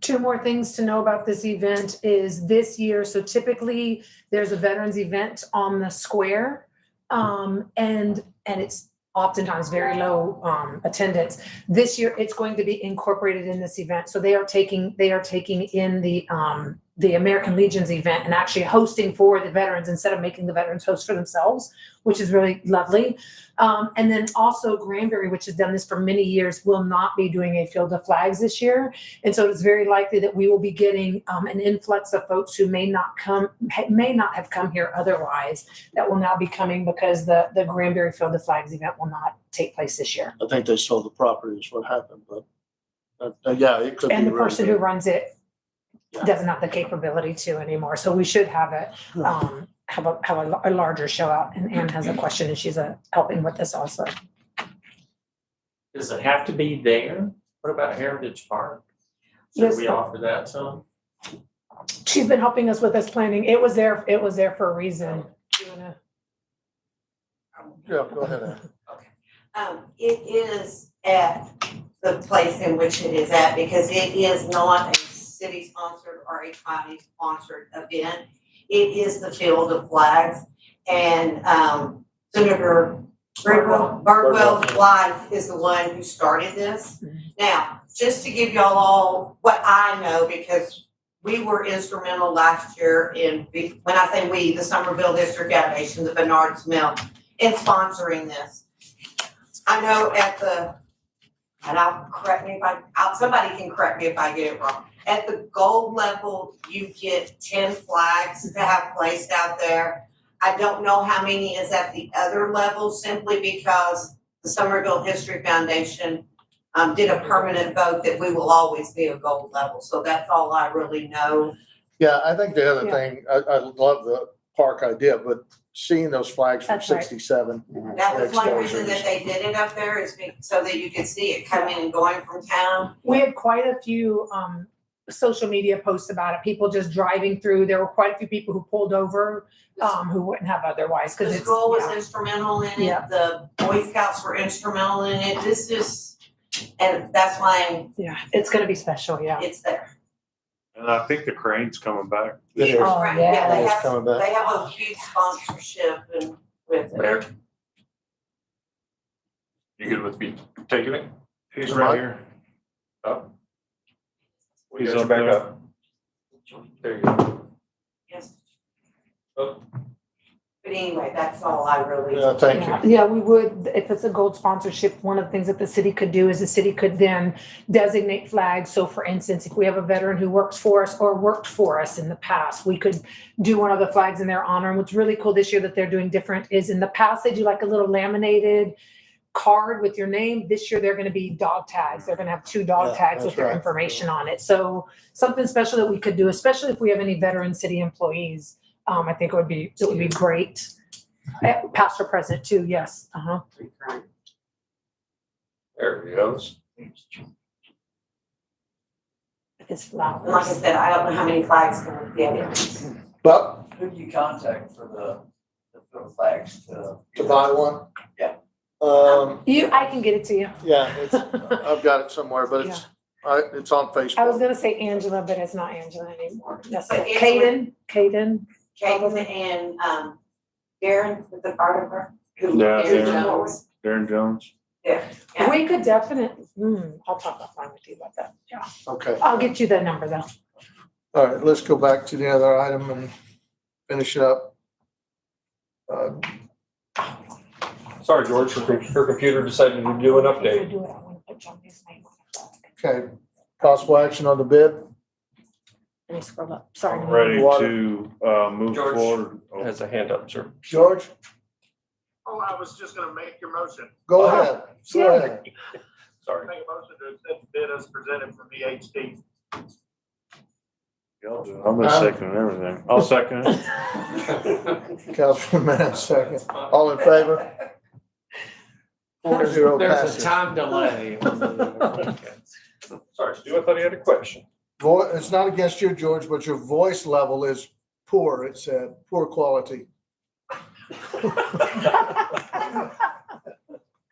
A: Two more things to know about this event is this year, so typically there's a veterans event on the square. And it's oftentimes very low attendance. This year, it's going to be incorporated in this event. So they are taking in the American Legion's event and actually hosting for the veterans instead of making the veterans host for themselves, which is really lovely. And then also Granbury, which has done this for many years, will not be doing a Field of Flags this year. And so it's very likely that we will be getting an influx of folks who may not have come here otherwise that will now be coming because the Granbury Field of Flags event will not take place this year.
B: I think they sold the property is what happened, but yeah, it could be.
A: And the
B: really
A: person
B: good.
A: who runs it doesn't have the capability to anymore. So we should have a larger show out. And Anne has a question and she's helping with this also.
D: Does it have to be there? What about Heritage Park? Should we offer that to them?
A: She's been helping us with this planning. It was there for a reason.
B: Yeah, go ahead. Ann.
N: It is at the place in which it is at because it is not a city-sponsored or a county-sponsored event. It is the Field of Flags, and Senator Birdwell's wife is the one who started this. Now, just to give y'all all what I know, because we were instrumental last year in, when I say we, the Somerville District Foundation, the Bernard's Mill, in sponsoring this. I know and somebody can correct me if I get it wrong. At the gold level, you get 10 flags to have placed out there. I don't know how many is at the other level simply because the Somerville History Foundation did a permanent vote that we will always be a gold level. So that's all I really know.
B: Yeah, I think the other thing, I love the park idea, but seeing those flags from
A: That's right.
B: 67.
N: That was one reason
B: Exposures.
N: that they did it up there is so that you could see it coming and going from town.
A: We had quite a few social media posts about it, people just driving through. There were quite a few people who pulled over who wouldn't have otherwise because
N: The
A: it's.
N: school was
A: yeah.
N: instrumental in it,
A: Yeah.
N: the Boy Scouts were instrumental in it, and that's why
A: Yeah, it's gonna be special, yeah.
N: it's there.
H: And I think the crane's coming back.
B: It is.
A: Oh,
N: Right,
A: yeah.
N: they
B: It's
N: have,
B: coming back.
N: they have a huge sponsorship and with it.
J: Mayor? You good with me taking it?
H: He's right here.
J: Up? We
H: He's
J: got you
H: up
J: back
H: there.
J: up. There you go.
N: Yes.
J: Oh.
N: But anyway, that's all I really.
B: Yeah, thank you.
A: Yeah, we would, if it's a gold sponsorship, one of the things that the city could do is the city could then designate flags. So for instance, if we have a veteran who works for us or worked for us in the past, we could do one of the flags in their honor. And what's really cool this year that they're doing different is in the past, they do like a little laminated card with your name. This year, they're gonna be dog tags. They're gonna have 2 dog
B: Yeah,
A: tags with
B: that's
A: their
B: right.
A: information on it. So something special that we could do, especially if we have any veteran city employees. I think it would be great. Past or present too, yes. Uh-huh.
J: There he goes.
A: His
N: And like I
A: flowers.
N: said, I don't know how many flags can we get.
B: But
O: Who do you contact for the field flags to?
B: to buy one?
O: Yeah.
A: I can get it to you.
B: Yeah, I've got it somewhere, but it's on Facebook.
A: I was gonna say Angela, but it's not Angela anymore. That's
N: But
A: it.
N: Angela-
A: Caden.
N: Caden and Darren with the fire department.
H: Yeah,
N: Darren
H: Darren.
N: Jones.
H: Darren Jones.
N: Yeah.
A: We could definitely, I'll talk offline with you about that. Yeah.
B: Okay.
A: I'll get you the number though.
B: All right, let's go back to the other item and finish up.
J: Sorry, George, her computer decided to do an
A: If you
J: update.
A: do it, I want to put Johnny's name on it.
B: Okay, possible action on the bid?
A: Let me scroll up. Sorry.
H: Ready
B: Water.
H: to move
J: George
H: forward. Oh,
J: has a hand up, sir.
B: George,
C: Oh, I was just gonna make your motion.
B: go ahead. Go ahead.
J: Sorry.
C: Make a motion to accept the bid as presented from VHD.
H: y'all do it. I'm gonna second everything. I'll second it.
B: Councilman Mann, second. All in favor? 4-0
K: There's
B: passes.
K: a time delay.
J: Sorry, Stu, I thought you had a question.
B: It's not against you, George, but your voice level is poor, it said, poor quality.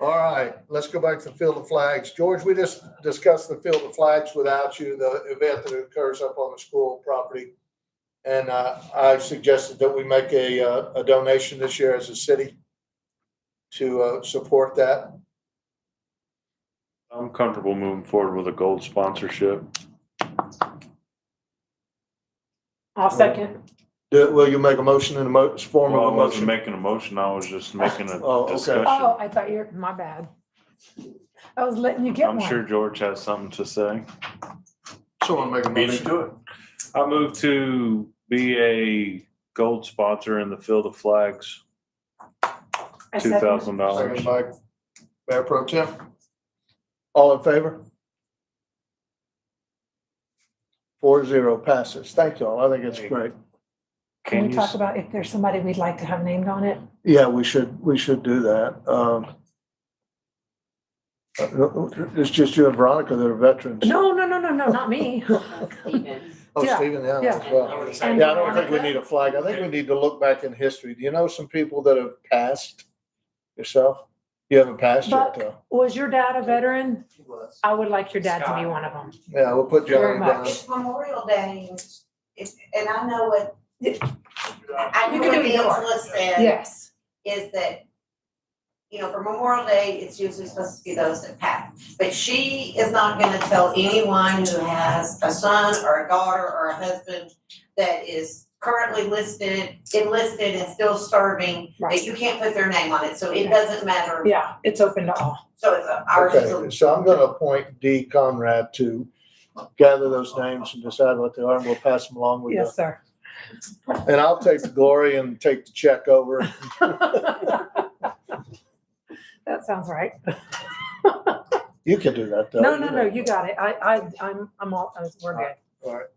B: All right, let's go back to the Field of Flags. George, we just discussed the Field of Flags without you, the event that occurs up on the school property. And I suggested that we make a donation this year as a city to support that.
H: I'm comfortable moving forward with a gold sponsorship.
A: I'll second.
B: Will you make a motion in the form
H: Well, I
B: of a
H: wasn't
B: motion?
H: making a motion, I was just making a
B: Oh, okay.
H: discussion.
A: Oh, I thought you're, my bad. I was letting you get
H: I'm
A: one.
H: sure George has something to say.
B: Someone make a
J: Beat him
B: motion.
J: to it.
H: I move to be a gold sponsor in the Field of Flags,
A: I second.
H: $2,000.
B: Second by Mayor Pro Tem. All in favor? 4-0 passes. Thank you all. I think it's great.
A: Can we
H: you
A: talk
H: s-
A: about if there's somebody we'd like to have named on it?
B: Yeah, we should do that. It's just you and Veronica that are veterans.
A: No, not me.
B: Oh,
A: yeah,
B: Stephen, yeah,
A: yeah.
B: as well.
A: And
B: Yeah, I don't think we
A: Veronica?
B: need a flag. I think we need to look back in history. Do you know some people that have passed yourself? You haven't passed yet,
A: But
B: though.
A: was your dad a veteran?
O: He was.
A: I would like your dad to be one of them.
B: Yeah, we'll put
A: Very
B: Johnny
A: much.
B: down.
N: It's Memorial Day, and I know what, I
A: You
N: know
A: can
N: what
A: do yours.
N: Angela said,
A: Yes.
N: is that, for Memorial Day, it's usually supposed to be those that pass. But she is not gonna tell anyone who has a son or a daughter or a husband that is currently enlisted and still serving, that
A: Right.
N: you can't put their name on it, so it doesn't matter.
A: Yeah, it's open to all.
N: So it's ours is a.
B: Okay, so I'm gonna appoint Dee Conrad to gather those names and decide what they are, and we'll pass them along with you.
A: Yes, sir.
B: And I'll take the glory and take the check over.
A: That sounds right.
B: You can do that, though.
A: No, you got it. I'm all, we're good.
B: All right.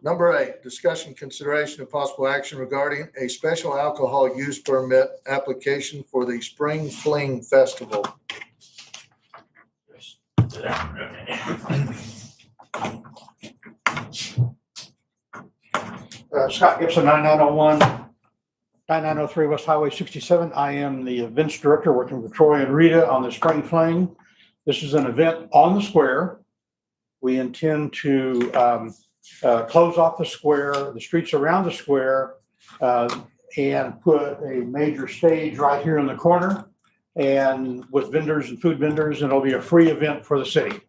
B: Number 8, discussion, consideration, and possible action regarding a special alcohol use permit application for the Spring Fling Festival.
P: Scott Gibson, 9901, 9903 West Highway 67. I am the events director working with Troy and Rita on the Spring Fling. This is an event on the square. We intend to close off the square, the streets around the square, and put a major stage right here in the corner and with vendors and food vendors, and it'll be a free event for the city.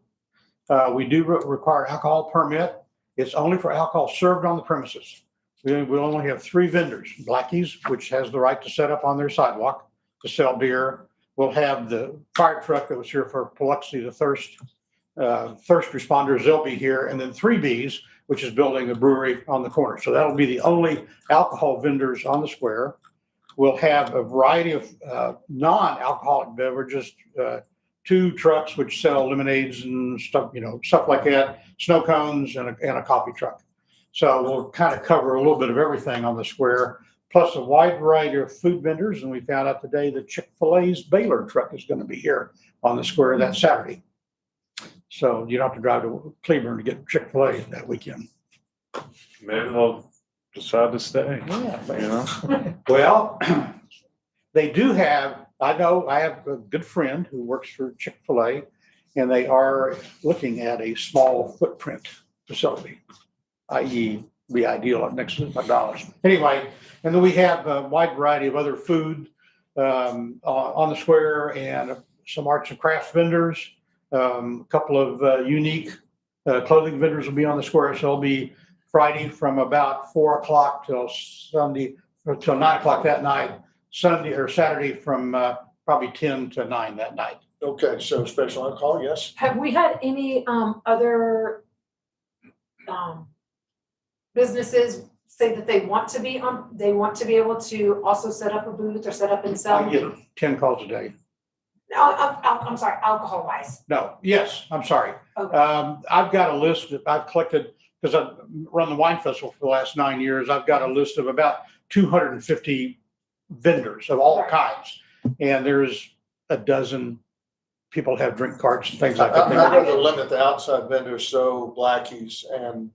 P: We do require alcohol permit. It's only for alcohol served on the premises. We only have 3 vendors, Blackie's, which has the right to set up on their sidewalk to sell beer. We'll have the fire truck that was here for Biloxi, the thirst responders, they'll be here. And then 3Bs, which is building a brewery on the corner. So that'll be the only alcohol vendors on the square. We'll have a variety of non-alcoholic beverages, 2 trucks which sell lemonades and stuff, stuff like that, snow cones and a coffee truck. So we'll kind of cover a little bit of everything on the square, plus a wide variety of food vendors. And we found out today that Chick-fil-A's Baylor truck is going to be here on the square that Saturday. So you don't have to drive to Cleburne to get Chick-fil-A that weekend.
H: Maybe they'll decide to stay,
P: Well, they do have, I have a good friend who works for Chick-fil-A, and they are looking at a small footprint facility, i.e. be ideal up next to McDonald's. Anyway, and then we have a wide variety of other food on the square and some arts and crafts vendors. A couple of unique clothing vendors will be on the square. So it'll be Friday from about 4 o'clock till Sunday, or till 9 o'clock that night. Sunday or Saturday from probably 10 to 9 that night.
B: Okay, so special alcohol, yes?
A: Have we had any other businesses say that they want to be able to also set up a booth or set up and sell?
P: I get 10 calls a day.
A: No, I'm sorry, alcohol wise.
P: No, yes, I'm sorry.
A: Okay.
P: I've got a list that I've collected because I've run the wine festival for the last 9 years. I've got a list of about 250 vendors of all
A: Right.
P: kinds. And there's a dozen people have drink carts and things
B: I-
P: like that.
B: I'd rather limit the outside vendors, so Blackies and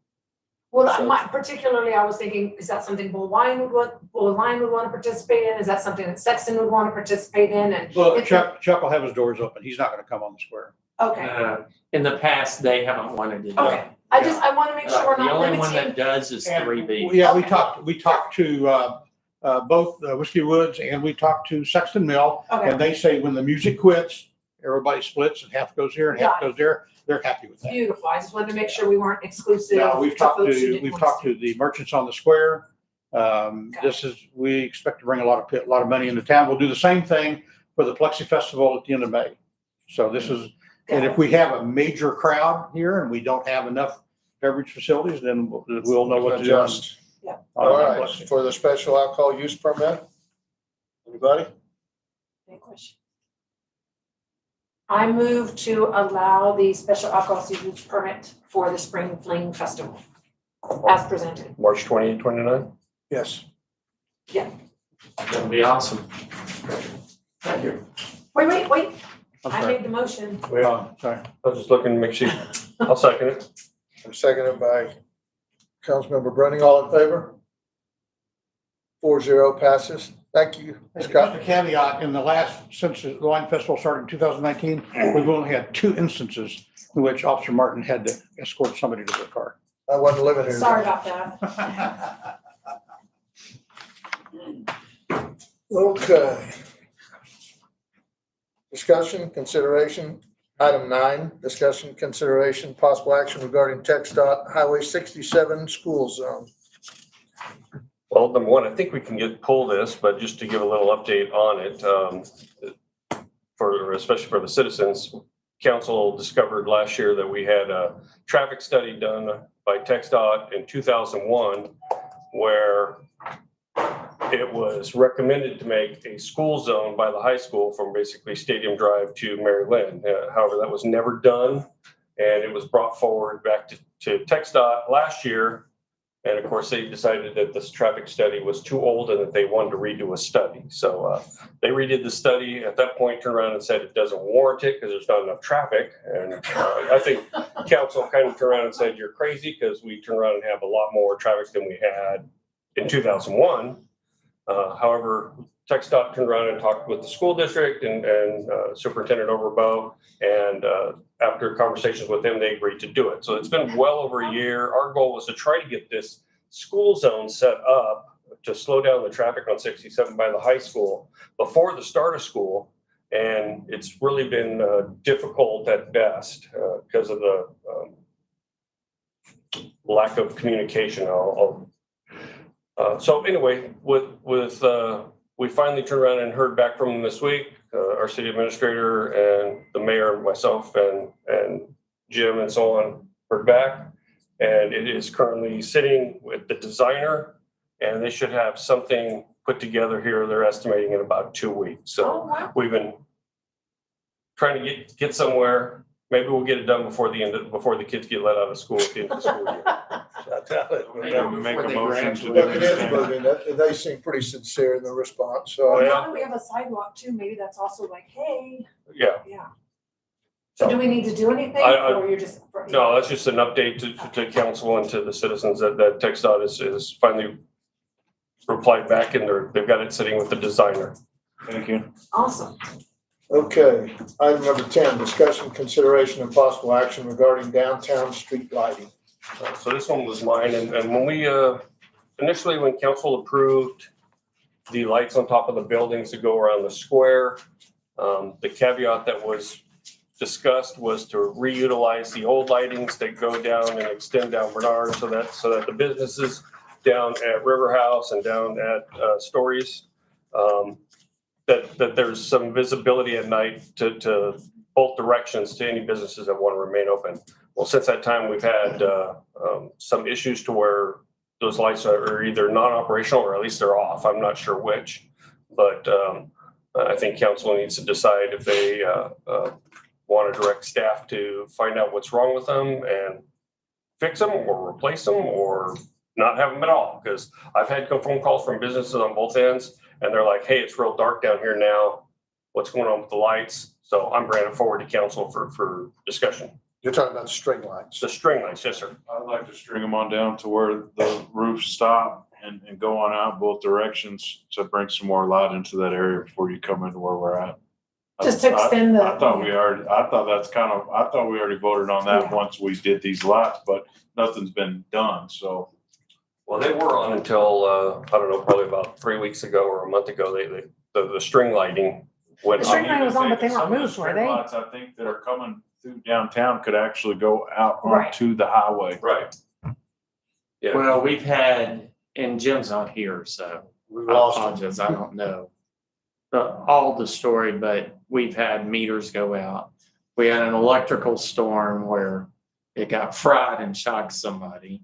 A: Well,
B: So-
A: particularly, I was thinking, is that something Bull Wine would want to participate in? Is that something that Sexton would want to participate in? And
P: Well,
A: if-
P: Chuck will have his doors open. He's not gonna come on the square.
A: Okay,
K: In the past, they haven't wanted to do
A: okay.
K: it.
A: I want to make sure we're
K: The
A: not
K: only one that
A: limiting.
K: does is
P: And
K: 3B.
P: Yeah,
A: Okay.
P: we talked to, both Whiskey Woods and we talked to Sexton Mill.
A: Okay,
P: And they say when the music quits, everybody splits and half goes here and half
A: Got it.
P: goes there. They're happy with that.
A: beautiful. I just wanted to make sure we weren't exclusive.
P: Now, we've talked
A: folks who
P: to,
A: didn't
P: we've
A: want
P: talked to the merchants on the square.
A: Okay.
P: We expect to bring a lot of money into town. We'll do the same thing for the Plexi Festival at the end of May. So this is, and if we have a major crowd here and we don't have enough beverage facilities, then we'll know what to do.
B: adjust.
A: Yeah.
B: All right, for the special alcohol use permit? Anybody?
A: Any question? I move to allow the special alcohol use permit for the Spring Fling Festival as presented.
J: March 28, 29?
B: Yes.
K: That'd be awesome.
J: Thank you.
A: Wait.
P: I'm
A: I
P: sorry.
A: made the motion.
P: Sorry.
J: I was just looking to make sure, I'll second it.
B: Seconded by Councilmember Brenning. All in favor? 4-0 passes. Thank you,
P: Just
B: Scott.
P: a caveat, since the wine festival started in 2019, we've only had 2 instances in which Officer Martin had to escort somebody to their car.
B: I wasn't living here.
A: Sorry about that.
B: Okay. Discussion, consideration, item 9, discussion, consideration, possible action regarding TxDOT Highway 67 school zone.
J: Well, number one, I think we can pull this, but just to give a little update on it, especially for the citizens, council discovered last year that we had a traffic study done by TxDOT in 2001, where it was recommended to make a school zone by the high school from basically Stadium Drive to Mary Lynn. However, that was never done, and it was brought forward back to TxDOT last year. And of course, they decided that this traffic study was too old and that they wanted to redo a study. So they redid the study. At that point, turned around and said it doesn't warrant it because there's not enough traffic. And I think council kind of turned around and said, you're crazy, because we turned around and have a lot more traffic than we had in 2001. However, TxDOT turned around and talked with the school district and Superintendent Overbo, and after conversations with them, they agreed to do it. So it's been well over a year. Our goal was to try to get this school zone set up to slow down the traffic on 67 by the high school before the start of school. And it's really been difficult at best because of the lack of communication. So anyway, we finally turned around and heard back from them this week. Our city administrator and the mayor, myself and Jim and so on heard back. And it is currently sitting with the designer, and they should have something put together here. They're estimating in about 2 weeks. So we've been trying to get somewhere. Maybe we'll get it done before the kids get let out of school at the end of the school year.
H: Make a motion to do
B: It is
H: this.
B: moving. They seem pretty sincere in their response, so.
J: Yeah.
A: Now that we have a sidewalk too, maybe that's also like, hey,
J: Yeah.
A: yeah. So do we need to do anything or you're just?
J: No, that's just an update to council and to the citizens that TxDOT is finally replied back, and they've got it sitting with the designer.
H: Thank you.
A: Awesome.
B: Okay, item number 10, discussion, consideration, and possible action regarding downtown street lighting.
J: So this one was mine, and when we, initially when council approved the lights on top of the buildings to go around the square, the caveat that was discussed was to reutilize the old lightings that go down and extend down Bernard so that the businesses down at River House and down at Stories, that there's some visibility at night to both directions to any businesses that want to remain open. Well, since that time, we've had some issues to where those lights are either non-operational or at least they're off. I'm not sure which, but I think council needs to decide if they want to direct staff to find out what's wrong with them and fix them or replace them or not have them at all. Because I've had phone calls from businesses on both ends, and they're like, hey, it's real dark down here now. what's going on with the lights. So I'm bringing it forward to council for discussion.
B: You're talking about string lights.
J: The string lights, yes, sir.
H: I'd like to string them on down to where the roofs stop and go on out both directions to bring some more light into that area before you come into where we're at.
A: Just to extend the.
H: I thought we already voted on that
A: Yeah.
H: once we did these lights, but nothing's been done, so.
J: Well, they were on until, I don't know, probably about 3 weeks ago or a month ago, the string lighting went
A: The
J: on.
A: string light was on, but they weren't
H: Some of the
A: moved, were
H: string
A: they?
H: lights, I think, that are coming through downtown could actually go out
A: Right.
H: onto the highway.
J: Right. Yeah.
K: Well, we've had, and Jim's not here, so
B: We
K: I
B: lost them.
K: apologize, I don't know all the story, but we've had meters go out. We had an electrical storm where it got fried and shocked somebody.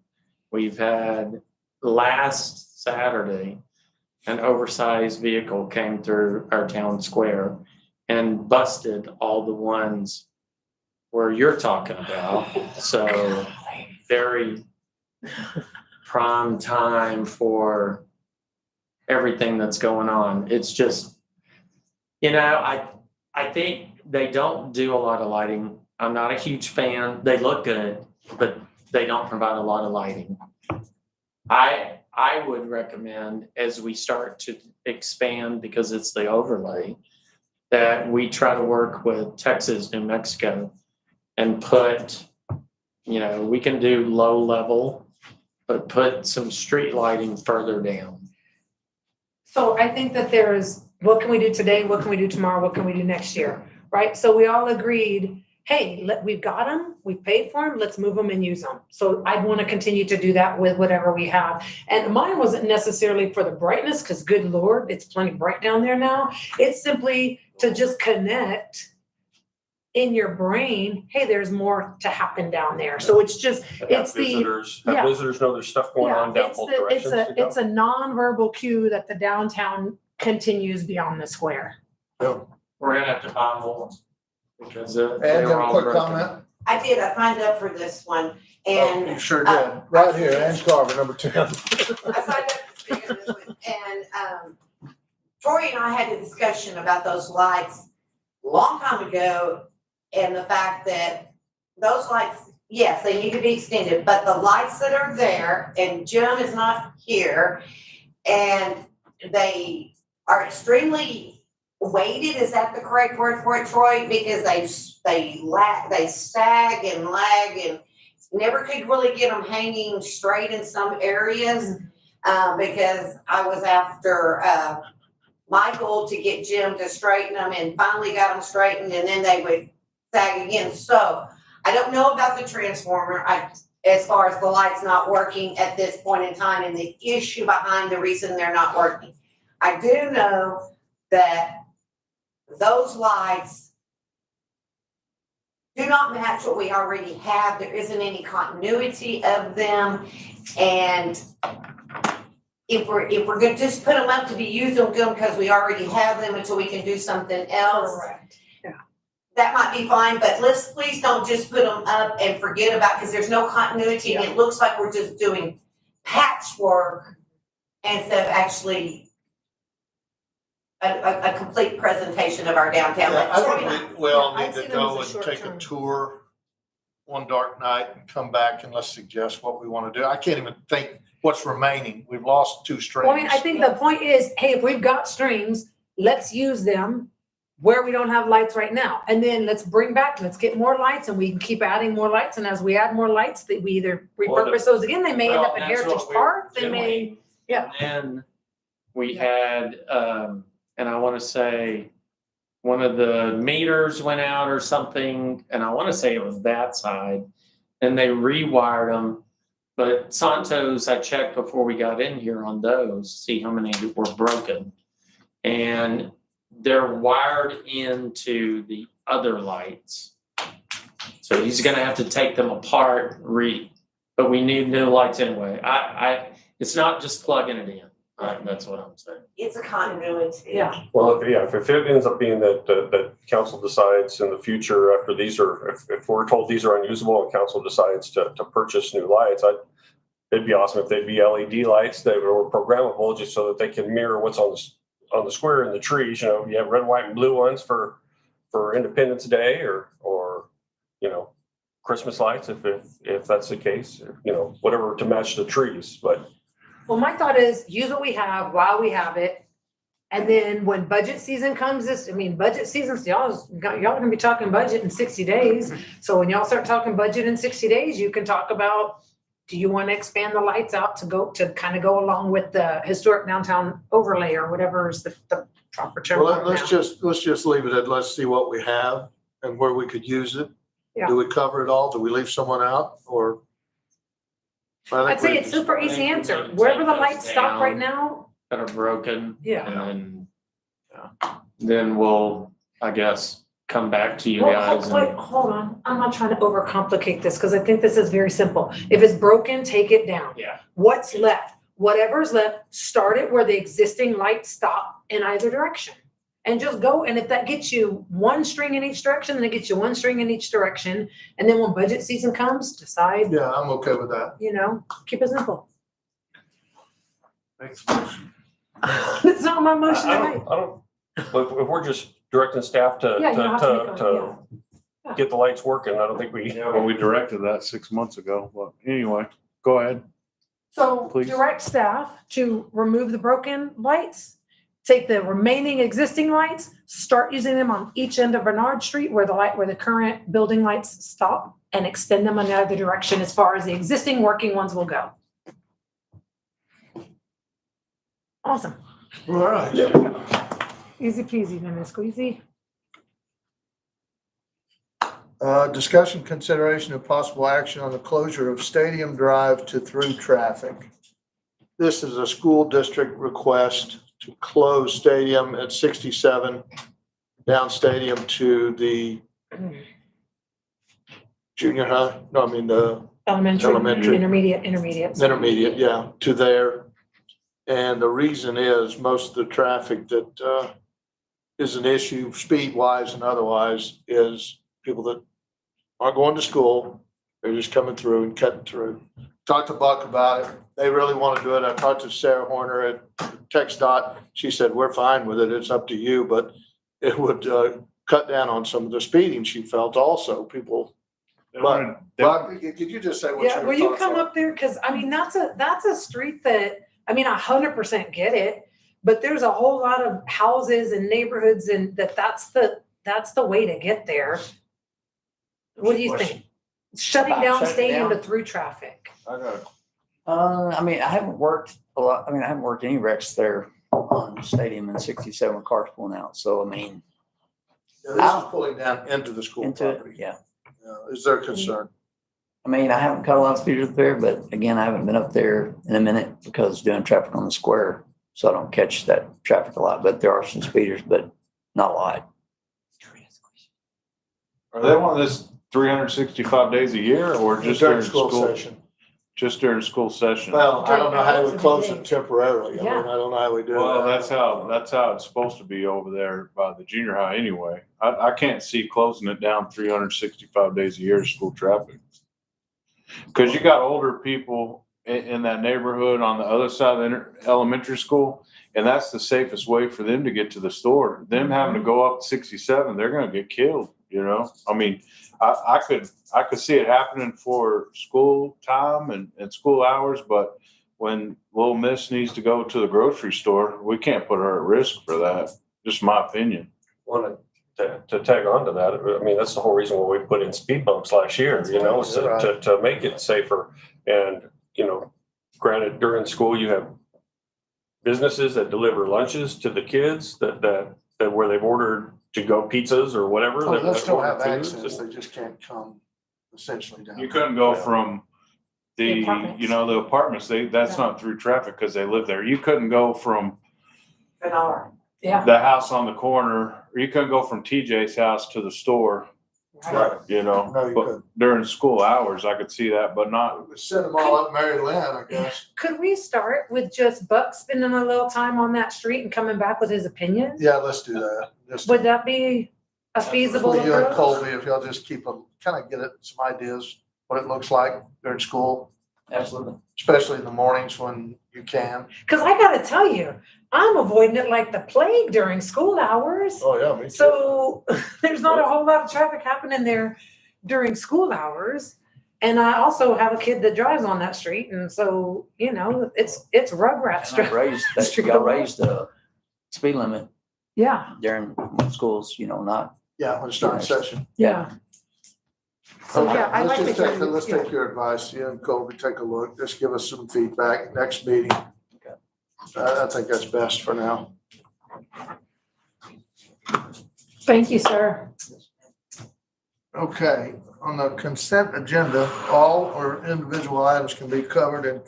K: We've had last Saturday, an oversized vehicle came through our town square and busted all the ones where you're talking about. So very prime time for everything that's going on. It's just, I think they don't do a lot of lighting. I'm not a huge fan. They look good, but they don't provide a lot of lighting. I would recommend, as we start to expand, because it's the overlay, that we try to work with Texas, New Mexico, and put, we can do low level, but put some street lighting further down.
A: So I think that there's, what can we do today? What can we do tomorrow? What can we do next year? Right? So we all agreed, hey, we've got them, we've paid for them, let's move them and use them. So I'd want to continue to do that with whatever we have. And mine wasn't necessarily for the brightness, because good Lord, it's plenty bright down there now. It's simply to just connect in your brain, hey, there's more to happen down there. So it's just, it's the,
J: Have visitors know there's stuff going on down both directions.
A: it's a nonverbal cue that the downtown continues beyond the square.
K: We're gonna have to buy more because they
B: Ed,
K: were
B: have a
K: all
B: quick
K: broken.
B: comment?
N: I did, I signed up for this one,
B: You
N: and
B: sure did. Right here, Ann Carver, number 10.
N: I signed up to speak on this one, and Troy and I had a discussion about those lights a long time ago, and the fact that those lights, yes, they need to be extended, but the lights that are there, and Jim is not here, and they are extremely weighted, is that the correct word for it, Troy? Because they sag and lag and never could really get them hanging straight in some areas. Because I was after Michael to get Jim to straighten them, and finally got them straightened, and then they would sag again. So I don't know about the transformer, as far as the lights not working at this point in time and the issue behind the reason they're not working. I do know that those lights do not match what we already have. There isn't any continuity of them. And if we're gonna just put them up to be used on them because we already have them until we can do something else.
A: Correct. Yeah.
N: That might be fine, but please don't just put them up and forget about, because there's no continuity and it looks like we're just doing patchwork instead of actually a complete presentation of our downtown.
B: Yeah, I
N: Troy and
B: think we all
A: Yeah,
B: need
A: I'd see
B: to
A: them
B: go
A: as a
B: and take a
A: short-term.
B: tour one dark night and come back and let's suggest what we want to do. I can't even think what's remaining. We've lost 2 strings.
A: Well, I mean, I think the point is, hey, if we've got strings, let's use them where we don't have lights right now. And then let's get more lights, and we can keep adding more lights. And as we add more lights, that we either repurpose those again, they may end up in Heritage Park, they may, yeah.
K: And then we had, and I want to say one of the meters went out or something, and I want to say it was that side, and they rewired them. But Santos, I checked before we got in here on those, see how many were broken. And they're wired into the other lights. So he's gonna have to take them apart, but we need new lights anyway. It's not just plugging it in. That's what I'm saying.
N: It's a continuity.
A: Yeah.
J: Well, if it ends up being that council decides in the future after if we're told these are unusable and council decides to purchase new lights, it'd be awesome if they'd be LED lights that were programmable just so that they can mirror what's on on the square and the trees, you have red, white and blue ones for Independence Day or, Christmas lights if that's the case, whatever to match the trees, but.
A: Well, my thought is use what we have while we have it. And then when budget season comes, budget seasons, y'all are gonna be talking budget in 60 days. So when y'all start talking budget in 60 days, you can talk about, do you want to expand the lights out to kind of go along with the historic downtown overlay or whatever is the proper term?
B: Well,
A: for it
B: let's
A: now.
B: just leave it at, let's see what we have and where we could use it.
A: Yeah.
B: Do we cover it all? Do we leave someone out or? I think
A: I'd say
B: we
A: it's
B: just-
A: super
K: I think
A: easy
K: we
A: answer.
K: need to
A: Wherever the
K: take
A: lights
K: those
A: stop right
K: down.
A: now,
K: That are broken.
A: yeah.
K: And then we'll, I guess, come back to you
A: Well,
K: guys.
A: wait, hold on. I'm not trying to overcomplicate this because I think this is very simple. If it's broken, take it down.
K: Yeah.
A: What's left? Whatever's left, start it where the existing lights stop in either direction. And just go. And if that gets you one string in each direction, then it gets you one string in each direction. And then when budget season comes, decide,
B: Yeah, I'm okay with that.
A: keep it simple.
H: Thanks, motion.
A: It's not my motion tonight.
J: I don't, if we're just directing staff to,
A: Yeah, you don't have to make
J: to
A: Yeah.
J: get the lights working, I don't think we.
H: Well, we directed that 6 months ago, but anyway, go ahead.
A: So
H: Please.
A: direct staff to remove the broken lights, take the remaining existing lights, start using them on each end of Bernard Street where the current building lights stop, and extend them in the other direction as far as the existing working ones will go. Awesome.
B: All right.
A: Easy peasy, lemon squeezy.
B: Discussion, consideration of possible action on the closure of Stadium Drive to through traffic. This is a school district request to close Stadium at 67, down Stadium to the junior high, no, I mean the
A: Elementary,
B: Elementary.
A: intermediate.
B: yeah, to there. And the reason is most of the traffic that is an issue, speed wise and otherwise, is people that aren't going to school. They're just coming through and cutting through. Talked to Buck about it. They really want to do it. I talked to Sarah Horner at TxDOT. She said, we're fine with it. It's up to you, but it would cut down on some of the speeding she felt also. People, but Buck, could you just say what
A: Yeah,
B: your
A: will you
B: thoughts
A: come
B: are?
A: up there? Cause that's a street that, I 100% get it, but there's a whole lot of houses and neighborhoods and that's the way to get there. What do you think? Shutting
O: About
A: down
O: shutting
A: stadium to
O: down?
A: through traffic.
H: I got
O: I haven't worked a lot, I haven't worked any wrecks there on Stadium in 67 with cars pulling out, so
B: Yeah, this is pulling down into the school
O: into it,
B: property.
O: yeah.
B: Is there concern?
O: I haven't caught a lot of speeders up there, but again, I haven't been up there in a minute because doing traffic on the square, so I don't catch that traffic a lot, but there are some speeders, but not a lot.
H: Are they wanting this 365 days a year or just during school?
B: session.
H: Just during school session?
B: Well, I don't know how we close
A: During
B: it temporarily. I
A: Yeah.
B: don't know how we do
H: Well,
B: that.
H: that's how it's supposed to be over there by the junior high anyway. I can't see closing it down 365 days a year to school traffic. Cause you got older people in that neighborhood on the other side of the elementary school. And that's the safest way for them to get to the store. Them having to go up 67, they're gonna get killed, I could see it happening for school time and school hours, but when little Miss needs to go to the grocery store, we can't put her at risk for that. Just my opinion.
J: Want to tag on to that, that's the whole reason why we put in speed bumps last year, is to make it safer. And, granted, during school, you have businesses that deliver lunches to the kids that where they've ordered to-go pizzas or whatever.
B: Oh,
J: that-
B: they'll
J: that
B: still
J: order
B: have
J: foods.
B: access. They just can't come essentially down.
H: You couldn't go from
A: The apartments.
H: the apartments, that's not through traffic because they live there. You couldn't go from
M: An hour.
A: Yeah.
H: the house on the corner, or you couldn't go from TJ's house to the store,
B: Right. No, you
H: but
B: couldn't.
H: during school hours, I could see that, but not,
B: Send them all up Mary Lynn, I guess.
A: Could we start with just Buck spending a little time on that street and coming back with his opinion?
B: Yeah, let's do that. Just
A: Would that be a feasible
B: for you and
A: approach?
B: Colby, if y'all just keep them, kind of get it, some ideas, what it looks like during school.
O: Absolutely.
B: especially in the mornings when you can.
A: Cause I gotta tell you, I'm avoiding it like the plague during school hours.
B: Oh, yeah, me too.
A: So there's not a whole lot of traffic happening there during school hours. And I also have a kid that drives on that street. And so, you know, it's Rugrats.
O: And I raised,
A: Street
O: y'all
A: of-
O: raised the speed limit
A: Yeah,
O: during schools, not.
B: Yeah, when it's during session.
A: yeah. So,
B: Okay,
A: yeah, I'd
B: let's
A: like
B: just
A: to
B: take,
A: hear-
B: let's
A: yeah.
B: take your advice, you and Colby, take a look, just give us some feedback, next meeting. I think that's best for now.
A: Thank you, sir.
B: Okay, on the consent agenda, all or individual items can be covered and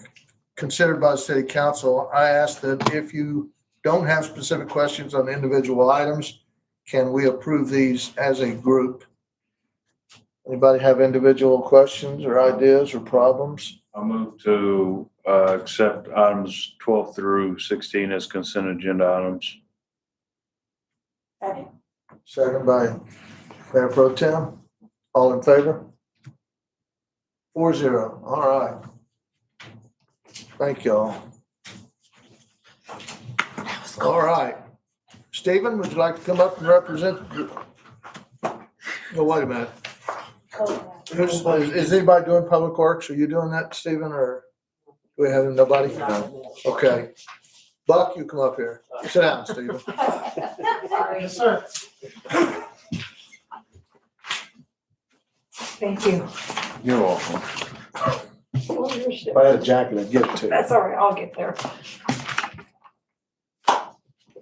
B: considered by the city council. I ask that if you don't have specific questions on individual items, can we approve these as a group? Anybody have individual questions or ideas or problems?
H: I move to accept items 12 through 16 as consent agenda items.
B: Second by Mayor Pro Tem. All in favor? 4-0. All right. Thank y'all. All right. Stephen, would you like to come up and represent? No, wait a minute. Is anybody doing public works? Are you doing that, Stephen, or do we have nobody? No. Okay. Buck, you come up here. Sit down, Stephen.
A: Yes, sir. Thank you.
H: You're welcome.
A: Oh, your shit.
B: If I had a jacket, I'd give it to you.
A: That's all right, I'll get there.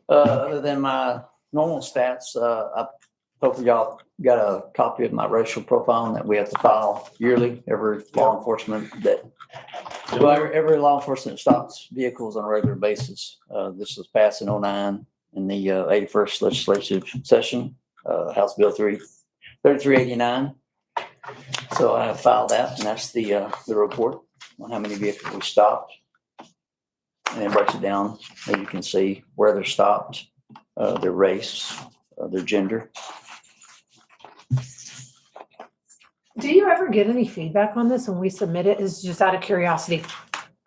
O: Other than my normal stats, I hopefully y'all got a copy of my racial profile that we have to file yearly. Every law enforcement every law enforcement stops vehicles on a regular basis. This was passed in 2009 in the 81st legislative session, House Bill 3389. So I have filed that, and that's the report on how many vehicles we stopped. And it breaks it down, as you can see, where they're stopped, their race, their gender.
A: Do you ever get any feedback on this when we submit it? Is just out of curiosity.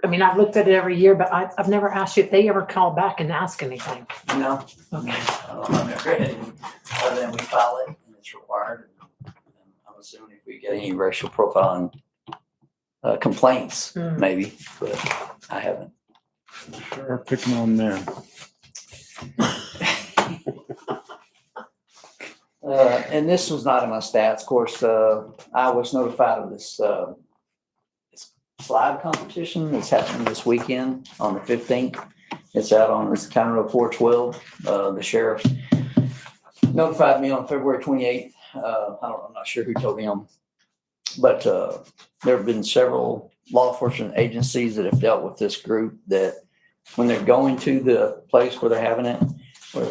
A: I mean, I've looked at it every year, but I've never asked you if they ever call back and ask anything.
O: No.
A: Okay.
O: I've never read it, other than we file it, and it's required. And I'm assuming if we get any racial profiling complaints, maybe, but I haven't.
H: Sure, picking on them.
O: And this was not in my stats. Of course, I was notified of this slide competition that's happening this weekend on the 15th. It's out on this County Road 412. The sheriff notified me on February 28th. I'm not sure who told him, but there have been several law enforcement agencies that have dealt with this group that when they're going to the place where they're having it, where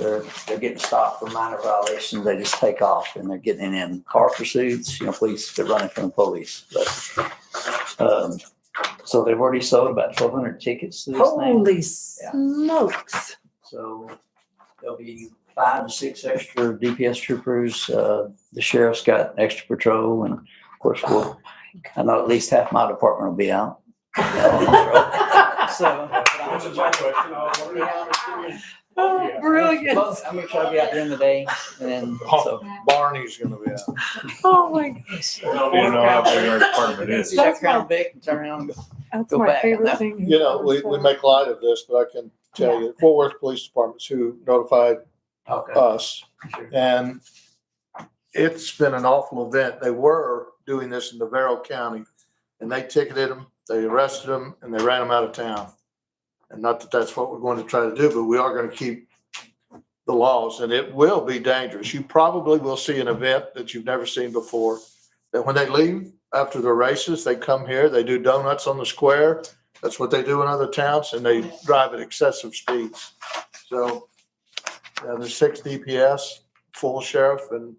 O: they're getting stopped for minor violations, they just take off and they're getting in car pursuits, police, they're running from the police. But, so they've already sold about 1,200 tickets to this thing.
A: Holy smokes.
O: So there'll be 5 to 6 extra DPS troopers. The sheriff's got extra patrol, and of course, I know at least half my department will be out. So.
A: Oh, brilliant.
O: I'm gonna try to be out during the day, and then so.
B: Barney's gonna be out.
A: Oh my gosh.
H: You know how big our department is.
O: Check around Vic and turn around and go.
A: That's
O: Go
A: my
O: back on
A: favorite
O: that.
A: thing.
B: We make light of this, but I can tell you, Fort Worth Police Department's who notified
O: Okay.
B: us.
O: Sure.
B: And it's been an awful event. They were doing this in Navarro County, and they ticketed them, they arrested them, and they ran them out of town. And not that that's what we're going to try to do, but we are going to keep the laws, and it will be dangerous. You probably will see an event that you've never seen before, that when they leave after the races, they come here, they do donuts on the square. That's what they do in other towns, and they drive at excessive speeds. So there's 6 DPS, full sheriff, and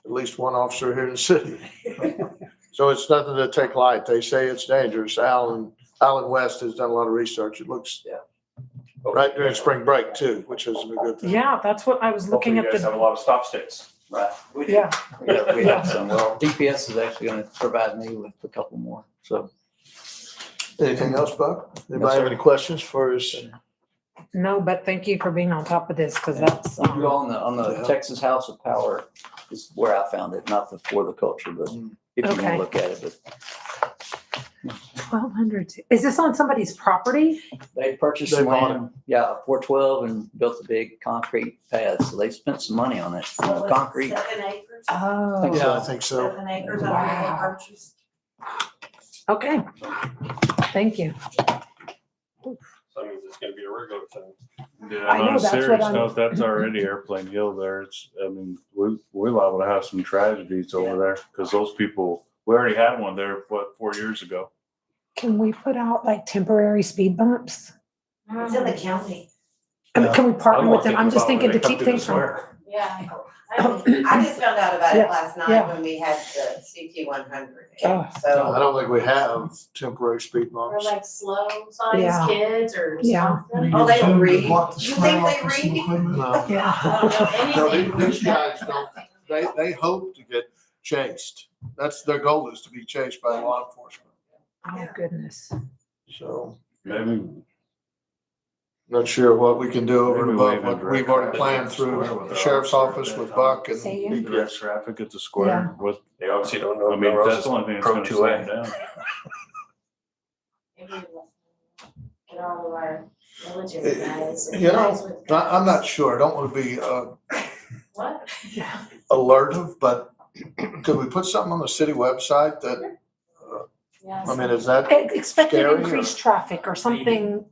B: at least 1 officer here in the city. So it's nothing to take light. They say it's dangerous. Alan West has done a lot of research. It looks right during spring break too, which isn't a good thing.
A: Yeah, that's what I was looking
J: Hopefully
A: at.
J: you guys have a lot of stop sticks.
O: Right. We do.
A: Yeah.
O: We have some. Well, DPS is actually going to provide me with a couple more. So.
B: Anything else, Buck? Anybody have any questions for us?
A: No, but thank you for being on top of this, because that's,
O: You go on the
B: Yeah.
O: Texas House of Power is where I found it, not the For the Culture, but if you want
A: Okay.
O: to look at it, but
A: 1,200. Is this on somebody's property?
O: they purchased
B: They
O: some
B: bought
O: land, yeah, 412 and built a big concrete pad. So they spent some money on it,
N: What was it,
O: concrete.
N: 7 acres?
A: Oh,
B: Yeah, I think so.
N: 7 acres, I think they purchased.
A: okay. Thank you.
J: So that means it's gonna be a regular thing.
H: Yeah,
A: I know,
H: on a
A: that's what
H: serious
A: I'm-
H: note, that's already Airplane Hill there. It's, I mean, we're liable to have some tragedies over there because those people, we already had one there, 4 years ago?
A: Can we put out like temporary speed bumps?
N: It's in the county.
A: I mean, can we partner
J: I'm
A: with them? I'm just
J: about when
A: thinking to
J: they come
A: keep
J: through the
A: things from.
J: square.
N: Yeah. I just found out about it
A: Yeah,
N: last night
A: yeah.
N: when we had the CT 100.
A: Oh.
N: So,
B: I don't think we have temporary speed
M: Or
B: bumps.
M: like slow
A: Yeah.
M: signs kids or
A: Yeah.
M: something.
N: oh, they don't read.
P: Block the
N: You
P: square
N: think
P: off
N: they
P: with some
N: read?
P: equipment.
B: No.
M: I
A: Yeah.
M: don't know
B: No,
M: anything.
B: these guys don't, they hope to get chased. That's their goal, is to be chased by law enforcement.
A: Oh, goodness.
B: So
H: Maybe,
B: not sure what we can do over and
H: Maybe
B: above
H: wave
B: what
H: and
B: we've
H: direct
B: already
H: traffic
B: planned
H: at the
B: through
H: square with
B: the
H: our
B: sheriff's office
H: officer
B: with
H: at that
B: Buck and
A: Say again?
H: direct traffic at the square with,
J: They obviously don't know.
H: I mean,
J: Melrose
H: that's
J: is
H: the only thing that's
J: Pro
H: gonna slow
J: 2A.
H: them down.
M: Maybe we'll get all of our military guys. and
B: You know,
M: guys with
B: I'm not
M: guns.
B: sure. I don't want to be
M: What?
B: alertive, but could we put something on the city website that,
M: Yeah.
B: I mean, is that,
A: Expected
B: Scary or-
A: increased traffic or something.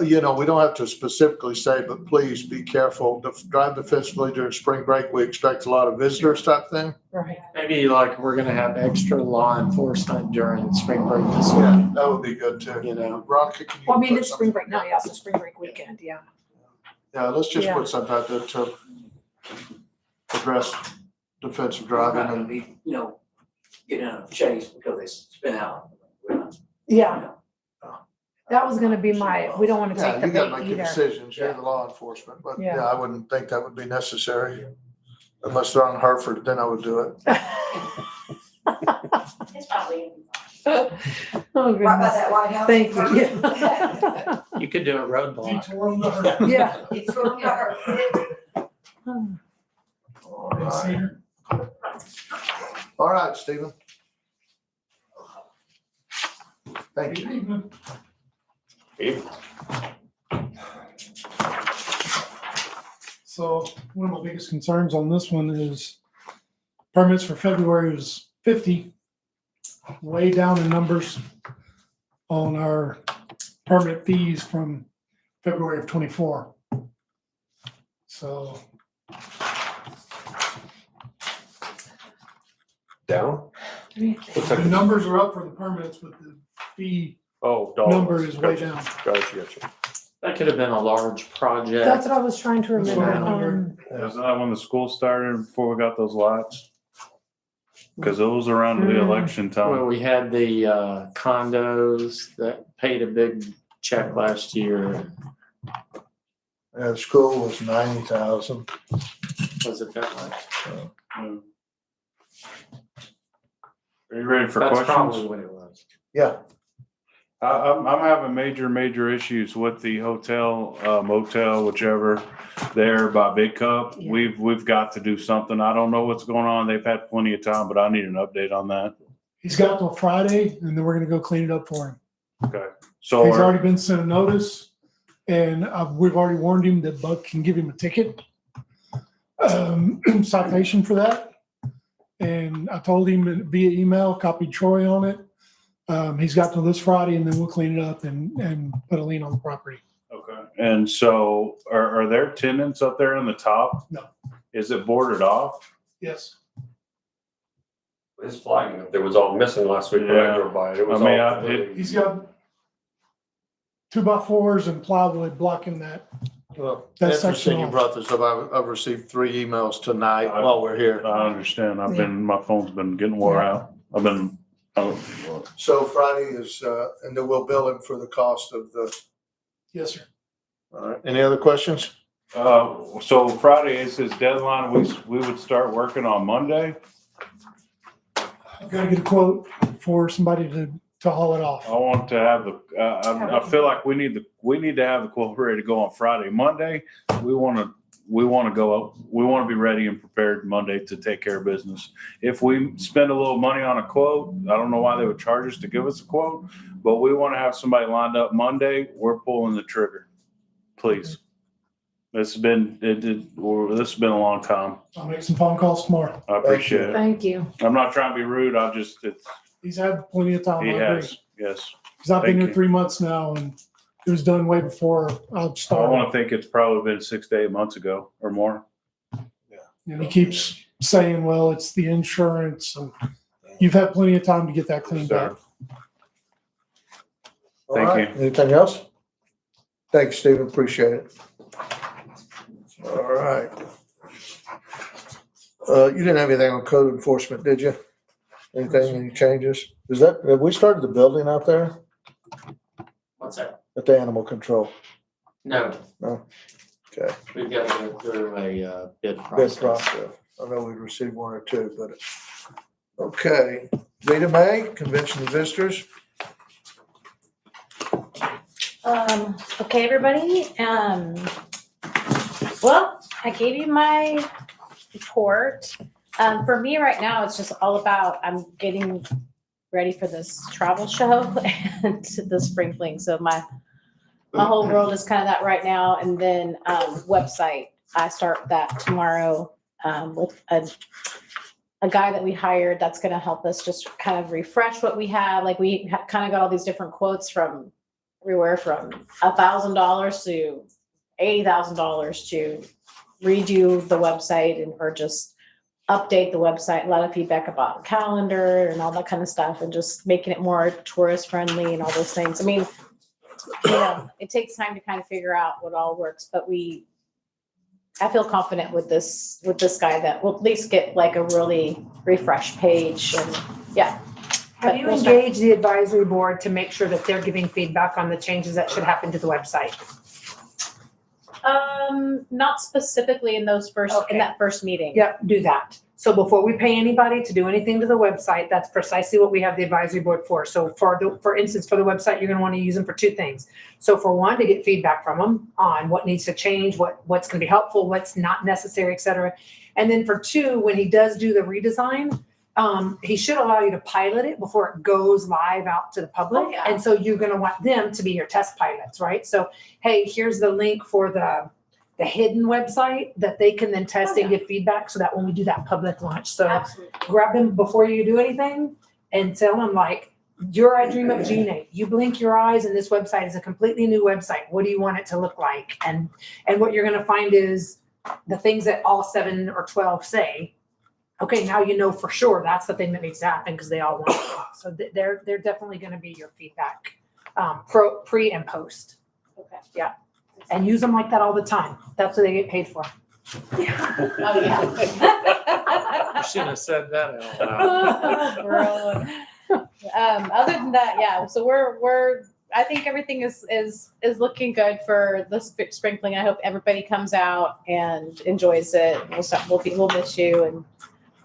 B: you know, we don't have to specifically say, but please be careful. Drive defensively during spring break. We expect a lot of visitors type thing.
A: Right.
K: Maybe like we're gonna have extra law enforcement during spring break this
B: Yeah,
K: week,
B: that would be good too.
K: you know?
B: Veronica, can you
A: Well, I mean,
B: put
A: it's spring
B: something-
A: break now, yeah, so spring break weekend, yeah.
B: Yeah, let's just
A: Yeah.
B: put something out there to address defensive driving and
O: be, get in a chase because they spin out.
A: Yeah. That was gonna be we don't wanna
B: yeah,
A: take the
B: you gotta
A: bait
B: make your
A: either.
B: decisions. You're the law enforcement, but
A: Yeah.
B: yeah, I wouldn't think that would be necessary. Unless they're on Hartford, then I would do it.
M: It's probably gonna be fine.
A: Oh,
N: Right by
A: goodness.
N: that White House.
A: Thank you. Yeah.
K: You could do a roadblock.
P: Detour them to her.
A: Yeah.
N: It's going to her.
B: All right. All right, Stephen. Thank you.
P: So one of my biggest concerns on this one is permits for February was 50, way down in numbers on our permit fees from February of 24. So
J: Down?
P: the numbers are up for the permits, but the fee
J: Oh, dollars.
P: number is way
J: Gotcha.
P: down.
J: Gotcha.
K: That could have been a large project.
A: That's what I was trying to remember.
K: Yeah.
H: Wasn't that when the school started, before we got those lots? Cause it was around the
A: Mm.
H: election
K: Where
H: time.
K: we had the condos that paid a big check last year.
B: Yeah, the school was 90,000.
K: Was it that much?
H: Yeah. Are you ready for
K: That's
H: questions?
K: probably what it was.
B: Yeah.
H: I'm having major issues with the hotel, motel, whichever, there by Big Cup.
A: Yeah.
H: We've got to do something. I don't know what's going on. They've had plenty of time, but I need an update on that.
P: He's got till Friday and then we're gonna go clean it up for him.
H: Okay. So,
P: He's already been sent a notice and we've already warned him that Buck can give him a ticket. Citation for that. And I told him via email, copied Troy on it. He's got till this Friday and then we'll clean it up and put a lien on the property.
H: okay. And so are there tenants up there in the top?
P: No.
H: Is it boarded off?
P: Yes.
J: His flagging up there was all missing last week when I
H: Yeah.
J: drove by it. It was
H: I mean,
J: all.
H: it-
P: He's got 2x4s and plywood blocking that.
B: Well,
P: That's
B: interesting
P: section
B: you
P: off.
B: brought this up. I've received 3 emails tonight while we're here.
H: I understand.
A: Yeah.
H: My phone's been getting wore out. I've been,
B: So Friday is, and then we'll bill him for the cost of the,
P: Yes, sir.
B: all right. Any other questions?
H: so Friday is his deadline. We would start working on Monday.
P: I've got to get a quote for somebody to
Q: to haul it off.
H: I want to have the, I feel like we need to have the quote ready to go on Friday. Monday, we want to be ready and prepared Monday to take care of business. If we spend a little money on a quote, I don't know why they would charge us to give us a quote, but we want to have somebody lined up Monday. We're pulling the trigger, please. This has been a long time.
Q: I'll make some phone calls tomorrow.
H: I appreciate it.
A: Thank you.
H: I'm not trying to be rude.
Q: He's had plenty of time.
H: He
Q: I agree.
H: has, yes.
Q: Because I've been
H: Thank
Q: here
H: you.
Q: 3 months now and it was done way before I
H: I
Q: started.
H: want to think it's probably been 6 to 8 months ago or more.
Q: And he keeps saying, well, it's the insurance. And you've had plenty of time to get that cleaned up.
B: All
H: Thank
B: right, anything else? Thanks, Stephen, appreciate it. All right. You didn't have anything on code enforcement, did you? Anything, any changes? Have we started the building out there
D: What's that?
B: at the animal control?
D: No,
B: Okay,
D: we've got to go through a bid
B: good
D: process.
B: process. I know we've received one or two, but, okay. Rita May, Convention of Visitors.
R: Okay, everybody. Well, I gave you my report. For me right now, it's just all about, I'm getting ready for this travel show and the spring fling. So my whole world is kind of that right now. And then website, I start that tomorrow with a guy that we hired that's going to help us just kind of refresh what we have. Like we kind of got all these different quotes from everywhere from $1,000 to $80,000 to redo the website or just update the website. A lot of feedback about calendar and all that kind of stuff, and just making it more tourist friendly and all those things. I mean, it takes time to kind of figure out what all works, but I feel confident with this guy that we'll at least get like a really refreshed page. And yeah.
A: Have
R: But
A: you
R: we'll start-
A: engaged the advisory board to make sure that they're giving feedback on the changes that should happen to the website?
R: Not specifically in those in that first meeting.
A: Yep, do that. So before we pay anybody to do anything to the website, that's precisely what we have the advisory board for. So for instance, for the website, you're gonna want to use them for two things. So for one, to get feedback from them on what needs to change, what's gonna be helpful, what's not necessary, et cetera. And then for two, when he does do the redesign, he should allow you to pilot it before it goes live out to the public.
R: Oh, yeah.
A: And so you're gonna want them to be your test pilots, right? So, hey, here's the link for the hidden website that they can then test and give feedback so that when we do that public launch. So
R: Absolutely.
A: grab them before you do anything and tell them like, your I Dream of Gina, you blink your eyes and this website is a completely new website. What do you want it to look like? And what you're gonna find is the things that all 7 or 12 say, okay, now you know for sure that's the thing that needs to happen because they all want it. So they're definitely gonna be your feedback, pre and post.
R: Okay.
A: Yeah. And use them like that all the time. That's what they get paid for.
R: Oh, yeah.
K: You shouldn't have said that out loud.
R: Other than that, yeah. So I think everything is looking good for the spring fling. I hope everybody comes out and enjoys it. We'll miss you,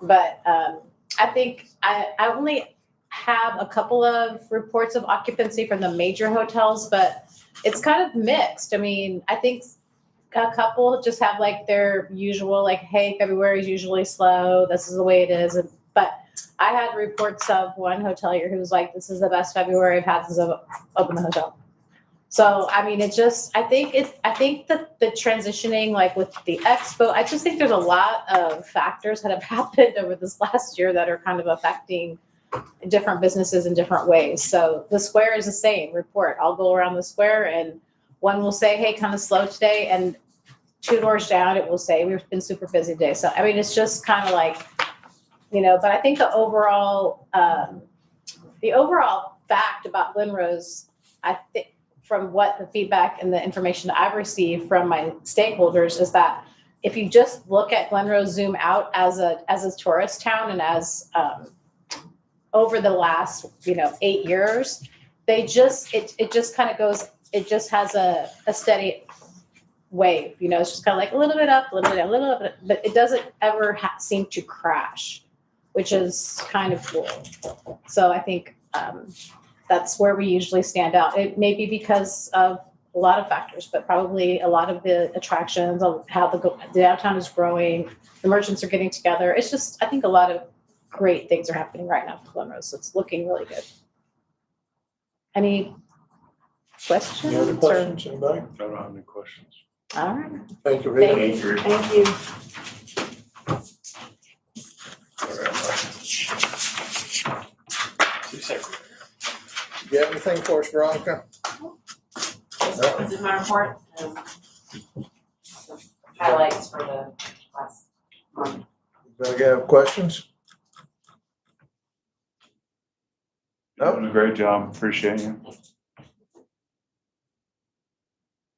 R: but I think I only have a couple of reports of occupancy from the major hotels, but it's kind of mixed. I mean, I think a couple just have like their usual, like, hey, February is usually slow. This is the way it is. But I had reports of one hotelier who was like, this is the best February I've had since I've opened the hotel. So, I mean, I think that the transitioning, like with the expo, I just think there's a lot of factors that have happened over this last year that are kind of affecting different businesses in different ways. So the square is the same report. I'll go around the square and one will say, hey, kind of slow today. And 2 doors down, it will say, we've been super busy today. So, I mean, it's just kind of like, but I think the overall fact about Glen Rose, I think from what the feedback and the information that I've received from my stakeholders is that if you just look at Glen Rose, zoom out as a tourist town and as, over the last, 8 years, it just kind of goes, it just has a steady wave, it's just kind of like a little bit up, a little bit down, a little bit, but it doesn't ever seem to crash, which is kind of cool. So I think that's where we usually stand out. It may be because of a lot of factors, but probably a lot of the attractions of how the downtown is growing, the merchants are getting together. It's just, I think a lot of great things are happening right now for Glen Rose. So it's looking really good. Any questions?
B: Any other
R: or-
B: questions, anybody?
H: I don't have any questions.
R: All right.
B: Thank you, Rita.
R: Thank you.
B: You have anything for us, Veronica?
M: This is my report. Highlights for the last month.
B: Anybody have questions?
H: Doing a great job. Appreciate you.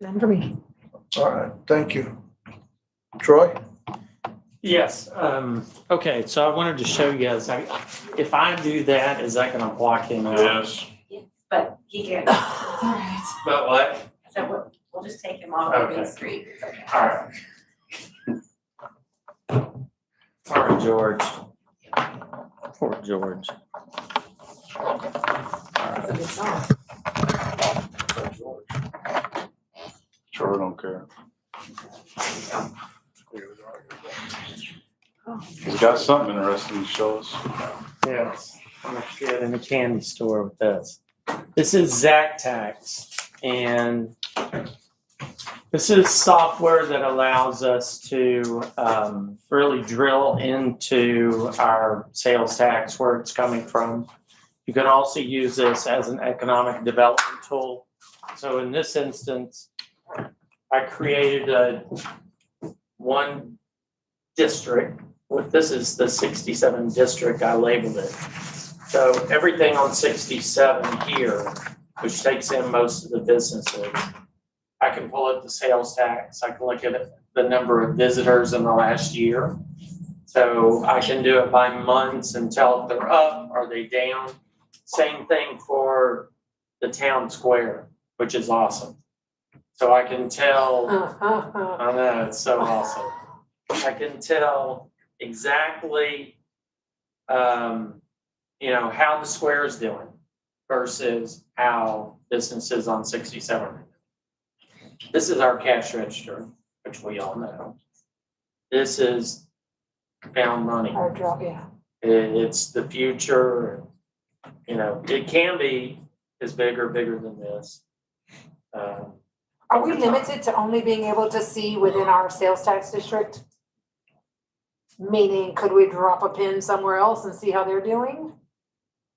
A: None for me.
B: All right, thank you. Troy?
K: Yes, okay, so I wanted to show you guys, if I do that, is that gonna block him out?
H: Yes.
M: But he can. It's all right.
K: But what?
M: So we'll just take him off of
K: Okay.
M: Main Street. It's okay.
K: Alright. Sorry, George. Poor George.
M: It's a good song.
H: Sure, don't care. He's got something interesting to show us.
K: Yes, I'm a kid in a candy store with this. This is ZacTax, and this is software that allows us to really drill into our sales tax, where it's coming from. You can also use this as an economic development tool. So in this instance, I created one district. This is the 67 district, I labeled it. So everything on 67 here, which takes in most of the businesses, I can pull up the sales tax. I can look at the number of visitors in the last year. So I can do it by months and tell if they're up, are they down. Same thing for the town square, which is awesome. So I can tell, I know, it's so awesome. I can tell exactly, how the square is doing versus how businesses on 67. This is our cash register, which we all know. This is found money.
A: Or drop, yeah.
K: It's the future. It can be bigger than this.
A: Are we limited to only being able to see within our sales tax district? Meaning, could we drop a pin somewhere else and see how they're doing?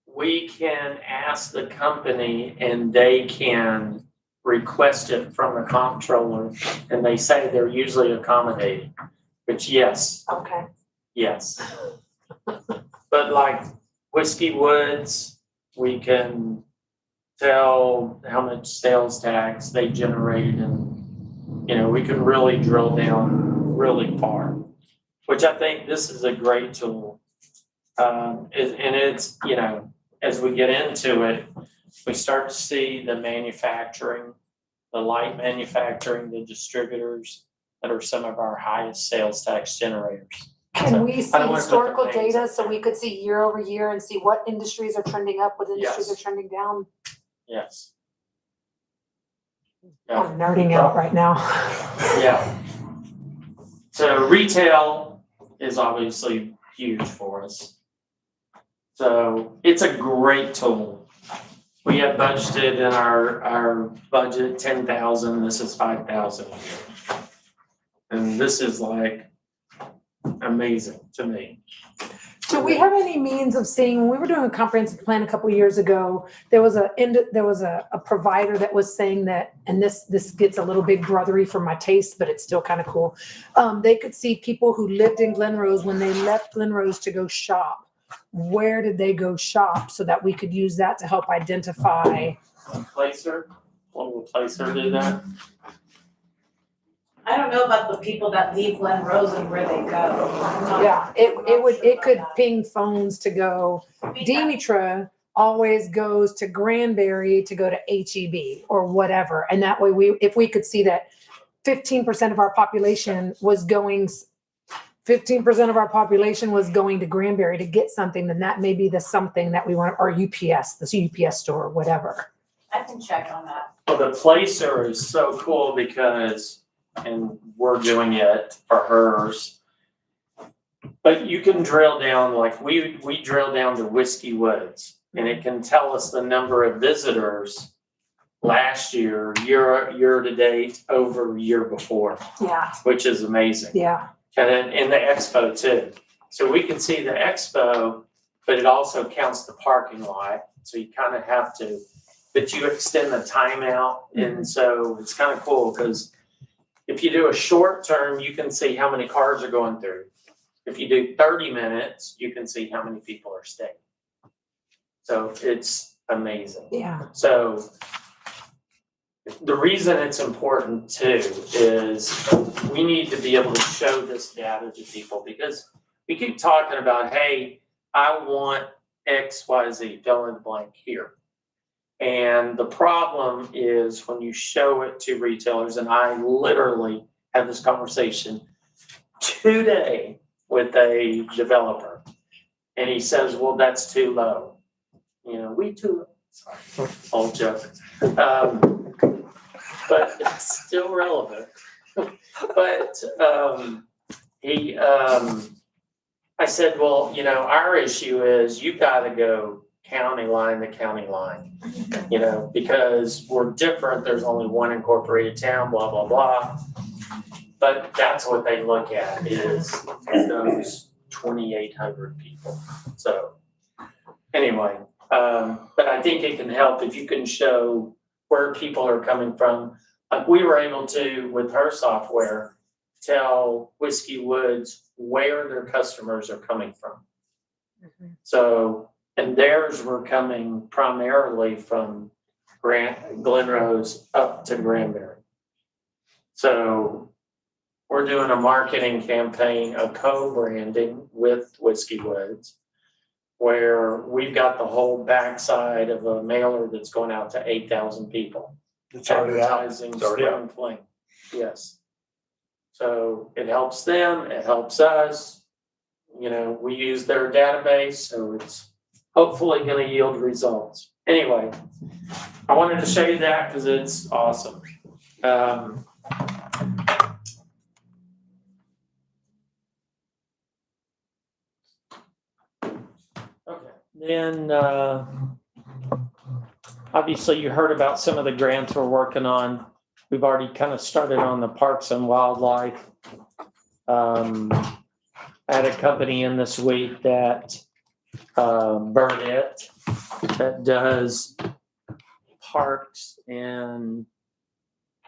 K: We can ask the company and they can request it from the comptroller, and they say they're usually accommodating, which yes,
A: Okay.
K: yes. But like Whiskey Woods, we can tell how much sales tax they generated, and we can really drill down really far, which I think this is a great tool. And it's, as we get into it, we start to see the manufacturing, the light manufacturing, the distributors that are some of our highest sales tax generators.
A: Can we see
K: I don't wanna put their
A: historical
K: names
A: data so we could see year over year and see what industries are trending up, what industries
K: Yes.
A: are trending down?
K: Yes.
A: I'm nerding out right now.
K: Yeah. So retail is obviously huge for us. So it's a great tool. We have budgeted in our budget 10,000. This is 5,000 a year. And this is like amazing to me.
A: Do we have any means of seeing, when we were doing a comprehensive plan a couple of years ago, there was a provider that was saying that, and this gets a little big brothery for my taste, but it's still kind of cool. They could see people who lived in Glen Rose when they left Glen Rose to go shop. Where did they go shop, so that we could use that to help identify?
K: Placer, will Placer do that?
M: I don't know about the people that leave Glen Rose and where they go.
A: Yeah, it could ping phones to go. Demetra always goes to Granbury to go to HEB or whatever. And that way if we could see that 15% of our population was going 15% of our population was going to Granbury to get something, then that may be the something that we want, or UPS, the UPS store, whatever.
M: I can check on that.
D: Well, the placer is so cool because, and we're doing it for hers. But you can drill down, like we drill down to Whiskey Woods, and it can tell us the number of visitors last year to date, over year before,
A: Yeah,
D: which is amazing.
A: yeah.
D: And then in the expo too. So we can see the expo, but it also counts the parking lot. So you kind of have to, but you extend the time out. And so it's kind of cool because if you do a short term, you can see how many cars are going through. If you do 30 minutes, you can see how many people are staying. So it's amazing.
A: Yeah.
D: So the reason it's important too is we need to be able to show this data to people because we keep talking about, hey, I want X, Y, Z, fill in the blank here. And the problem is when you show it to retailers, and I literally had this conversation today with a developer, and he says, well, that's too low. You know, we too, sorry, old joke. But it's still relevant. But I said, well, you know, our issue is you got to go county line to county line, you know, because we're different. There's only one incorporated town, blah, blah, blah. But that's what they look at is those 2,800 people. So anyway, but I think it can help if you can show where people are coming from. Like we were able to, with her software, tell Whiskey Woods where their customers are coming from. So, and theirs were coming primarily from Glen Rose up to Granbury. So we're doing a marketing campaign, a co-branding with Whiskey Woods, where we've got the whole backside of a mailer that's going out to 8,000 people.
B: It's already out.
D: Advertising Spring Fling. Yes. So it helps them, it helps us. You know, we use their database, so it's hopefully going to yield results. Anyway, I wanted to show you that because it's awesome. Okay, then obviously you heard about some of the grants we're working on. We've already kind of started on the Parks and Wildlife. I had a company in this week that Burnett that does parks and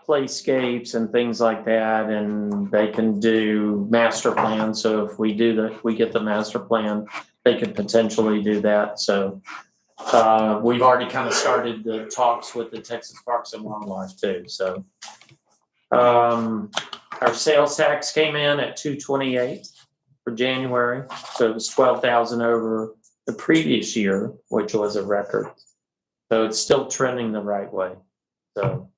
D: playscapes and things like that, and they can do master plans. So if we do that, we get the master plan, they could potentially do that. So we've already kind of started the talks with the Texas Parks and Wildlife too. So our sales tax came in at 228 for January. So it was 12,000 over the previous year, which was a record. So it's still trending the right way. So,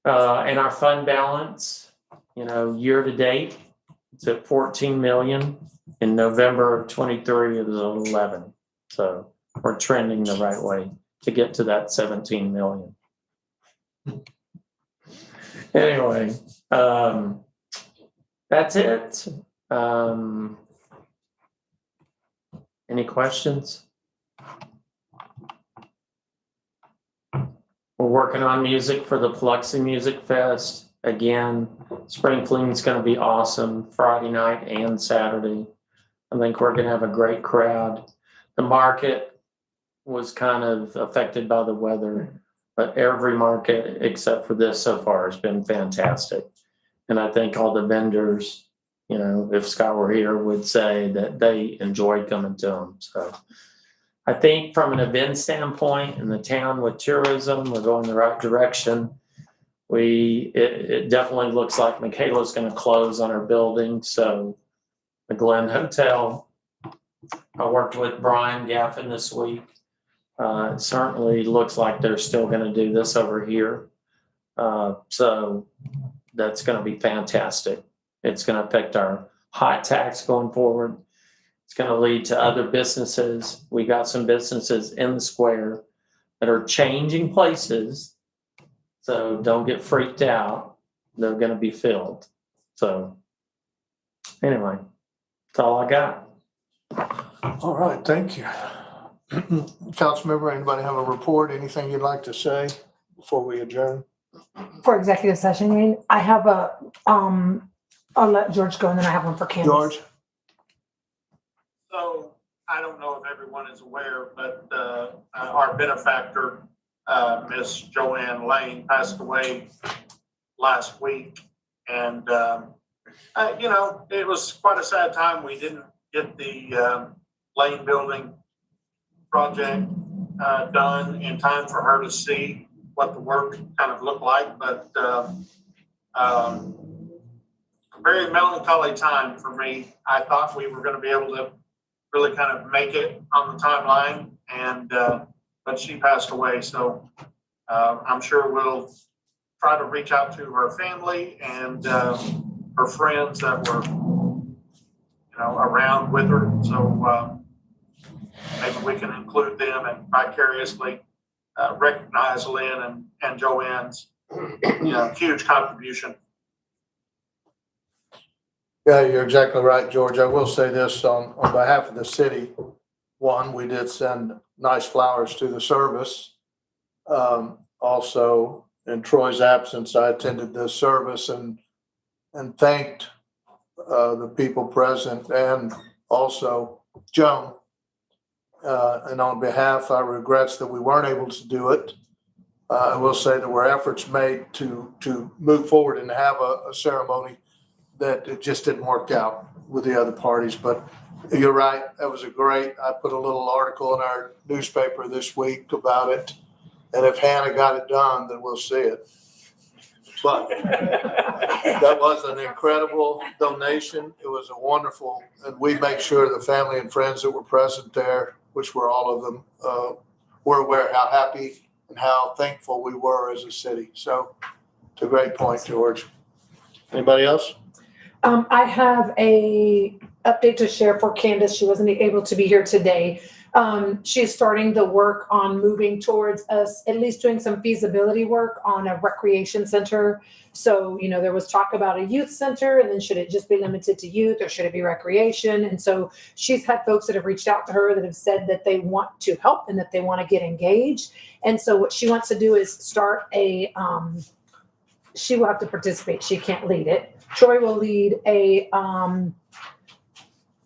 D: and our fund balance, you know, year to date, it's at 14 million. In November of 23, it was 11. So we're trending the right way to get to that 17 million. Anyway, that's it. Any questions? We're working on music for the Biloxi Music Fest. Again, Spring Fling's going to be awesome Friday night and Saturday. I think we're going to have a great crowd. The market was kind of affected by the weather, but every market except for this so far has been fantastic. And I think all the vendors, you know, if Scott were here, would say that they enjoyed coming to them. So I think from an event standpoint in the town with tourism, we're going the right direction. It definitely looks like Michaela's going to close on her building. So the Glen Hotel, I worked with Brian Gaffin this week. It certainly looks like they're still going to do this over here. So that's going to be fantastic.
K: It's going to affect our hot tax going forward. It's going to lead to other businesses. We got some businesses in the square that are changing places. So don't get freaked out. They're going to be filled. So anyway, that's all I got.
B: All right, thank you. Councilmember, anybody have a report, anything you'd like to say before we adjourn?
A: For executive session, you mean? I have I'll let George go and then I have one for Candace.
B: George?
C: So I don't know if everyone is aware, but our benefactor, Miss Joanne Lane, passed away last week. And, you know, it was quite a sad time. We didn't get the Lane building project done in time for her to see what the work kind of looked like. But a very melancholy time for me. I thought we were going to be able to really kind of make it on the timeline, and but she passed away. So I'm sure we'll try to reach out to her family and her friends that were, you know, around with her. So maybe we can include them and vicariously recognize Lynn and Joanne's, you know, huge contribution.
B: Yeah, you're exactly right, George. I will say this on behalf of the city. One, we did send nice flowers to the service. Also, in Troy's absence, I attended this service and thanked the people present and also Joan. And on behalf, I regrets that we weren't able to do it. I will say there were efforts made to move forward and have a ceremony that it just didn't work out with the other parties. But you're right, that was I put a little article in our newspaper this week about it. And if Hannah got it done, then we'll see it. But that was an incredible donation. It was a wonderful, and we make sure the family and friends that were present there, which were all of them, were aware how happy and how thankful we were as a city. So it's a great point, George. Anybody else?
A: I have a update to share for Candace. She wasn't able to be here today. She's starting the work on moving towards us, at least doing some feasibility work on a recreation center. So, you know, there was talk about a youth center, and then should it just be limited to youth or should it be recreation? And so she's had folks that have reached out to her that have said that they want to help and that they want to get engaged. And so what she wants to do is start she will have to participate. She can't lead it. Troy will lead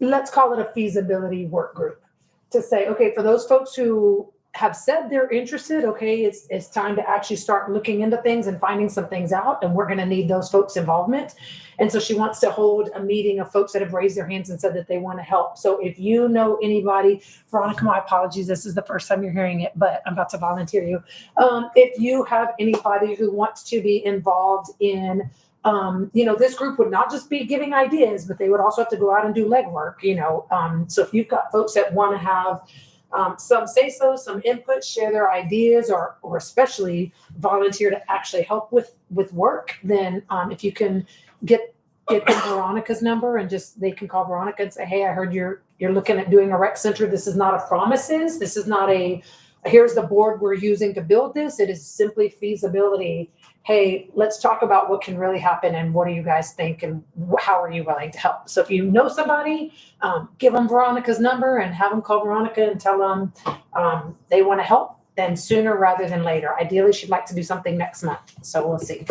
A: let's call it a feasibility work group to say, okay, for those folks who have said they're interested, okay, it's time to actually start looking into things and finding some things out, and we're going to need those folks' involvement. And so she wants to hold a meeting of folks that have raised their hands and said that they want to help. So if you know anybody, Veronica, my apologies, this is the first time you're hearing it, but I'm about to volunteer you. If you have anybody who wants to be involved in you know, this group would not just be giving ideas, but they would also have to go out and do legwork, you know. So if you've got folks that want to have some say-so, some input, share their ideas, or especially volunteer to actually help with work, then if you can get them Veronica's number and they can call Veronica and say, hey, I heard you're looking at doing a rec center. This is not a promises. This is not here's the board we're using to build this. It is simply feasibility. Hey, let's talk about what can really happen and what do you guys think and how are you willing to help? So if you know somebody, give them Veronica's number and have them call Veronica and tell them they want to help, then sooner rather than later. Ideally, she'd like to do something next month. So we'll see.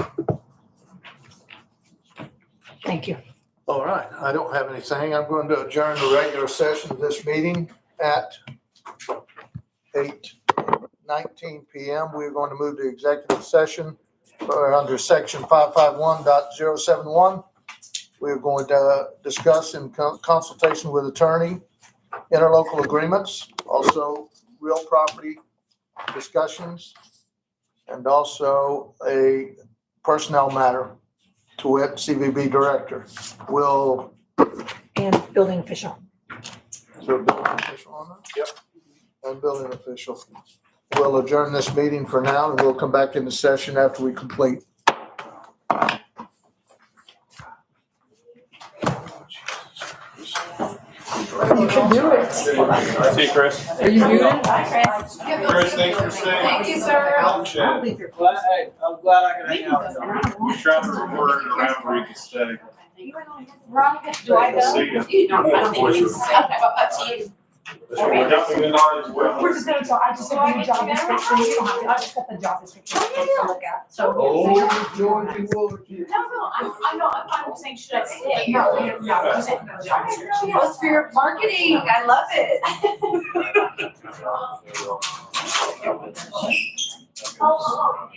A: Thank you.
B: All right, I don't have anything. I'm going to adjourn the regular session of this meeting at 8:19 p.m. We're going to move to executive session under section 551.071. We're going to discuss in consultation with attorney interlocal agreements, also real property discussions, and also a personnel matter, to wit, CVB director.
A: And building official.
B: Is there a building official on that? Yep. And building official. We'll adjourn this meeting for now, and we'll come back into session after we complete.
A: You can do it.
J: I see, Chris.
A: Are you muted?
J: Chris, thanks for staying.
A: Thank you, sir.
F: Hey, I'm glad I could hang out with y'all.
H: We try to report it around where you can stay.
R: Do I go?
H: See ya.
R: No, I don't think he's. Up to you.
H: We're definitely not as well.
A: We're just gonna talk, I just got the job description, you don't have to, I just got the job description to look at, so.
F: Georgie Willoughby.
R: No, I'm not, I'm saying, should I stay?
A: No, just the job description.
R: Well, it's for your marketing, I love it. Oh.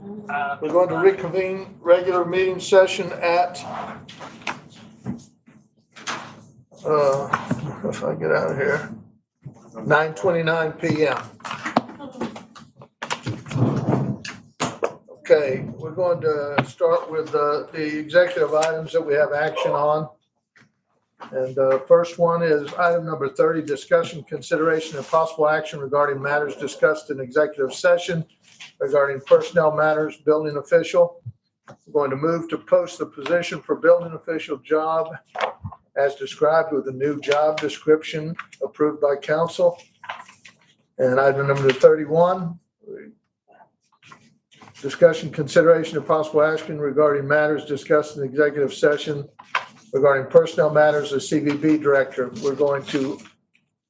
B: We're going to reconvene regular meeting session at, if I get out of here, 9:29 PM. Okay, we're going to start with the executive items that we have action on. And the first one is item number 30, discussion, consideration, and possible action regarding matters discussed in executive session regarding personnel matters, building official. We're going to move to post the position for building official job as described with a new job description approved by council. And item number 31, discussion, consideration, and possible action regarding matters discussed in executive session regarding personnel matters as CVB director. We're going to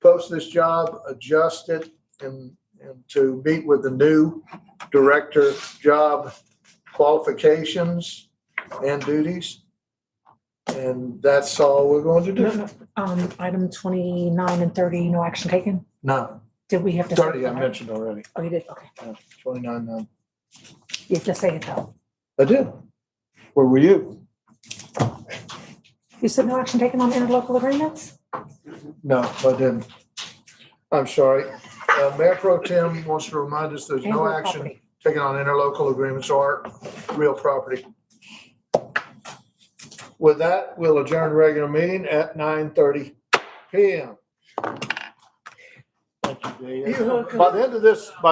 B: post this job, adjust it, and to meet with the new director job qualifications and duties. And that's all we're going to do.
A: Item 29 and 30, no action taken?
B: No,
A: Did we have to?
B: 30 I mentioned already.
A: Oh, you did? Okay.
B: 29, no.
A: You have to say it though.
B: I did. Where were you?
A: You said no action taken on interlocal agreements?
B: No, I didn't. I'm sorry. Mayor Pro Tem wants to remind us there's
A: And
B: no
A: real
B: action
A: property.
B: taken on interlocal agreements or real property. With that, we'll adjourn the regular meeting at 9:30 PM. Thank you, Dave.
A: You're welcome.
B: By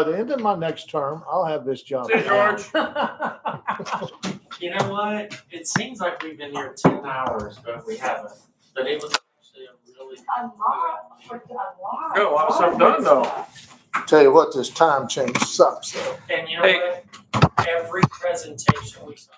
B: the end of my next term, I'll have this job.
D: See you, George. You know what? It seems like we've been here 10 hours, but we haven't. But it was actually a really.
J: Got a lot of stuff done though.
B: Tell you what, this time change sucks though.
D: And you know what? Every presentation we saw.